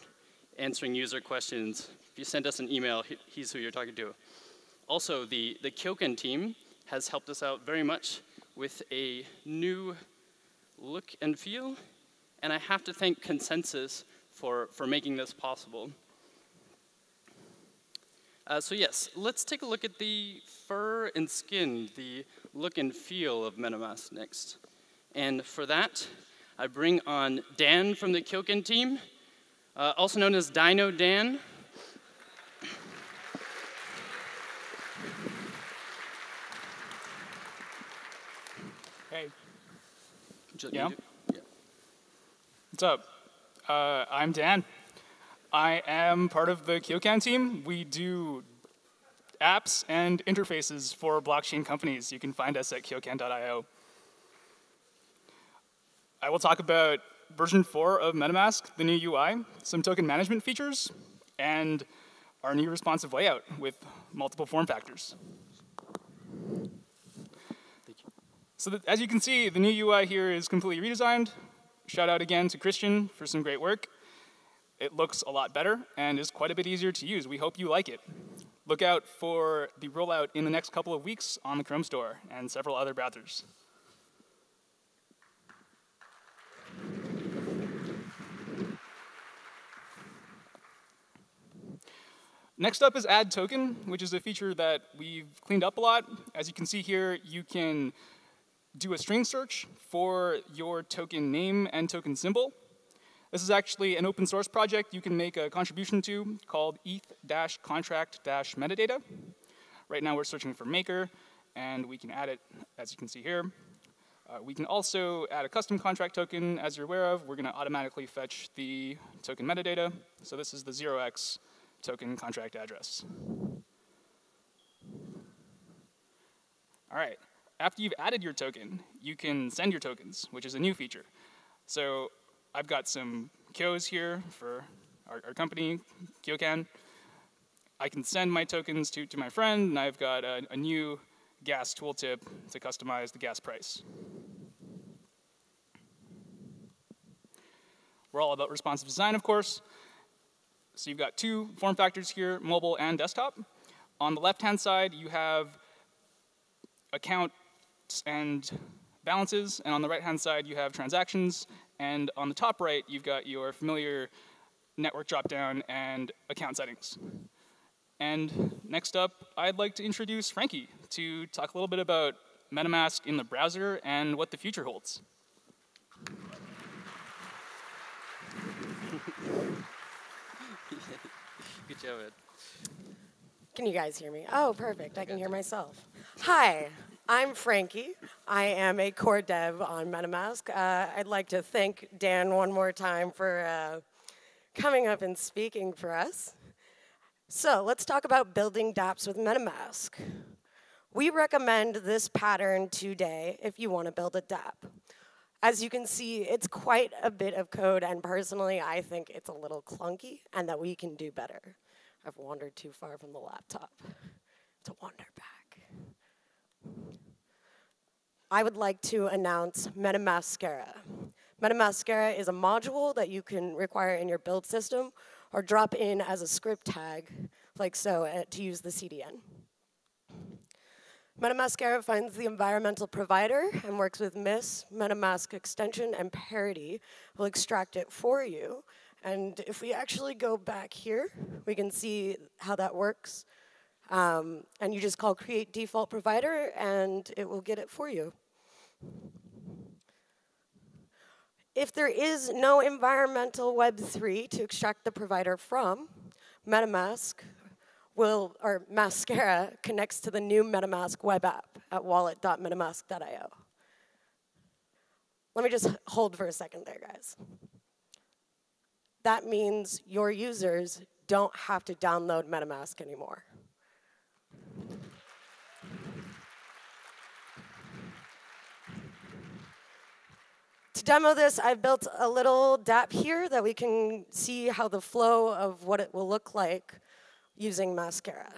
answering user questions. If you send us an email, he's who you're talking to. Also, the Kyoken team has helped us out very much with a new look and feel, and I have to thank Consensus for making this possible. So yes, let's take a look at the fur and skin, the look and feel of MetaMask next. And for that, I bring on Dan from the Kyoken team, also known as Dino Dan. Hey. Yeah? What's up? I'm Dan. I am part of the Kyoken team. We do apps and interfaces for blockchain companies. You can find us at kyoken.io. I will talk about version 4 of MetaMask, the new UI, some token management features, and our new responsive layout with multiple form factors. So as you can see, the new UI here is completely redesigned. Shout out again to Christian for some great work. It looks a lot better and is quite a bit easier to use. We hope you like it. Look out for the rollout in the next couple of weeks on the Chrome Store and several other browsers. Next up is Add Token, which is a feature that we've cleaned up a lot. As you can see here, you can do a string search for your token name and token symbol. This is actually an open source project you can make a contribution to called eth-contract-metadata. Right now we're searching for maker, and we can add it, as you can see here. We can also add a custom contract token, as you're aware of. We're going to automatically fetch the token metadata. So this is the 0x token contract address. All right. After you've added your token, you can send your tokens, which is a new feature. So I've got some Kyos here for our company, Kyoken. I can send my tokens to my friend, and I've got a new gas tooltip to customize the gas price. We're all about responsive design, of course. So you've got two form factors here, mobile and desktop. On the left-hand side, you have accounts and balances, and on the right-hand side, you have transactions, and on the top right, you've got your familiar network dropdown and account settings. And next up, I'd like to introduce Frankie to talk a little bit about MetaMask in the browser and what the future holds. Good job, Ed. Can you guys hear me? Oh, perfect. I can hear myself. Hi, I'm Frankie. I am a core dev on MetaMask. I'd like to thank Dan one more time for coming up and speaking for us. So let's talk about building dApps with MetaMask. We recommend this pattern today if you want to build a dApp. As you can see, it's quite a bit of code, and personally, I think it's a little clunky and that we can do better. I've wandered too far from the laptop to wander back. I would like to announce MetaMascara. MetaMascara is a module that you can require in your build system or drop in as a script tag, like so, to use the CDN. MetaMascara finds the environmental provider and works with MIS, MetaMask extension, and parity. We'll extract it for you. And if we actually go back here, we can see how that works. And you just call create default provider, and it will get it for you. If there is no environmental Web3 to extract the provider from, MetaMask or Mascara connects to the new MetaMask web app at wallet.metamask.io. Let me just hold for a second there, guys. That means your users don't have to download MetaMask anymore. To demo this, I've built a little dApp here that we can see how the flow of what it will look like using Mascara.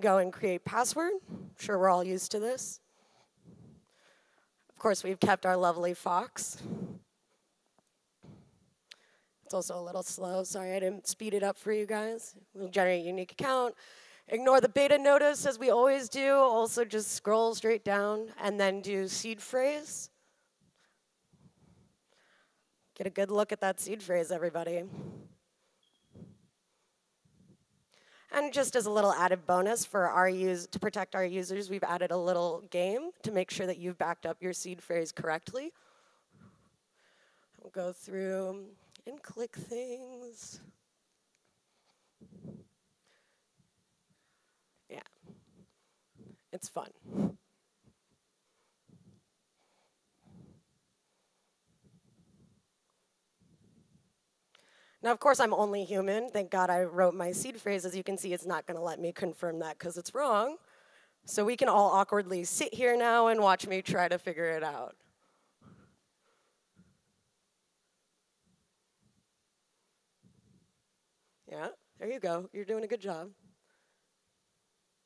Go and create password. I'm sure we're all used to this. Of course, we've kept our lovely fox. It's also a little slow. Sorry, I didn't speed it up for you guys. We'll generate a unique account. Ignore the beta notice, as we always do. Also, just scroll straight down and then do seed phrase. Get a good look at that seed phrase, everybody. And just as a little added bonus for to protect our users, we've added a little game to make sure that you've backed up your seed phrase correctly. We'll go through and click things. Yeah, it's fun. Now, of course, I'm only human. Thank God I wrote my seed phrase. As you can see, it's not going to let me confirm that because it's wrong. So we can all awkwardly sit here now and watch me try to figure it out. Yeah, there you go. You're doing a good job.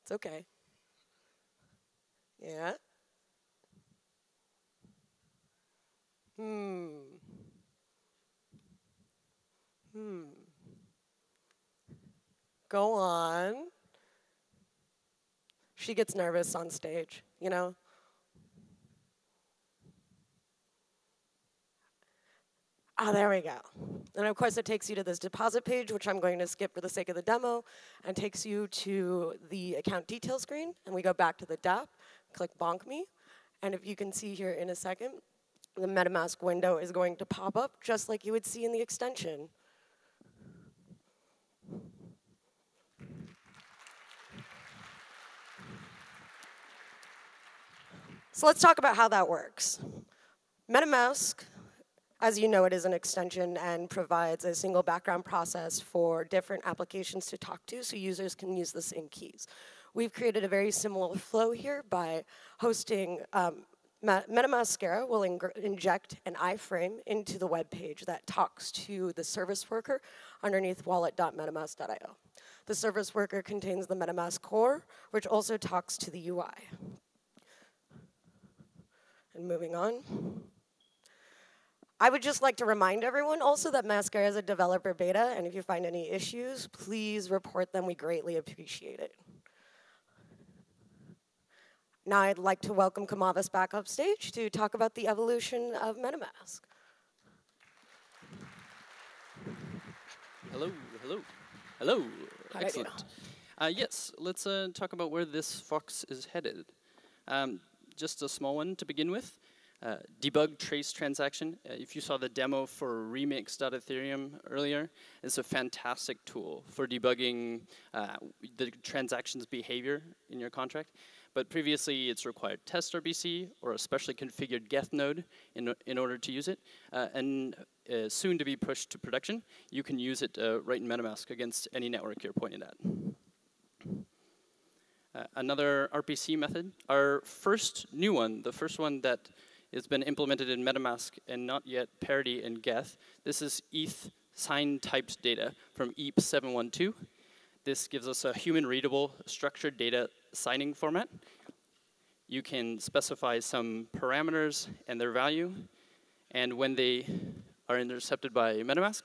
It's okay. Yeah. Go on. She gets nervous on stage, you know? Ah, there we go. And of course, it takes you to this deposit page, which I'm going to skip for the sake of the demo, and takes you to the account detail screen. And we go back to the dApp, click Bonk Me. And if you can see here in a second, the MetaMask window is going to pop up just like you would see in the extension. So let's talk about how that works. MetaMask, as you know, it is an extension and provides a single background process for different applications to talk to so users can use the same keys. We've created a very similar flow here by hosting MetaMascara will inject an iframe into the web page that talks to the service worker underneath wallet.metamask.io. The service worker contains the MetaMask core, which also talks to the UI. And moving on. I would just like to remind everyone also that Mascara is a developer beta, and if you find any issues, please report them. We greatly appreciate it. Now I'd like to welcome Kamavis back up stage to talk about the evolution of MetaMask. Hello, hello, hello. How'd I do? Excellent. Yes, let's talk about where this fox is headed. Just a small one to begin with. Debug trace transaction. If you saw the demo for Remixd.Ethereum earlier, it's a fantastic tool for debugging the transaction's behavior in your contract. But previously, it's required test RBC or a specially configured Geth node in order to use it. And soon to be pushed to production, you can use it right in MetaMask against any network you're pointed at. Another RPC method, our first new one, the first one that has been implemented in MetaMask and not yet parity in Geth. This is ETH sign typed data from EAP 712. This gives us a human readable structured data signing format. You can specify some parameters and their value. And when they are intercepted by MetaMask,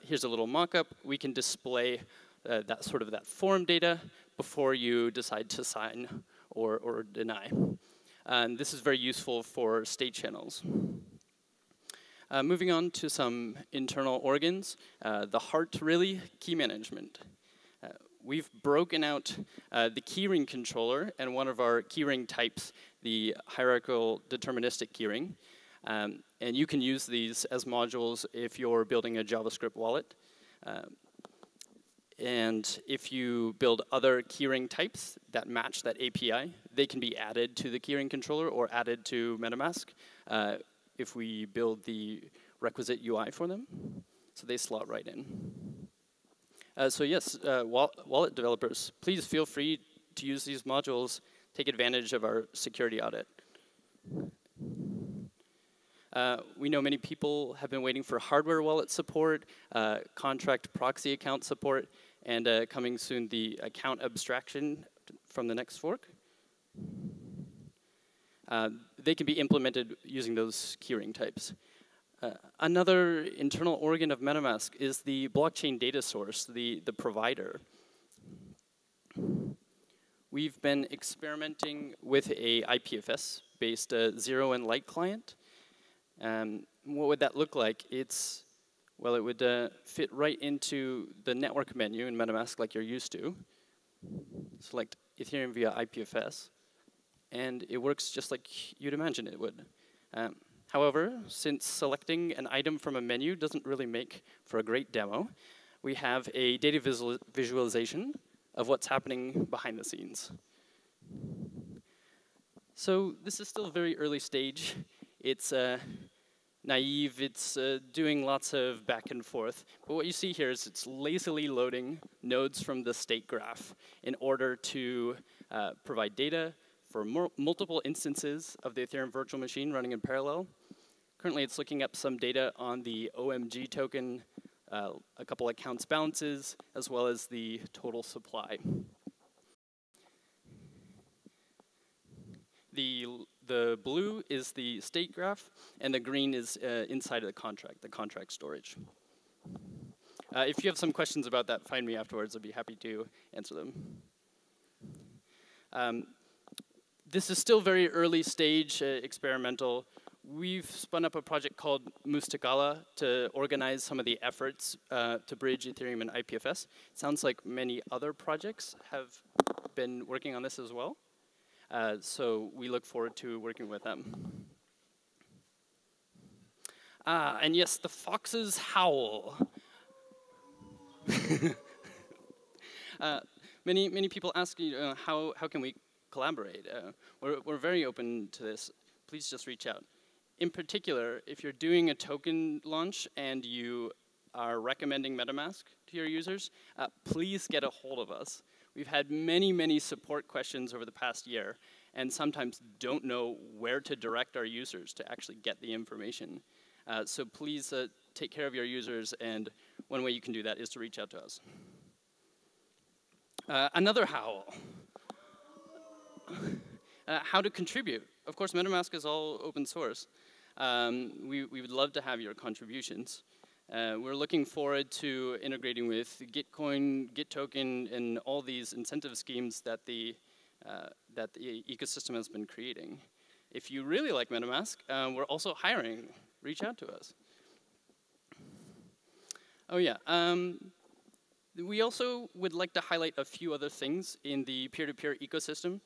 here's a little mock-up. We can display that form data before you decide to sign or deny. And this is very useful for state channels. Moving on to some internal organs, the heart really, key management. We've broken out the keyring controller and one of our keyring types, the hierarchical deterministic keyring. And you can use these as modules if you're building a JavaScript wallet. And if you build other keyring types that match that API, they can be added to the keyring controller or added to MetaMask if we build the requisite UI for them. So they slot right in. So yes, wallet developers, please feel free to use these modules. Take advantage of our security audit. We know many people have been waiting for hardware wallet support, contract proxy account support, and coming soon the account abstraction from the next fork. They can be implemented using those keyring types. Another internal organ of MetaMask is the blockchain data source, the provider. We've been experimenting with a IPFS-based zero and light client. What would that look like? Well, it would fit right into the network menu in MetaMask like you're used to. Select Ethereum via IPFS, and it works just like you'd imagine it would. However, since selecting an item from a menu doesn't really make for a great demo, we have a data visualization of what's happening behind the scenes. So this is still a very early stage. It's naive, it's doing lots of back and forth. But what you see here is it's lazily loading nodes from the state graph in order to provide data for multiple instances of the Ethereum virtual machine running in parallel. Currently, it's looking up some data on the OMG token, a couple accounts balances, as well as the total supply. The blue is the state graph, and the green is inside of the contract storage. If you have some questions about that, find me afterwards. I'd be happy to answer them. This is still very early stage experimental. We've spun up a project called Mustakala to organize some of the efforts to bridge Ethereum and IPFS. It sounds like many other projects have been working on this as well. So we look forward to working with them. And yes, the foxes howl. Many people ask, how can we collaborate? We're very open to this. Please just reach out. In particular, if you're doing a token launch and you are recommending MetaMask to your users, please get a hold of us. We've had many support questions over the past year, and sometimes don't know where to direct our users to actually get the information. So please take care of your users, and one way you can do that is to reach out to us. Another howl. How to contribute. Of course, MetaMask is all open source. we would love to have your contributions. We're looking forward to integrating with Gitcoin, Gittoken, and all these incentive schemes that the ecosystem has been creating. If you really like MetaMask, we're also hiring. Reach out to us. Oh yeah, we also would like to highlight a few other things in the peer-to-peer ecosystem.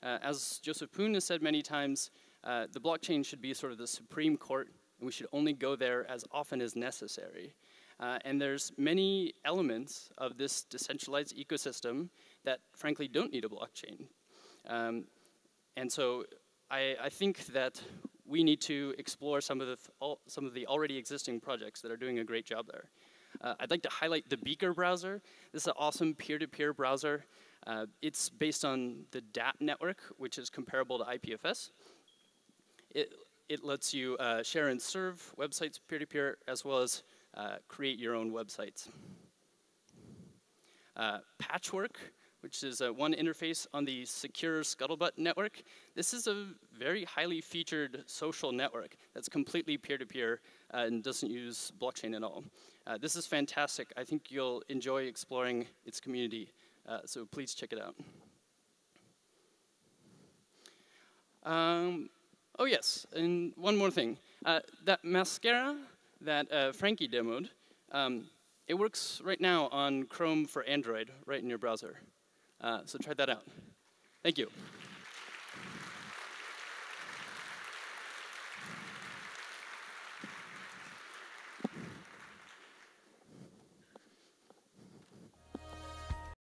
As Joseph Poon has said many times, the blockchain should be sort of the supreme court, and we should only go there as often as necessary. And there's many elements of this decentralized ecosystem that frankly don't need a blockchain. And so I think that we need to explore some of the already existing projects that are doing a great job there. I'd like to highlight the Beaker browser. This is an awesome peer-to-peer browser. It's based on the DAP network, which is comparable to IPFS. It lets you share and serve websites peer-to-peer, as well as create your own websites. Patchwork, which is one interface on the secure Scuttlebutt network. This is a very highly featured social network that's completely peer-to-peer and doesn't use blockchain at all. This is fantastic. I think you'll enjoy exploring its community, so please check it out. Oh yes, and one more thing. That Mascara that Frankie demoed, it works right now on Chrome for Android, right in your browser. So try that out. Thank you.